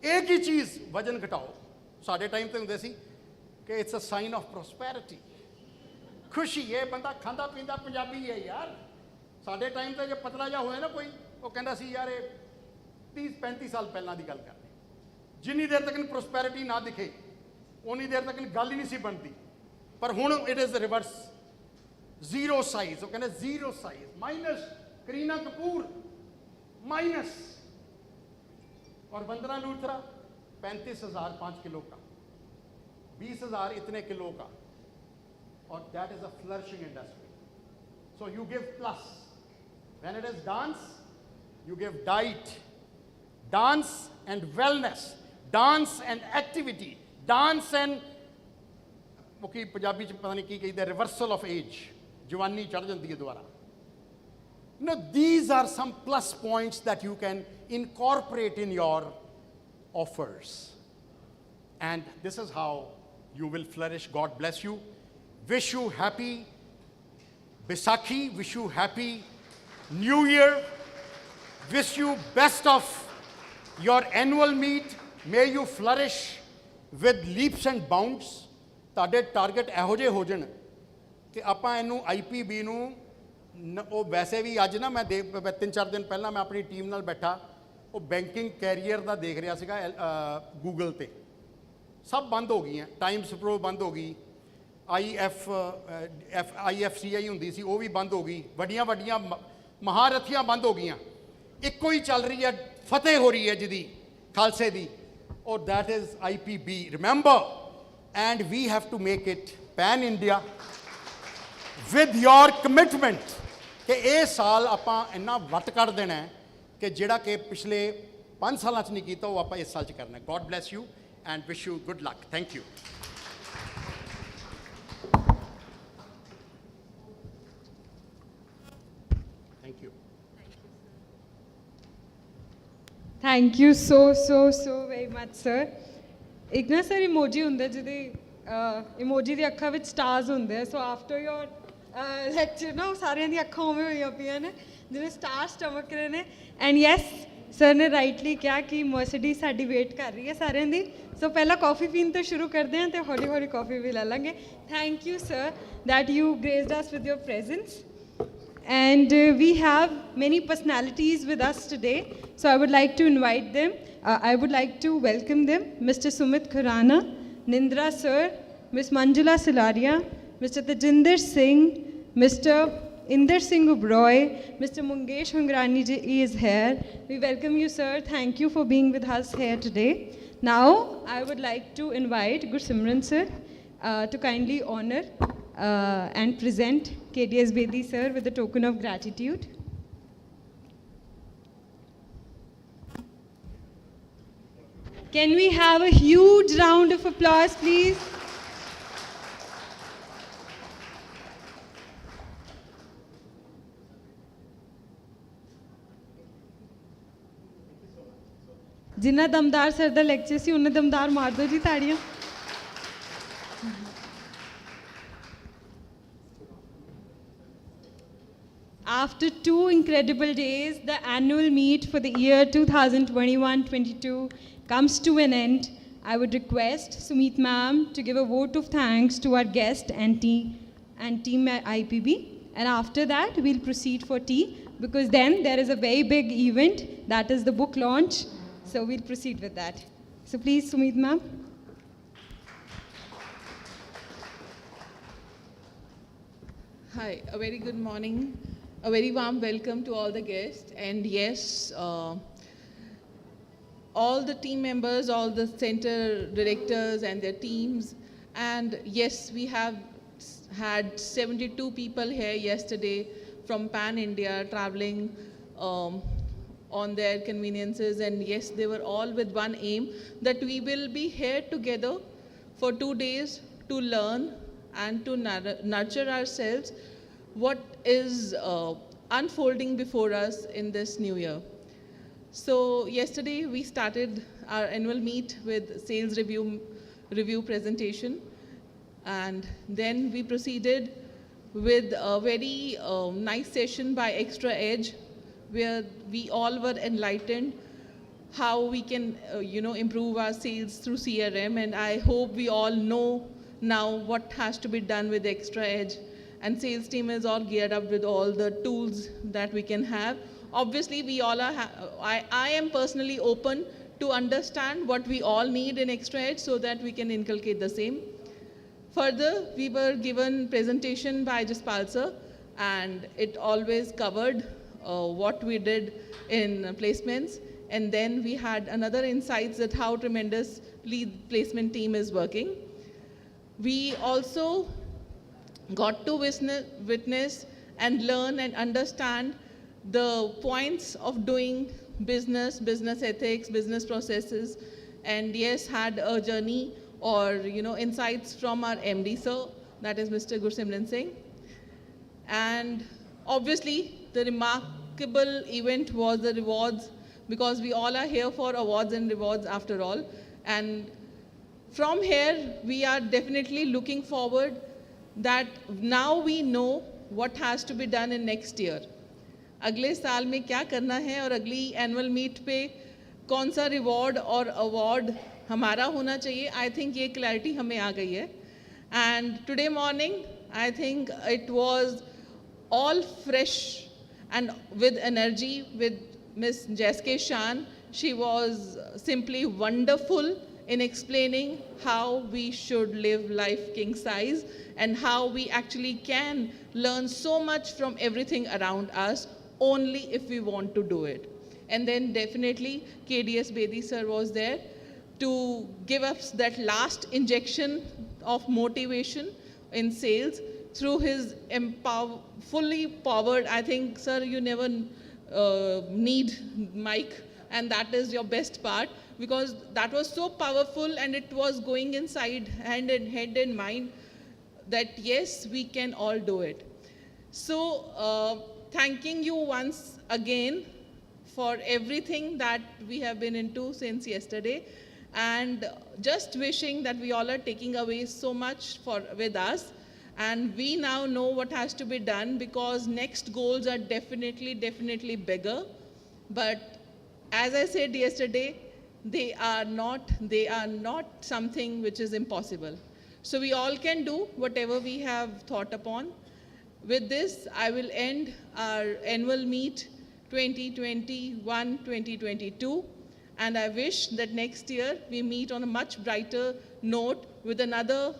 एक ही चीज़ वजन घटाओ साढ़े टाइम तो होंगे सी कि it's a sign of prosperity खुशी ये बंदा खांदा पींदा पंजाबी है यार साढ़े टाइम तो जो पतला जा होए ना कोई वो कहता सी यार 30-35 साल पहला की गल करते जिन्नी देर तक प्रॉस्पैरिटी ना दिखे उन्नी देर तक गल ही नहीं सी बनती पर हुण it is reverse zero size वो कहते zero size minus Kareena Kapoor minus और वंदना लूथरा 35,000 5 किलो का 20,000 इतने किलो का और that is a flourishing industry so you give plus when it is dance you give diet dance and wellness dance and activity dance and वो की पंजाबी च पता नहीं की कहते रिवर्सल ऑफ एज जवानी चढ़ जाती है दोबारा You know, these are some plus points that you can incorporate in your offers. And this is how you will flourish. God bless you. Wish you happy Baisakhi. Wish you happy New Year. Wish you best of your annual meet. May you flourish with leaps and bounds. ਤੁਹਾਡੇ target ਇਹੋ ਜਿਹੇ ਹੋ ਜਾਣ ਕਿ ਆਪਾਂ ਇਹਨੂੰ IPB ਨੂੰ ਉਹ ਵੈਸੇ ਵੀ ਅੱਜ ਨਾ ਮੈਂ 3-4 ਦਿਨ ਪਹਿਲਾਂ ਮੈਂ ਆਪਣੀ ਟੀਮ ਨਾਲ ਬੈਠਾ ਉਹ ਬੈਂਕਿੰਗ ਕੈਰੀਅਰ ਦਾ ਦੇਖ ਰਿਹਾ ਸੀਗਾ ਗੂਗਲ ਤੇ ਸਭ ਬੰਦ ਹੋ ਗਈਆਂ ਟਾਈਮਸ ਪ੍ਰੋ ਬੰਦ ਹੋ ਗਈ IFCI ਹੁੰਦੀ ਸੀ ਉਹ ਵੀ ਬੰਦ ਹੋ ਗਈ ਵੱਡੀਆਂ ਵੱਡੀਆਂ ਮਹਾਰਥੀਆਂ ਬੰਦ ਹੋ ਗਈਆਂ ਇੱਕੋ ਹੀ ਚੱਲ ਰਹੀ ਹੈ ਫਤਿਹ ਹੋ ਰਹੀ ਹੈ ਜਿਹਦੀ ਖਾਲਸੇ ਦੀ ਔਰ that is IPB remember and we have to make it pan India with your commitment ਕਿ ਇਹ ਸਾਲ ਆਪਾਂ ਇੰਨਾ ਵੱਟ ਕੱਢ ਦੇਣਾ ਕਿ ਜਿਹੜਾ ਕਿ ਪਿਛਲੇ 5 ਸਾਲਾਂ 'ਚ ਨਹੀਂ ਕੀਤਾ ਉਹ ਆਪਾਂ ਇਸ ਸਾਲ 'ਚ ਕਰਨਾ God bless you and wish you good luck thank you thank you thank you so very much sir ਇੱਕ ਨਾ ਸਰ ਇਮੋਜੀ ਹੁੰਦਾ ਜਿਹਦੇ ਇਮੋਜੀ ਦੀ ਅੱਖਾਂ ਵਿੱਚ ਸਟਾਰਸ ਹੁੰਦੇ ਆ ਸੋ ਆਫਟਰ ਯੋਰ ਲੈਕਚਰ ਨਾ ਉਹ ਸਾਰਿਆਂ ਦੀਆਂ ਅੱਖਾਂ ਉਵੇਂ ਹੋਈਆਂ ਪਈਆਂ ਨੇ ਜਿਵੇਂ ਸਟਾਰਸ ਚਮਕ ਰਹੇ ਨੇ ਐਂਡ ਯੈਸ ਸਰ ਨੇ ਰਾਈਟਲੀ ਕਿਹਾ ਕਿ ਮਰਸੀਡੀਜ਼ ਸਾਡੀ ਵੇਟ ਕਰ ਰਹੀ ਹੈ ਸਾਰਿਆਂ ਦੀ ਸੋ ਪਹਿਲਾਂ ਕਾਫੀ ਪੀਣ ਤੋਂ ਸ਼ੁਰੂ ਕਰਦੇ ਹਾਂ ਅਤੇ ਹੌਲੀ ਹੌਲੀ ਕਾਫੀ ਵੀ ਲੈ ਲਾਂਗੇ thank you sir that you graced us with your presence and we have many personalities with us today, so I would like to invite them. I would like to welcome them, Mr. Sumit Khurana, Nindra sir, Ms. Manjula Silaria, Mr. Tajinder Singh, Mr. Inder Singh Ubroy, Mr. Mungesh Hungrani ji is here. We welcome you, sir. Thank you for being with us here today. Now, I would like to invite Gursimran sir to kindly honor and present KDS Bedi sir with a token of gratitude. Can we have a huge round of applause, please? जिन्ना दमदार sir दा lecture सी उन्ना दमदार मार दो जी ताड़ियां. After 2 incredible days, the annual meet for the year 2021-22 comes to an end. I would request Sumit ma'am to give a vote of thanks to our guest and team IPB. And after that, we'll proceed for tea, because then there is a very big event, that is the book launch. So we'll proceed with that. So please, Sumit ma'am. Hi, a very good morning. A very warm welcome to all the guests. And yes, all the team members, all the center directors and their teams. And yes, we have had 72 people here yesterday from Pan India traveling on their conveniences. And yes, they were all with one aim, that we will be here together for 2 days to learn and to nurture ourselves what is unfolding before us in this new year. So yesterday we started our annual meet with sales review presentation, and then we proceeded with a very nice session by Extra Edge, where we all were enlightened how we can improve our sales through CRM. And I hope we all know now what has to be done with Extra Edge, and sales team is all geared up with all the tools that we can have. Obviously, we all are, I am personally open to understand what we all need in Extra Edge so that we can inculcate the same. Further, we were given presentation by Jaspal sir, and it always covered what we did in placements. And then we had another insights that how tremendous lead placement team is working. We also got to witness and learn and understand the points of doing business ethics, business processes, and yes, had a journey or insights from our MD sir, that is Mr. Gursimran Singh. And obviously, the remarkable event was the rewards, because we all are here for awards and rewards after all. And from here, we are definitely looking forward that now we know what has to be done in next year. अगले साल में क्या करना है और अगली annual meet पे कौन सा रिवॉर्ड और अवार्ड हमारा होना चाहिए, आई थिंक ये क्लैरिटी हमें आ गई है. And today morning I think it was all fresh and with energy, with Ms. Jaske Shan. She was simply wonderful in explaining how we should live life king size and how we actually can learn so much from everything around us only if we want to do it. And then definitely KDS Bedi sir was there to give us that last injection of motivation in sales through his fully powered, I think, sir, you never need mic, and that is your best part, because that was so powerful and it was going inside hand and head and mind that yes, we can all do it. So thanking you once again for everything that we have been into since yesterday, and just wishing that we all are taking away so much with us. And we now know what has to be done, because next goals are definitely bigger. But as I said yesterday, they are not something which is impossible. So we all can do whatever we have thought upon. With this, I will end our annual meet 2021-2022. And I wish that next year we meet on a much brighter note with another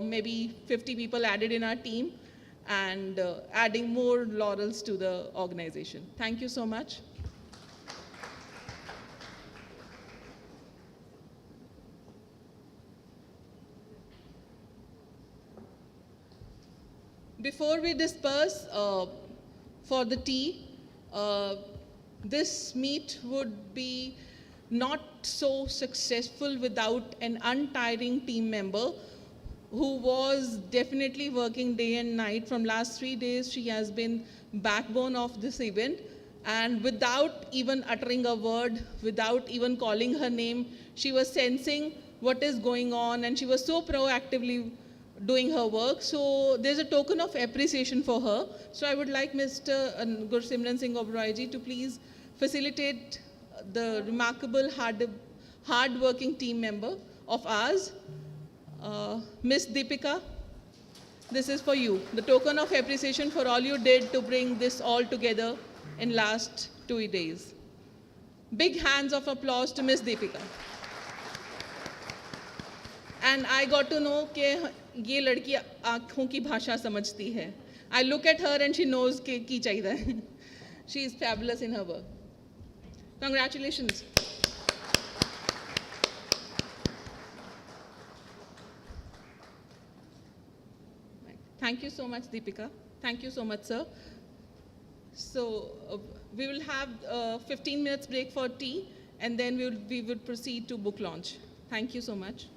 maybe 50 people added in our team, and adding more laurels to the organization. Thank you so much. Before we disperse for the tea, this meet would be not so successful without an untiring team member who was definitely working day and night. From last 3 days, she has been backbone of this event. And without even uttering a word, without even calling her name, she was sensing what is going on, and she was so proactively doing her work. So there's a token of appreciation for her. So I would like Mr. Gursimran Singh Oberoi ji to please facilitate the remarkable hard-working team member of ours, Miss Deepika. This is for you, the token of appreciation for all you did to bring this all together in last 2 days. Big hands of applause to Miss Deepika. And I got to know कि ये लड़की आँखों की भाषा समझती है. I look at her and she knows कि की चाहिए है. She is fabulous in her work. Congratulations. Thank you so much, Deepika. Thank you so much, sir. So we will have 15 minutes break for tea, and then we will proceed to book launch. Thank you so much.